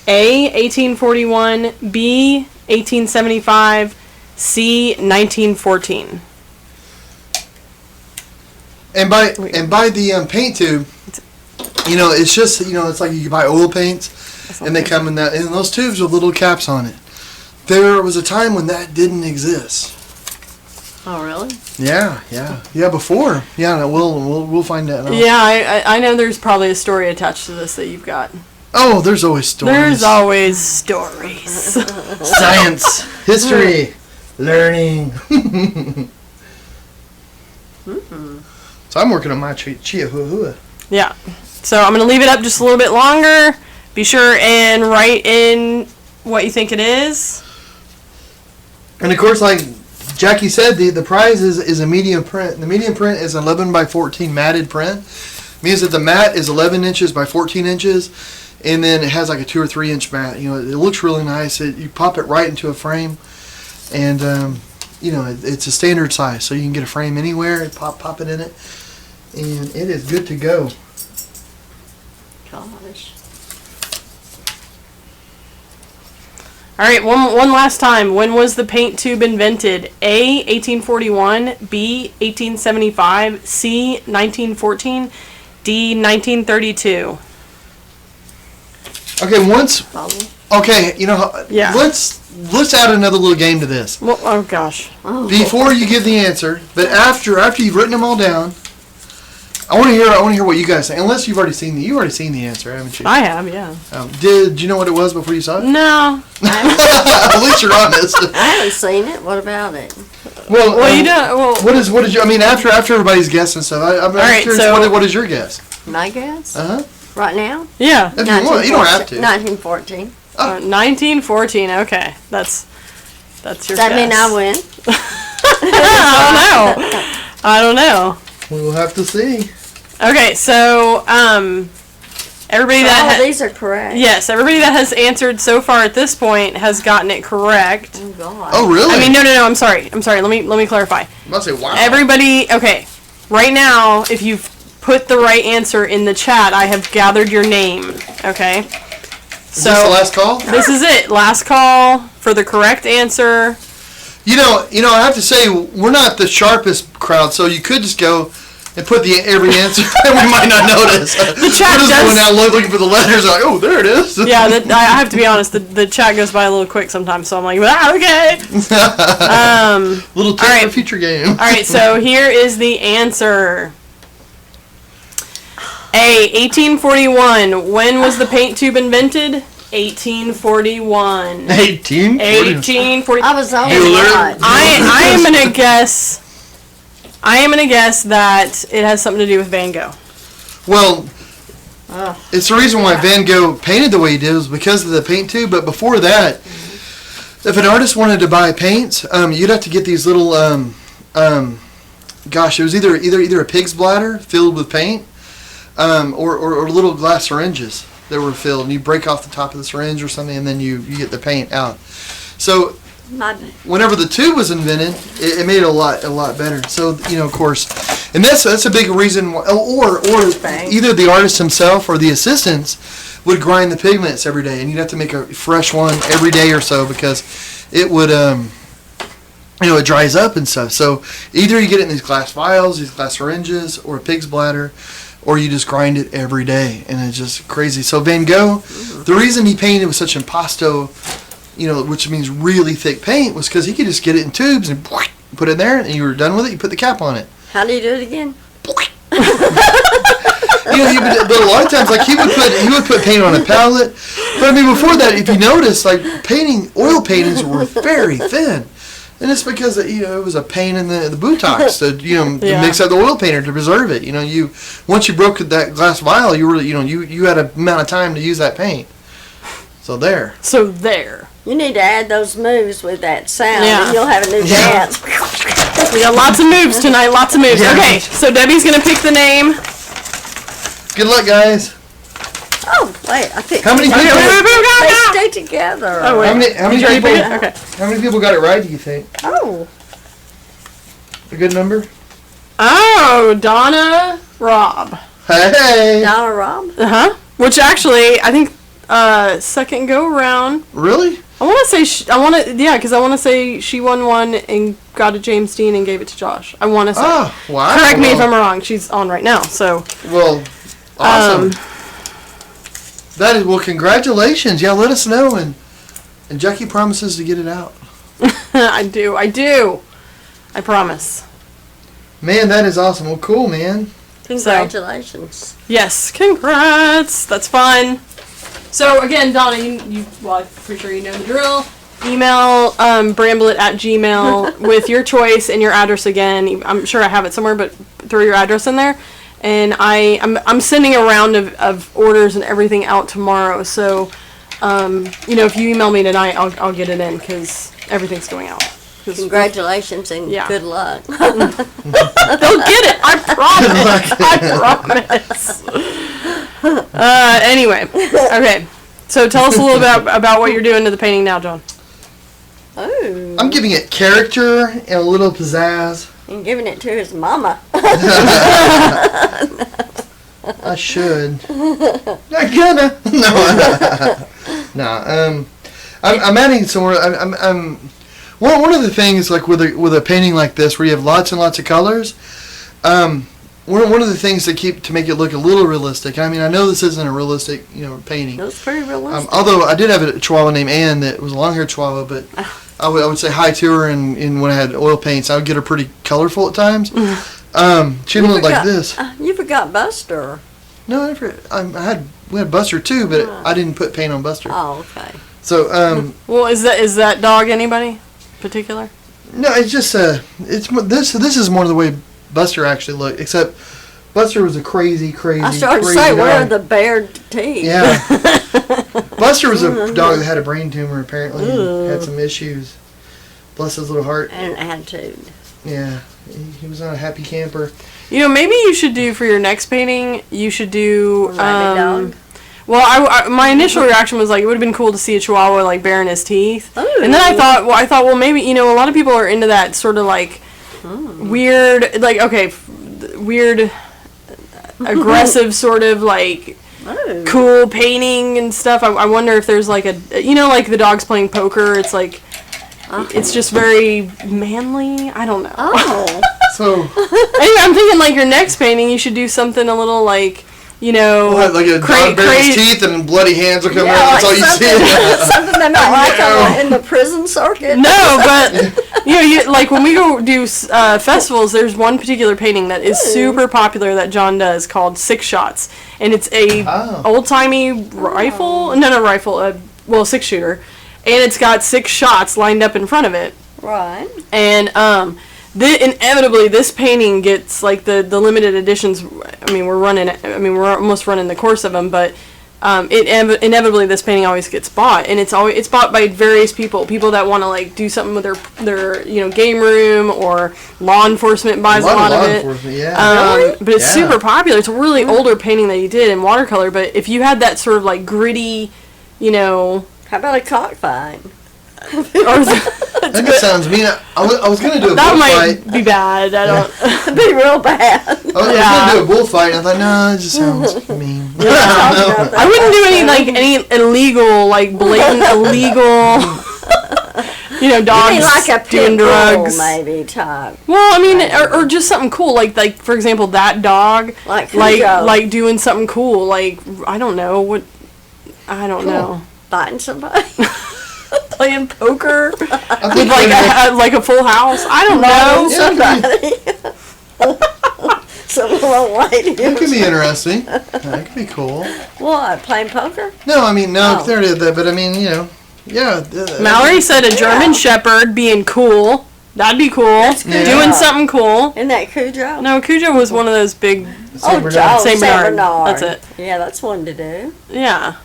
A, 1841, B, 1875, C, 1914. And by the paint tube, it's just it's like you can buy oil paints, and they come in that, and those tubes with little caps on it. There was a time when that didn't exist. Oh, really? Yeah. Before, we'll find out. Yeah, I know there's probably a story attached to this that you've got. Oh, there's always stories. There's always stories. Science, history, learning. So I'm working on my Chihuahua. Yeah. So I'm going to leave it up just a little bit longer. Be sure and write in what you think it is. And of course, like Jackie said, the prize is a medium print. The medium print is 11 by 14 matted print. Means that the mat is 11 inches by 14 inches, and then it has like a 2 or 3 inch mat. It looks really nice. You pop it right into a frame, and it's a standard size, so you can get a frame anywhere and pop it in it, and it is good to go. Gosh. All right, one last time. When was the paint tube invented? A, 1841, B, 1875, C, 1914, D, 1932. Okay, Yeah. let's add another little game to this. Well, oh gosh. Before you give the answer, but after you've written them all down, I want to hear what you guys think. Unless you've already seen the answer, haven't you? I have, yeah. Did you know what it was before you saw it? No. At least you're honest. I haven't seen it. What about it? Well, you don't. Well, What did you? I mean, after everybody's guess and stuff, I'm right, curious. so- What is your guess? My guess? Uh-huh. Right now? yeah. If you want, you don't have to. 1914. 1914. Okay, that's your Does that guess. mean I win? I don't know. We will have to see. Okay, so everybody that All these are correct. yes, everybody that has answered so far at this point has gotten it correct. Oh, God. Oh, really? I mean, no. I'm sorry. Let me clarify. I'm about to say, wow. Everybody, okay. Right now, if you've put the right answer in the chat, I have gathered your name. Okay. Is this the last call? This is it. Last call for the correct answer. You know, I have to say, we're not the sharpest crowd, so you could just go and put every answer, and we might not notice. The chat we're just does. going out looking for the letters, like, oh, there it is. Yeah, I have to be honest. The chat goes by a little quick sometimes, so I'm like, okay. Little tip all right. for future game. All right, so here is the answer. A. 1841. When was the paint tube invented? 1841. 1840. I was only You learn- right. I am gonna guess. That it has something to do with Van Gogh. Well, it's the reason why Van Gogh painted the way he did was because of the paint tube. But before that, if an artist wanted to buy paints, you'd have to get these little, gosh, it was either a pig's bladder filled with paint, or little glass syringes that were filled, and you break off the top of the syringe or something, and then you get the paint out. So whenever the tube was invented, it made it a lot better. So, of course, and that's a big reason why, or either the artist himself or the assistants would grind the pigments every day, and you'd have to make a fresh one every day or so because it would, it dries up and stuff. So either you get it in these glass vials, these glass syringes, or a pig's bladder, or you just grind it every day, and it's just crazy. So Van Gogh, the reason he painted with such impasto, which means really thick paint, was because he could just get it in tubes and put it in there, and you were done with it. You put the cap on it. How do you do it again? But a lot of times, like he would put paint on a palette. But I mean, before that, if you notice, like oil paintings were very thin, and it's because it was a pain in the buttocks to to mix up the oil painter to preserve it. Once you broke that glass vial, you were you had an amount of time to use that paint. So there. You need to add those moves with that sound, Yeah. and you'll have a new dance. We got lots of moves tonight. Lots of moves. Yeah. Okay, so Debbie's gonna pick the name. Good luck, guys. Oh, wait, I picked. How many people? They stay together. Oh, wait. How many Did you already people? pick it? Okay. How many people got it right? Do you think Oh, a good number? Oh, Donna Rob. Hey. Donna Rob. Which actually, I think second go round. Really? I want to say because I want to say she won one and got a James Dean and gave it to Josh. I want to say. Oh, wow. Correct me if I'm wrong. She's on right now, so. Well, awesome. That is, congratulations. Yeah, let us know, and Jackie promises to get it out. I do. I promise. Man, that is awesome. Well, cool, man. Congratulations. Yes, congrats. That's fun. So again, Donna, I'm pretty sure you know the drill. Email Bramblitt@gmail with your choice and your address again. I'm sure I have it somewhere, but throw your address in there. And I'm sending a round of orders and everything out tomorrow. So, if you email me tonight, I'll get it in because everything's going out. Congratulations and good luck. They'll get it. I promise. Anyway, okay. So tell us a little bit about what you're doing to the painting now, John. Oh. I'm giving it character and a little pizzazz. And giving it to his mama. I should. Not gonna. No. I'm adding some more. I'm. One of the things, like with a painting like this, where you have lots and lots of colors. One of the things to make it look a little realistic. I mean, I know this isn't a realistic, painting. That's pretty realistic. Although I did have a Chihuahua named Anne that was a long-haired Chihuahua, but I would say hi to her, and when I had oil paints, I would get her pretty colorful at times. She didn't look like this. You forgot Buster. No, we had Buster too, but I didn't put paint on Buster. Oh, okay. So, Well, is that dog anybody particular? no, it's just this is more the way Buster actually looked. Except Buster was a crazy. I started to crazy say, where are dog. the bared teeth? Yeah. Buster was a dog that had a brain tumor. Apparently, and had some issues. Bless his little heart. And an attitude. Yeah, he was not a happy camper. Maybe you should do for your next painting. You should do. A rabbit dog. Well, my initial reaction was like it would have been cool to see a Chihuahua like baring his teeth, Ooh. and then I thought, well, maybe a lot of people are into that sort of like weird, like weird, aggressive sort of like Ooh. cool painting and stuff. I wonder if there's like like the dogs playing poker. It's like it's just very manly. I don't know. Oh. So, Anyway, I'm thinking like your next painting, you should do something a little like. like a dog bears his teeth and bloody hands will come out. That's all you see. Something they might like in the prison circuit. No, but you like when we go do festivals, there's one particular painting that is super popular that John does called Six Shots, and it's a old timey rifle, no rifle, 6-shooter, and it's got 6 shots lined up in front of it, Right. and inevitably this painting gets like the limited editions. We're almost running the course of them, but inevitably this painting always gets bought, and it's bought by various people that want to like do something with their game room, or law enforcement buys a lot of it. Yeah. But it's super popular. It's a really older painting that he did in watercolor, but if you had that sort of like gritty, How about a cockfight? That sounds mean. I was gonna do a that bullfight. might be bad. I don't. It'd be real bad. I was gonna do a bullfight, and I thought, no, it just sounds mean. I wouldn't do any illegal, like blatant illegal. Dogs You mean like a doing pit bull, drugs. maybe type. Well, or just something cool, like for example, that dog, Like Cujo. like doing something cool, like I don't know. Biting somebody. Playing poker with think like a full house. I don't know. Somebody. Some little lady. That could be interesting. That could be cool. What? Playing poker? No, I mean, no, Oh. there did that, but I mean, yeah. Mallory said a German Shepherd being cool. That'd be cool. Yeah. Doing something cool. Isn't that Cujo? No, Cujo was one of those big. Saint Bernard. John Saint Bernard. That's it. Yeah, that's one to do. Yeah.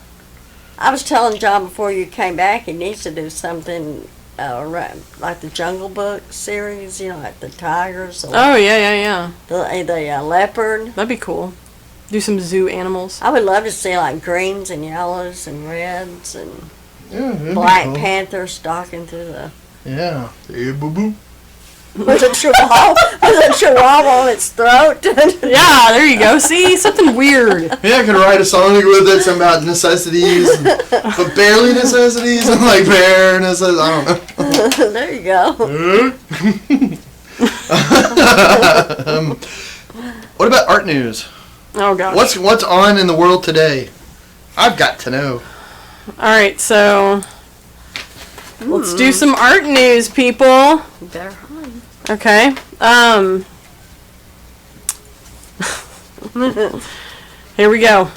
I was telling John before you came back, he needs to do something like the Jungle Book series, like the tigers or Oh yeah. the leopard. That'd be cool. Do some zoo animals. I would love to see like greens and yellows and reds and Yeah, that'd be Black cool. Panther stalking through the Yeah. Hey, boo-boo. with a chihuahua on its throat. Yeah, there you go. See, something weird. Yeah, I could write a song with it, something about necessities, but barely necessities, and like bare necessities. I don't know. There you go. What about art news? Oh gosh. What's on in the world today? I've got to know. All right, so let's do some art news, people. You better hide. Okay. Here we go.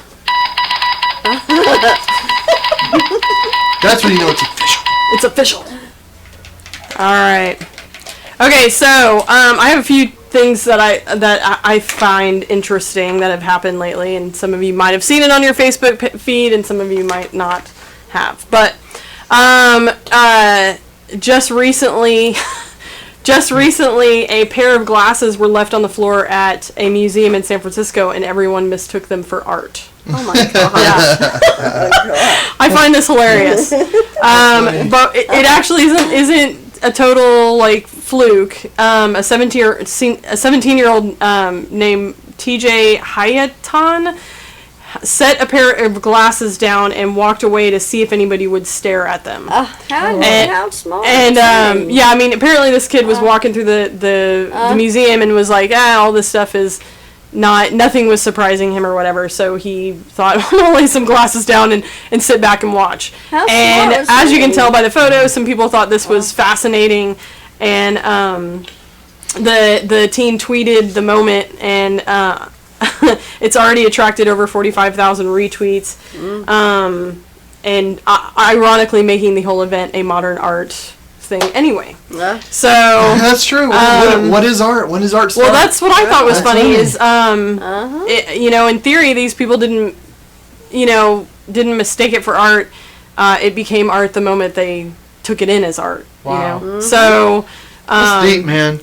That's when you know it's official. It's official. All right. Okay, so I have a few things that I find interesting that have happened lately, and some of you might have seen it on your Facebook feed, and some of you might not have. But just recently, a pair of glasses were left on the floor at a museum in San Francisco, and everyone mistook them for art. Oh my god. Yeah. I find this hilarious. But it actually isn't a total like fluke. A 17-year-old named TJ Hayatan set a pair of glasses down and walked away to see if anybody would stare at them. How smart. And I mean, apparently this kid was walking through the museum and was like, all this stuff is nothing was surprising him or whatever, so he thought, I'll lay some glasses down and sit back and watch. How And smart is as you can he? tell by the photos, some people thought this was fascinating, and the teen tweeted the moment, and it's already attracted over 45,000 retweets, and ironically making the whole event a modern art thing anyway. Yeah. So That's true. What is art? When does art start? well, that's what I thought was That's funny funny. is in theory these people didn't mistake it for art. It became art the moment they took it in as art. Wow. So. That's deep, man.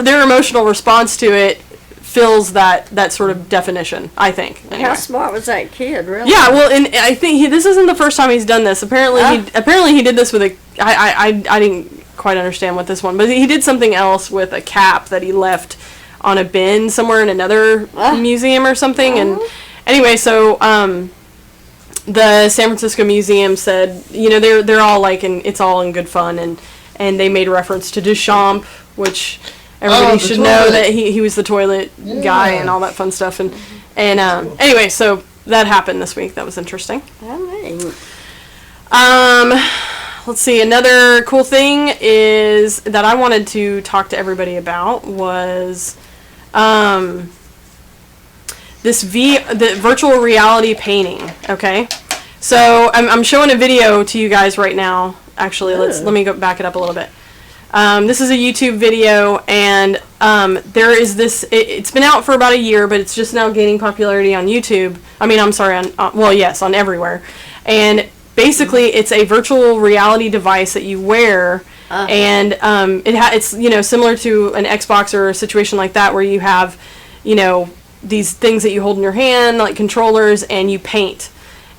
Their emotional response to it fills that sort of definition, I think. Anyway. How smart was that kid, really? Yeah, well, and I think this isn't the first time he's done this. Apparently he did this with I didn't quite understand what this one, but he did something else with a cap that he left on a bin somewhere in another museum or something. And anyway, so the San Francisco Museum said, they're all like, and it's all in good fun, and they made reference to Duchamp, which everybody should know that he was the toilet guy and all that fun stuff, and anyway, so that happened this week. That was interesting. Let's see. Another cool thing is that I wanted to talk to everybody about was the virtual reality painting. Okay, so I'm showing a video to you guys right now. Actually, let me go back it up a little bit. This is a YouTube video, and there is this. It's been out for about a year, but it's just now gaining popularity on YouTube. On everywhere. And basically, it's a virtual reality device that you wear, and it's similar to an Xbox or a situation like that, where you have these things that you hold in your hand, like controllers, and you paint,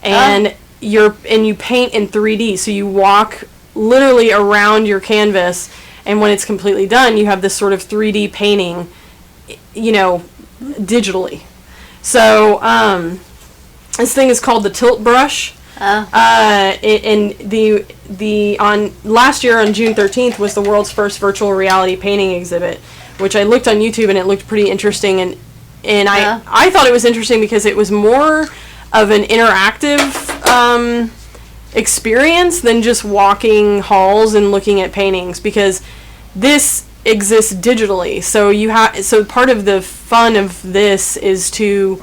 and you paint in 3D. So you walk literally around your canvas, and when it's completely done, you have this sort of 3D painting, digitally. So this thing is called the tilt brush. On last year on June 13th was the world's first virtual reality painting exhibit, which I looked on YouTube and it looked pretty interesting, and I thought it was interesting because it was more of an interactive experience than just walking halls and looking at paintings, because this exists digitally. So part of the fun of this is to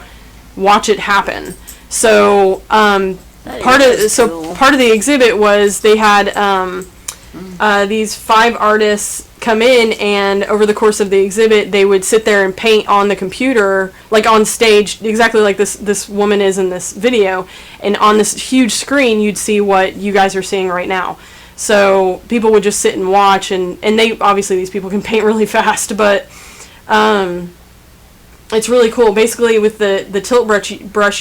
watch it happen. So part of the exhibit was they had these 5 artists come in, and over the course of the exhibit they would sit there and paint on the computer, like on stage, exactly like this woman is in this video, and on this huge screen you'd see what you guys are seeing right now. So people would just sit and watch, and they obviously, these people can paint really fast, but it's really cool. Basically with the tilt brush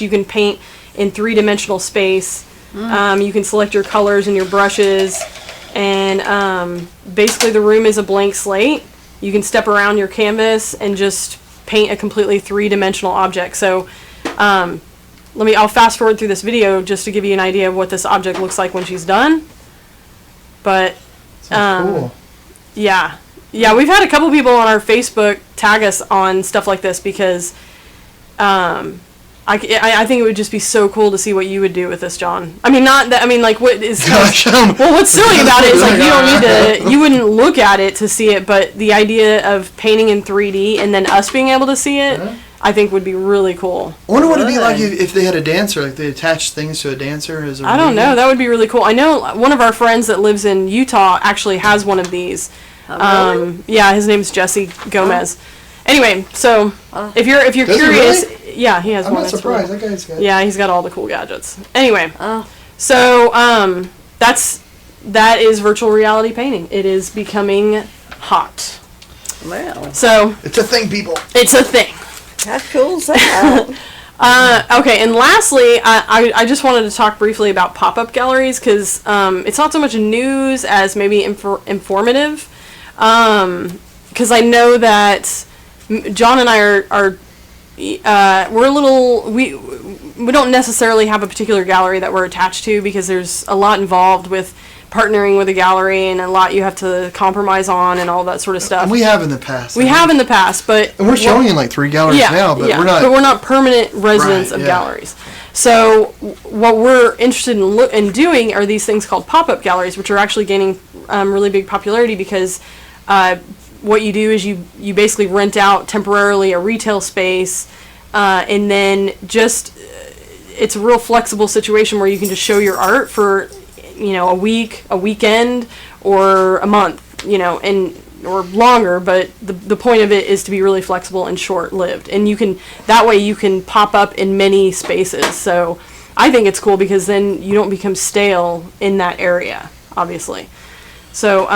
you can paint in 3-dimensional space. You can select your colors and your brushes, and basically the room is a blank slate. You can step around your canvas and just paint a completely 3-dimensional object. So I'll fast forward through this video just to give you an idea of what this object looks like when she's done. But cool. Yeah, we've had a couple people on our Facebook tag us on stuff like this, because I think it would just be so cool to see what you would do with this, John. I mean, not that. I mean, like, what is? Well, what's silly about it is, like, you wouldn't look at it to see it, but the idea of painting in 3D and then us being able to see it, I think would be really cool. I wonder what it'd be like if they had a dancer, like they attached things to a dancer as a I don't know. That would be really cool. I know one of our friends that lives in Utah actually has one of these. Really? Yeah, his name's Jesse Gomez. Anyway, so if you're curious, yeah, he has one. I'm not surprised. Really, that guy's got. Yeah, he's got all the cool gadgets. Anyway, so that is virtual reality painting. It is becoming hot. Well, so It's a thing, people. it's a thing. how cool is that? Okay, and lastly, I just wanted to talk briefly about pop-up galleries, because it's not so much news as maybe informative, because I know that John and I are we're a little, we don't necessarily have a particular gallery that we're attached to, because there's a lot involved with partnering with a gallery, and a lot you have to compromise on, and all that sort of stuff. And we have in the past. We have in the past, but and we're showing in like 3 galleries now, but we're not permanent residents of galleries. So what we're interested in doing are these things called pop-up galleries, which are actually gaining really big popularity, because what you do is you basically rent out temporarily a retail space, and then just it's a real flexible situation where you can just show your art for, a week, a weekend, or a month, or longer, but the point of it is to be really flexible and short-lived. And that way you can pop up in many spaces. So I think it's cool because then you don't become stale in that area, obviously. So,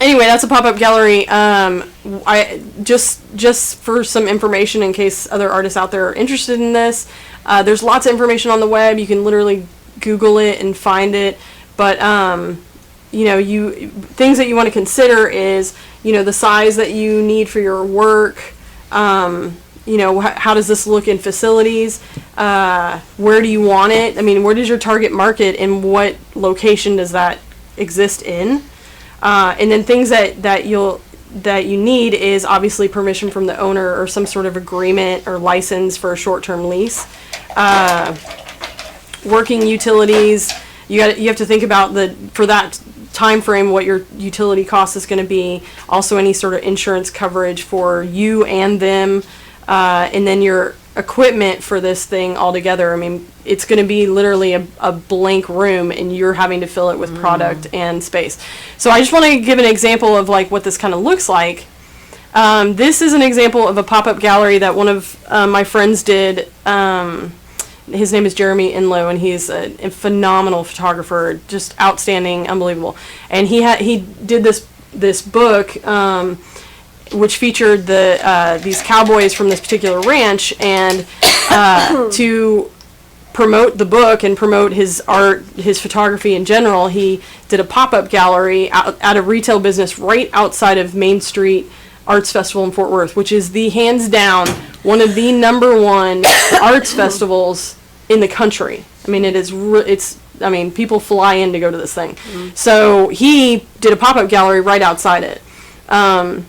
anyway, that's a pop-up gallery. I just for some information in case other artists out there are interested in this. There's lots of information on the web. You can literally Google it and find it. But things that you want to consider is the size that you need for your work. How does this look in facilities? Where do you want it? I mean, where does your target market and what location does that exist in? And then things that you need is obviously permission from the owner or some sort of agreement or license for a short-term lease. Working utilities, you have to think about for that time frame what your utility cost is going to be. Also, any sort of insurance coverage for you and them, and then your equipment for this thing altogether. I mean, it's going to be literally a blank room, and you're having to fill it with product and space. So I just want to give an example of like what this kind of looks like. This is an example of a pop-up gallery that one of my friends did. His name is Jeremy Inlow, and he's a phenomenal photographer, just outstanding, unbelievable. And he did this book, which featured these cowboys from this particular ranch, and to promote the book and promote his art, his photography in general, he did a pop-up gallery at a retail business right outside of Main Street Arts Festival in Fort Worth, which is the hands down one of the #1 arts festivals in the country. I mean, people fly in to go to this thing. So he did a pop-up gallery right outside it, and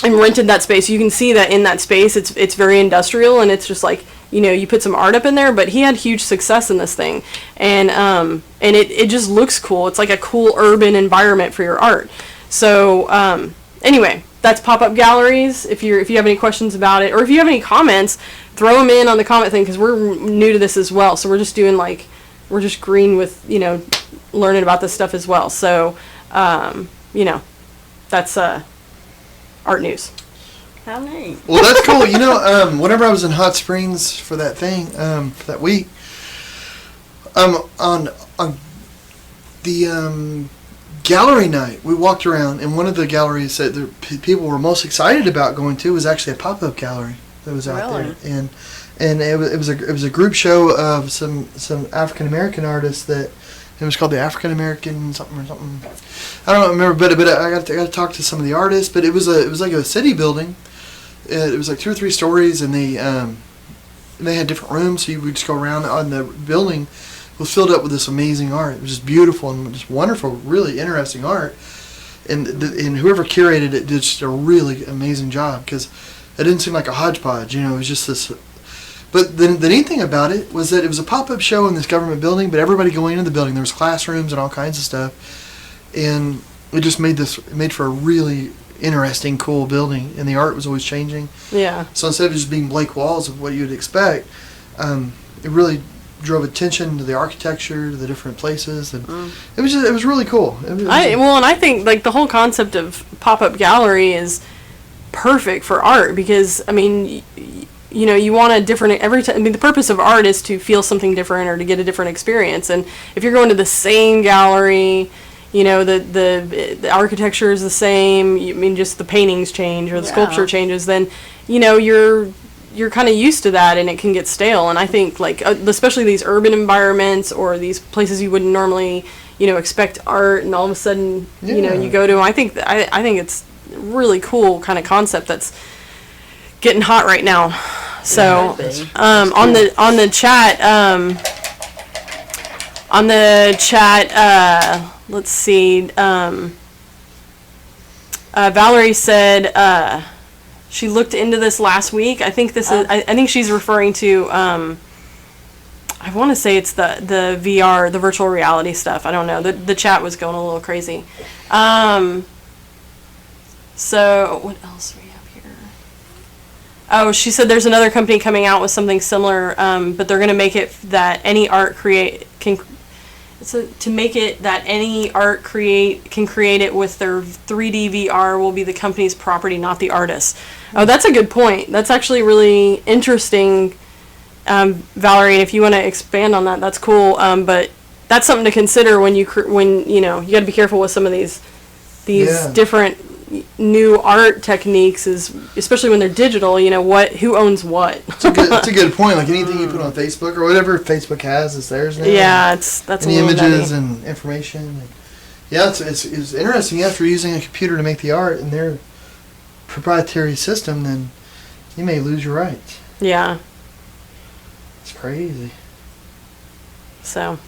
rented that space. You can see that in that space, it's very industrial, and it's just like, you put some art up in there, but he had huge success in this thing. And it just looks cool. It's like a cool urban environment for your art. So, anyway, that's pop-up galleries. If you have any questions about it, or if you have any comments, throw them in on the comment thing, because we're new to this as well. So we're just doing we're just green with, learning about this stuff as well. So, that's art news. How neat. Well, that's cool. Whenever I was in Hot Springs for that thing, for that week, on the gallery night, we walked around, and one of the galleries that the people were most excited about going to was actually a pop-up gallery that was out there, and it was a group show of some African American artists that. It was called the African American something or something. I don't remember, but I got to talk to some of the artists. But it was like a city building. It was like 2 or 3 stories, and they had different rooms. So you would just go around on the building. It was filled up with this amazing art. It was just beautiful and just wonderful, really interesting art. And whoever curated it did just a really amazing job, because it didn't seem like a hodgepodge. It was just this. But the neat thing about it was that it was a pop-up show in this government building, but everybody going into the building, there was classrooms and all kinds of stuff, and it just made for a really interesting, cool building, and the art was always changing. Yeah. So instead of just being blank walls of what you'd expect, it really drove attention to the architecture, to the different places, and it was really cool. And I think like the whole concept of pop-up gallery is perfect for art, because I mean, you want a different every time. I mean, the purpose of art is to feel something different or to get a different experience. And if you're going to the same gallery, the architecture is the same. I mean, just the paintings change or the sculpture changes. Then, you're kind of used to that, and it can get stale. And I think like especially these urban environments or these places you wouldn't normally expect art, and all of a sudden you go to them. I think it's a really cool kind of concept that's getting hot right now. So on the chat, let's see. Valerie said she looked into this last week. I think this is. I think she's referring to. I want to say it's the VR, the virtual reality stuff. I don't know. The chat was going a little crazy. So, what else do we have here? Oh, she said there's another company coming out with something similar, but they're going to make it that any art can create it with their 3D VR will be the company's property, not the artist. Oh, that's a good point. That's actually really interesting, Valerie. If you want to expand on that, that's cool. But that's something to consider when you got to be careful with some of these different new art techniques, especially when they're digital. Who owns what. It's a good point. Like anything you put on Facebook or whatever Facebook has is theirs now. Yeah, that's and the images and information. Yeah, it's interesting. If you're using a computer to make the art in their proprietary system, then you may lose your rights. Yeah. It's crazy. So.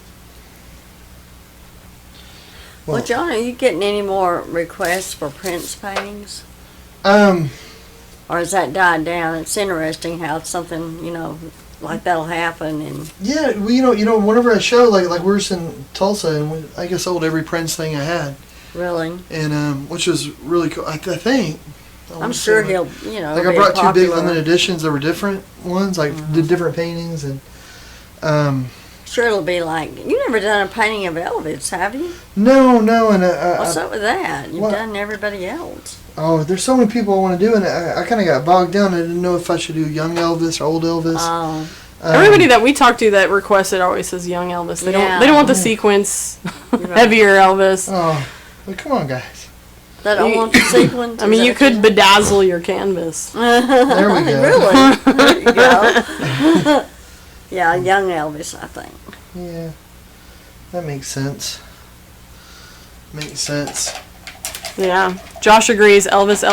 Well, John, are you getting any more requests for Prince paintings? Or has that died down? It's interesting how something, like that'll happen. And yeah, well, whenever I show, like we're in Tulsa, and I guess sold every Prince thing I had. Really? And which was really cool. I think. I'm sure he'll, Like I brought two big limited editions. There were different ones, like did different paintings, and sure it'll be like, you never done a painting of Elvis, have you? No, and what's up with that? You've done everybody else. Oh, there's so many people I want to do, and I kind of got bogged down. I didn't know if I should do young Elvis or old Elvis. Oh. Everybody that we talk to that requested always says young Elvis. They don't want the sequence heavier Elvis. Oh, well, come on, guys. They don't want the sequence. I mean, you could bedazzle your canvas. There we go. Really? There you go. Yeah, young Elvis, I think. Yeah, that makes sense. Yeah, Josh agrees. Elvis.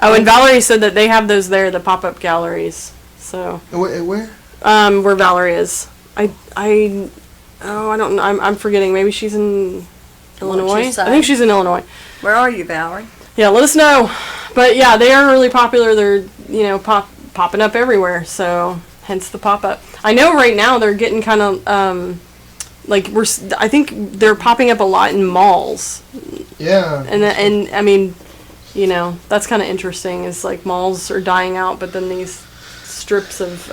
Oh, and Valerie said that they have those there, the pop-up galleries. So. Where? Where Valerie is. I don't know. I'm forgetting. Maybe she's in Illinois. I think she's in Illinois. Where are you, Valerie? Yeah, let us know. But yeah, they are really popular. They're popping up everywhere. So hence the pop-up. I know right now they're getting kind of I think they're popping up a lot in malls. Yeah. And I mean, that's kind of interesting. Is like malls are dying out, but then these strips of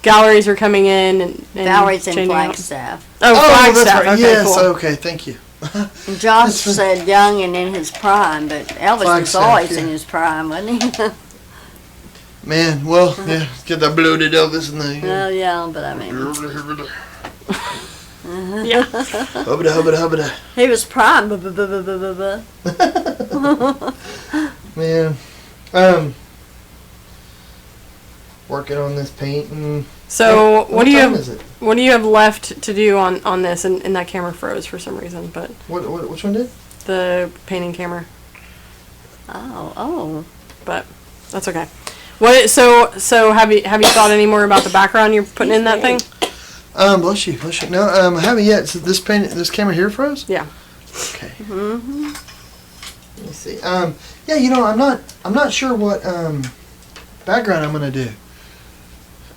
galleries are coming in and Valerie's in Flagstaff. Oh, Flagstaff. That's right. Okay, yes. cool. Okay, thank you. And Josh said young and in his prime, but Elvis was always in his prime, wasn't he? Man, well, yeah, get that bloated Elvis in the. Well, yeah, but I mean. Yeah. Hubbada. He was prime. Man, working on this painting. So what do you have? Is it? What do you have left to do on this? And that camera froze for some reason, but. Which one did? The painting camera. Oh. But that's okay. What? So have you thought any more about the background you're putting in that thing? Bless you. No, I haven't yet. So this camera here froze? Yeah. Okay. Mm-hmm. Let me see. Yeah, I'm not sure what background I'm gonna do.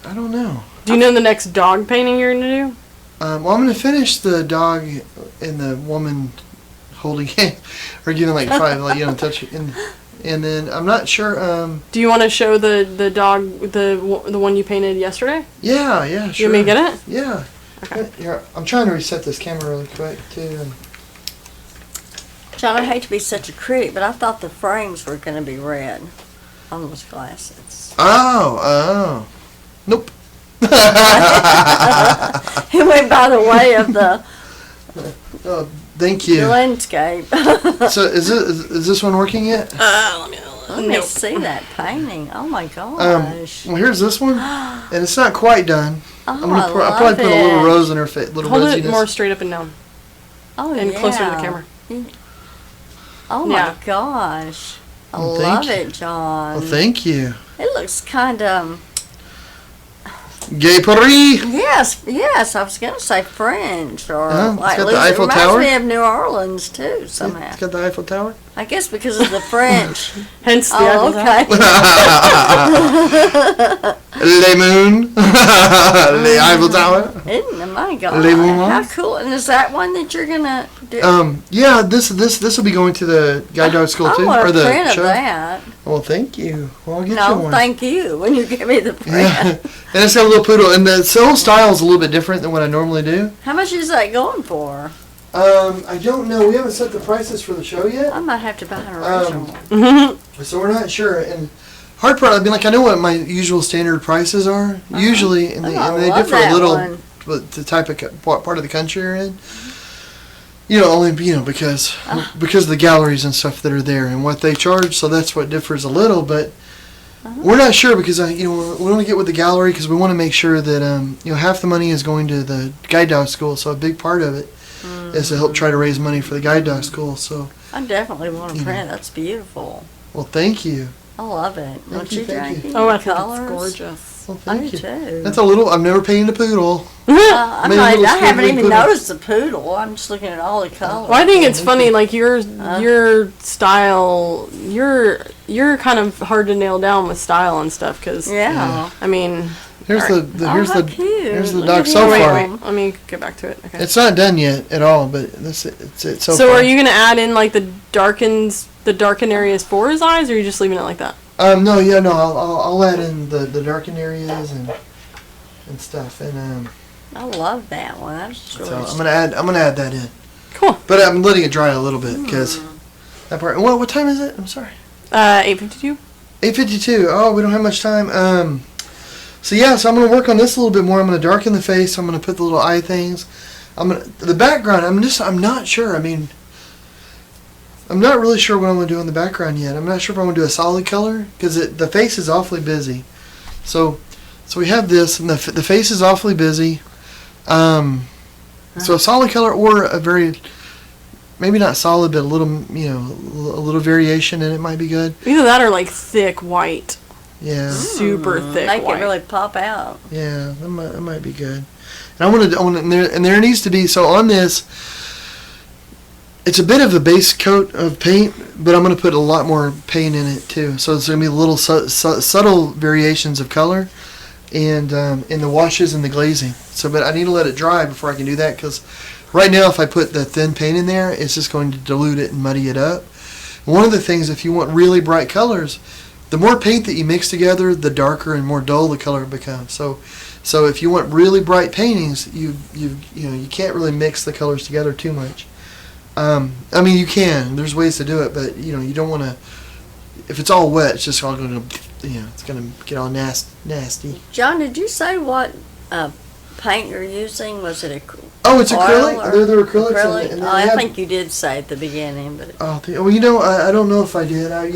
I don't know. Do you know the next dog painting you're gonna do? Well, I'm gonna finish the dog and the woman holding hands or giving like five, touch it, and then I'm not sure. Do you want to show the dog the one you painted yesterday? Yeah, sure. You want me to get it? Yeah. Okay. Yeah, I'm trying to reset this camera really quick too. John, I hate to be such a critic, but I thought the frames were going to be red on those glasses. Oh. Nope. He went by the way of the Oh, thank you. the landscape. So is this one working yet? Let me see that painting. Oh my gosh. Well, here's this one, and it's not quite done. Oh, I'll probably put a little rose in her face, little Hold rosiness. it more straight up and down, Oh, and yeah. closer to the camera. Oh my gosh. I Well, love thank it, John. Well, thank you. It looks kind of... Gay Paris. Yes, I was going to say French, or It's like got the it Eiffel reminds Tower. me of New Orleans, too, somehow. It's got the Eiffel Tower. I guess because of the French. Hence the Eiffel Tower. Okay. Le Moon. The Eiffel Tower. Isn't it? My God. Les Moulins? How cool. And is that one that you're going to do? Yeah, this will be going to the guide dog school too, I want or a the print show. of that. Well, thank you. Well, I'll get you No, one. thank you when you give me the print. Yeah, and it's got a little poodle, and the whole style is a little bit different than what I normally do. How much is that going for? I don't know. We haven't set the prices for the show yet, I might have to buy an original. so we're not sure. And hard part, I mean, like I know what my usual standard prices are usually, and they, Oh, and they I love differ a that little one. with the type of part of the country you're in. You know, only because of the galleries and stuff that are there and what they charge. So that's what differs a little, but. We're not sure because we want to get with the gallery because we want to make sure that half the money is going to the guide dog school, so a big part of it is to help try to raise money for the guide dog school. So I definitely want You a know. print. That's beautiful. well, thank you. I love it. Don't you, thank Jackie? Oh, I The think colors? it's gorgeous. Well, I thank do you. too. That's a little. I've never painted a poodle. I'm Maybe a not, little I haven't squiggly even poodle. noticed the poodle. I'm just looking at all the colors. Well, I think it's funny, like your style, you're kind of hard to nail down with style and stuff, because Yeah. I mean, Here's Oh, here's how the cute. here's the Look dog at so him. far. wait, let me get back to it. Okay. It's not done yet at all, but it's so. So far. are you gonna add in like the darkened areas for his eyes, or are you just leaving it like that? No, yeah, no. I'll add in the darkened areas and stuff, and I love that one. That's so really I'm gonna add that in. Cool. But I'm letting it dry a little bit because that part. What time is it? I'm sorry. 8:52. 8:52. Oh, we don't have much time. So yeah, so I'm gonna work on this a little bit more. I'm gonna darken the face. I'm gonna put the little eye things. The background. I'm not sure. I mean, I'm not really sure what I'm gonna do in the background yet. I'm not sure if I'm gonna do a solid color because the face is awfully busy. So we have this, and the face is awfully busy. So a solid color or a very, maybe not solid, but a little, a little variation in it might be good. Either that or like thick white, Yeah. super thick make white. it really pop out. Yeah, that might be good. And I want to, and there needs to be, so on this, it's a bit of a base coat of paint, but I'm going to put a lot more paint in it too. So it's going to be little subtle variations of color, and in the washes and the glazing. So, but I need to let it dry before I can do that, because right now if I put the thin paint in there, it's just going to dilute it and muddy it up. One of the things, if you want really bright colors, the more paint that you mix together, the darker and more dull the color becomes. So if you want really bright paintings, you can't really mix the colors together too much. I mean, you can. There's ways to do it, but you don't want to. If it's all wet, it's just all going to, it's going to get all nasty. John, did you say what paint you're using? Was it Oh, it's oil acrylic. or They're acrylics. acrylic? And Oh, I think you did say at the beginning, but well, I don't know if I did. I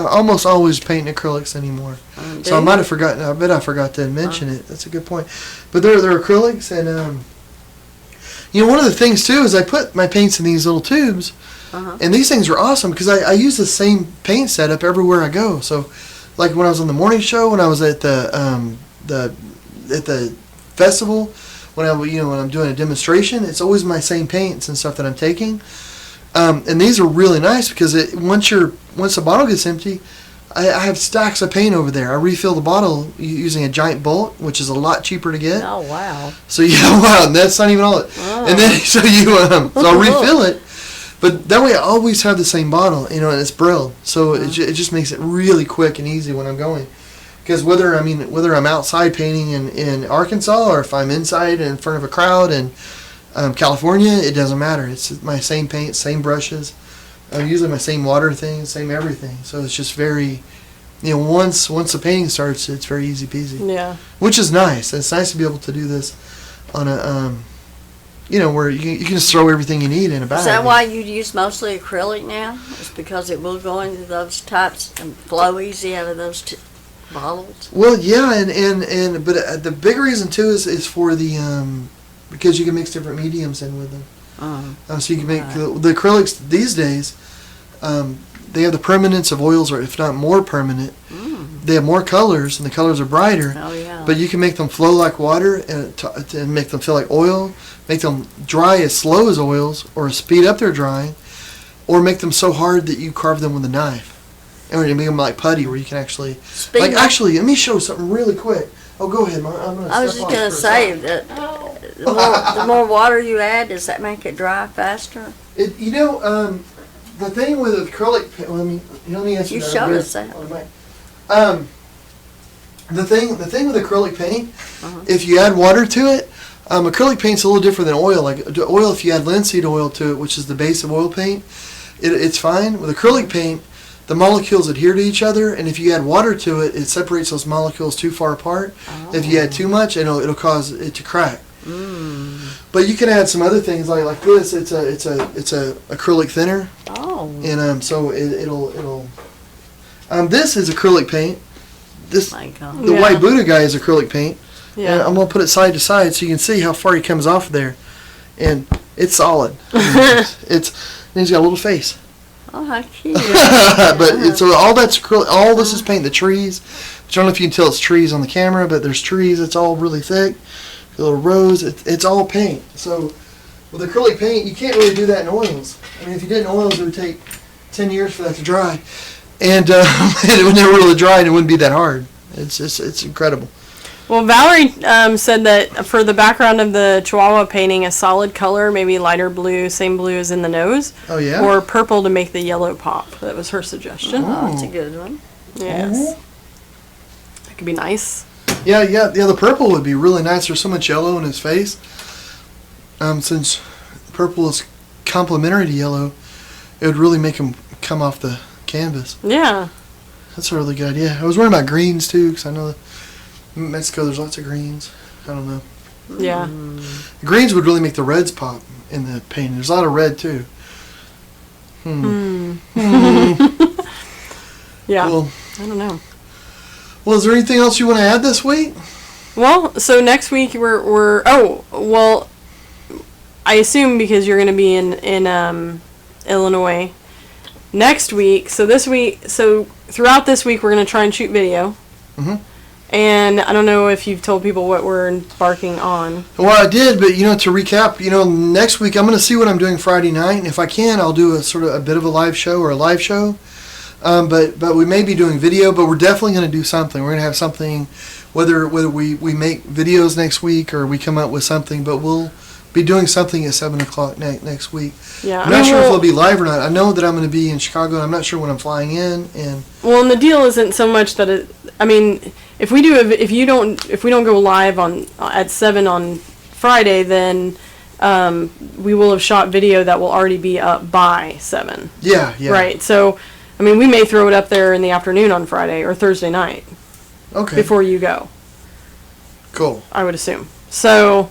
almost always painting acrylics anymore. So I might have forgotten. I bet I forgot to mention it. That's a good point. But they're acrylics, and one of the things too is I put my paints in these little tubes, and these things are awesome because I use the same paint setup everywhere I go. So, like when I was on the morning show, when I was at the festival, when I'm doing a demonstration, it's always my same paints and stuff that I'm taking. And these are really nice because once the bottle gets empty, I have stacks of paint over there. I refill the bottle using a giant bulk, which is a lot cheaper to get. oh wow. So yeah, wow, that's not even all it. And then so I'll refill it, but that way I always have the same bottle, and it's Brill, so it just makes it really quick and easy when I'm going. Because whether I'm outside painting in Arkansas or if I'm inside in front of a crowd in California, it doesn't matter. It's my same paint, same brushes, usually my same water thing, same everything. So it's just very, once the painting starts, it's very easy peasy. Yeah. Which is nice. It's nice to be able to do this on a, where you can just throw everything you need in a bag. Is that why you use mostly acrylic now? It's because it will go into those types and flow easy out of those bottles? Well, yeah, and but the big reason too is for the because you can mix different mediums in with them. So you can make the acrylics these days. They have the permanence of oils, or if not more permanent. They have more colors, and the colors are brighter. Oh yeah. But you can make them flow like water and make them feel like oil. Make them dry as slow as oils, or speed up their drying, or make them so hard that you carve them with a knife. and we're gonna make them like putty, where you can actually, Speaking like, of- actually, let me show something really quick. Oh, go ahead, Mom. I'm gonna I was step just off gonna for a say second. that the more water you add, does that make it dry faster? The thing with acrylic paint. Let me answer You that. showed us that. The thing with acrylic paint, Uh-huh. if you add water to it, acrylic paint's a little different than oil. Like oil, if you add linseed oil to it, which is the base of oil paint, it's fine. With acrylic paint, the molecules adhere to each other, and if you add water to it, it separates those molecules too far apart. If you add too much, it'll cause it to crack. But you can add some other things like this. It's a acrylic thinner, Oh. and so it'll. This is acrylic paint. This My God. the Yeah. white Buddha guy is acrylic paint. And Yeah. I'm gonna put it side to side so you can see how far he comes off there, and it's solid. And he's got a little face. Oh, how cute. So all that's acrylic. All this is paint. The trees. I don't know if you can tell it's trees on the camera, but there's trees. It's all really thick. The little rows. It's all paint. So with acrylic paint, you can't really do that in oils. I mean, if you did in oils, it would take 10 years for that to dry, and it would never really dry, and it wouldn't be that hard. It's incredible. Well, Valerie said that for the background of the Chihuahua painting, a solid color, maybe lighter blue, same blue as in the nose, Oh yeah. or purple to make the yellow pop. That was her suggestion. Oh, that's a good one. Yes. That could be nice. Yeah. The purple would be really nice. There's so much yellow in his face. Since purple is complementary to yellow, it would really make him come off the canvas. Yeah. That's a really good idea. I was worried about greens too, because I know that in Mexico there's lots of greens. I don't know. Yeah. Greens would really make the reds pop in the painting. There's a lot of red too. Yeah. Well, I don't know. is there anything else you want to add this week? Well, so next week we're I assume because you're going to be in Illinois next week. So throughout this week we're going to try and shoot video. Mhm. And I don't know if you've told people what we're embarking on. Well, I did, but to recap, next week I'm going to see what I'm doing Friday night, and if I can, I'll do a bit of a live show or a live show. But we may be doing video, but we're definitely going to do something. We're going to have something, whether we make videos next week or we come up with something, but we'll be doing something at 7 o'clock next week. Yeah. I'm not sure if it'll be live or not. I know that I'm going to be in Chicago, and I'm not sure when I'm flying in. And Well, and the deal isn't so much that if we don't go live at 7 on Friday, then we will have shot video that will already be up by 7. yeah. Right. So, we may throw it up there in the afternoon on Friday or Thursday night Okay. before you go, Cool. I would assume. So,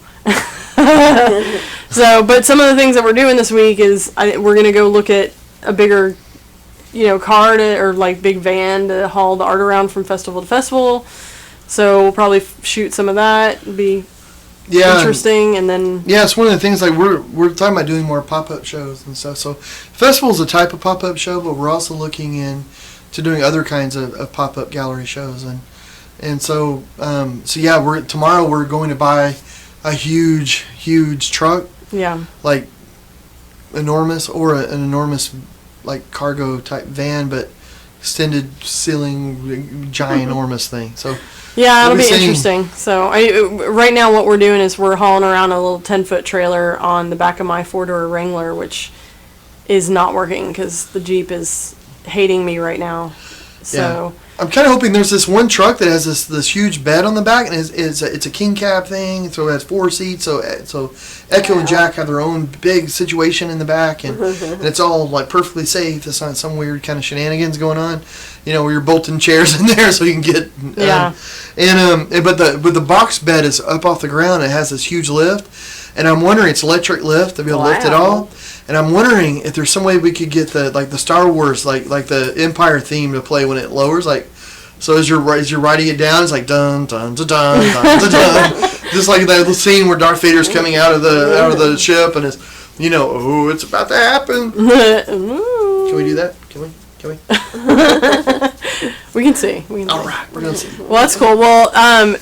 but some of the things that we're doing this week is we're going to go look at a bigger, car or like big van to haul the art around from festival to festival. So we'll probably shoot some of that. Be interesting, and then Yeah, it's one of the things, like we're talking about doing more pop-up shows and stuff. So festival is a type of pop-up show, but we're also looking into doing other kinds of pop-up gallery shows, and so yeah, tomorrow we're going to buy a huge truck, yeah, like enormous, or an enormous like cargo type van, but extended ceiling, giant enormous thing. So yeah, it'll we'll be seeing- interesting. So right now what we're doing is we're hauling around a little 10-foot trailer on the back of my 4-door Wrangler, which is not working because the Jeep is hating me right now. So I'm kind of hoping there's this one truck that has this huge bed on the back, and it's a king cab thing, so it has 4 seats. So Echo and Jack have their own big situation in the back, and it's all like perfectly safe. There's not some weird kind of shenanigans going on, where you're bolting chairs in there so you can get. But the box bed is up off the ground. It has this huge lift, and I'm wondering, it's electric lift to be able to lift it all. And I'm wondering if there's some way we could get the Star Wars like the Empire theme to play when it lowers, so as you're riding it down, it's like dun dun dun dun dun dun dun, just like that little scene where Darth Vader's coming out of the ship, and it's it's about to happen. Can we do that? Can we? we can see. All right, we're gonna see. Well, that's cool. Well,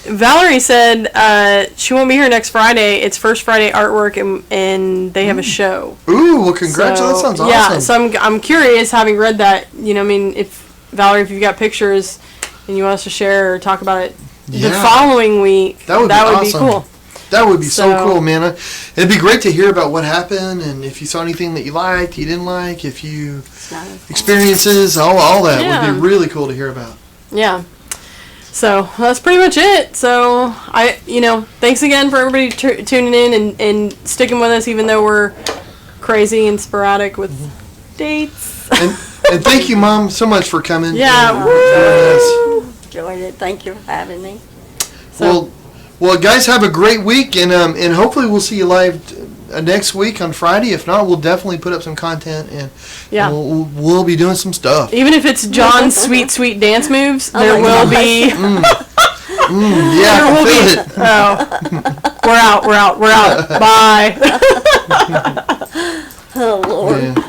Valerie said she won't be here next Friday. It's First Friday Artwork, and they have a show. Ooh, well, congratulations! That sounds awesome. Yeah, so I'm curious, having read that. If Valerie, if you've got pictures and you want us to share or talk about it the Yeah. following week, That would be be awesome. cool. That would be so So- cool, man. It'd be great to hear about what happened and if you saw anything that you liked, you didn't like, if you experiences, all that Yeah. would be really cool to hear about. Yeah. So that's pretty much it. So thanks again for everybody tuning in and sticking with us, even though we're crazy and sporadic with dates. And thank you, Mom, so much for coming. Yeah. and joining us. Enjoyed it. Thank you for having me. So, Well, guys, have a great week, and hopefully we'll see you live next week on Friday. If not, we'll definitely put up some content, and yeah. we'll be doing some stuff. Even if it's John's sweet dance moves, Oh there my will gosh. be. Yeah, I There will feel be. it. Oh, we're out. Bye. Oh Lord. Yeah.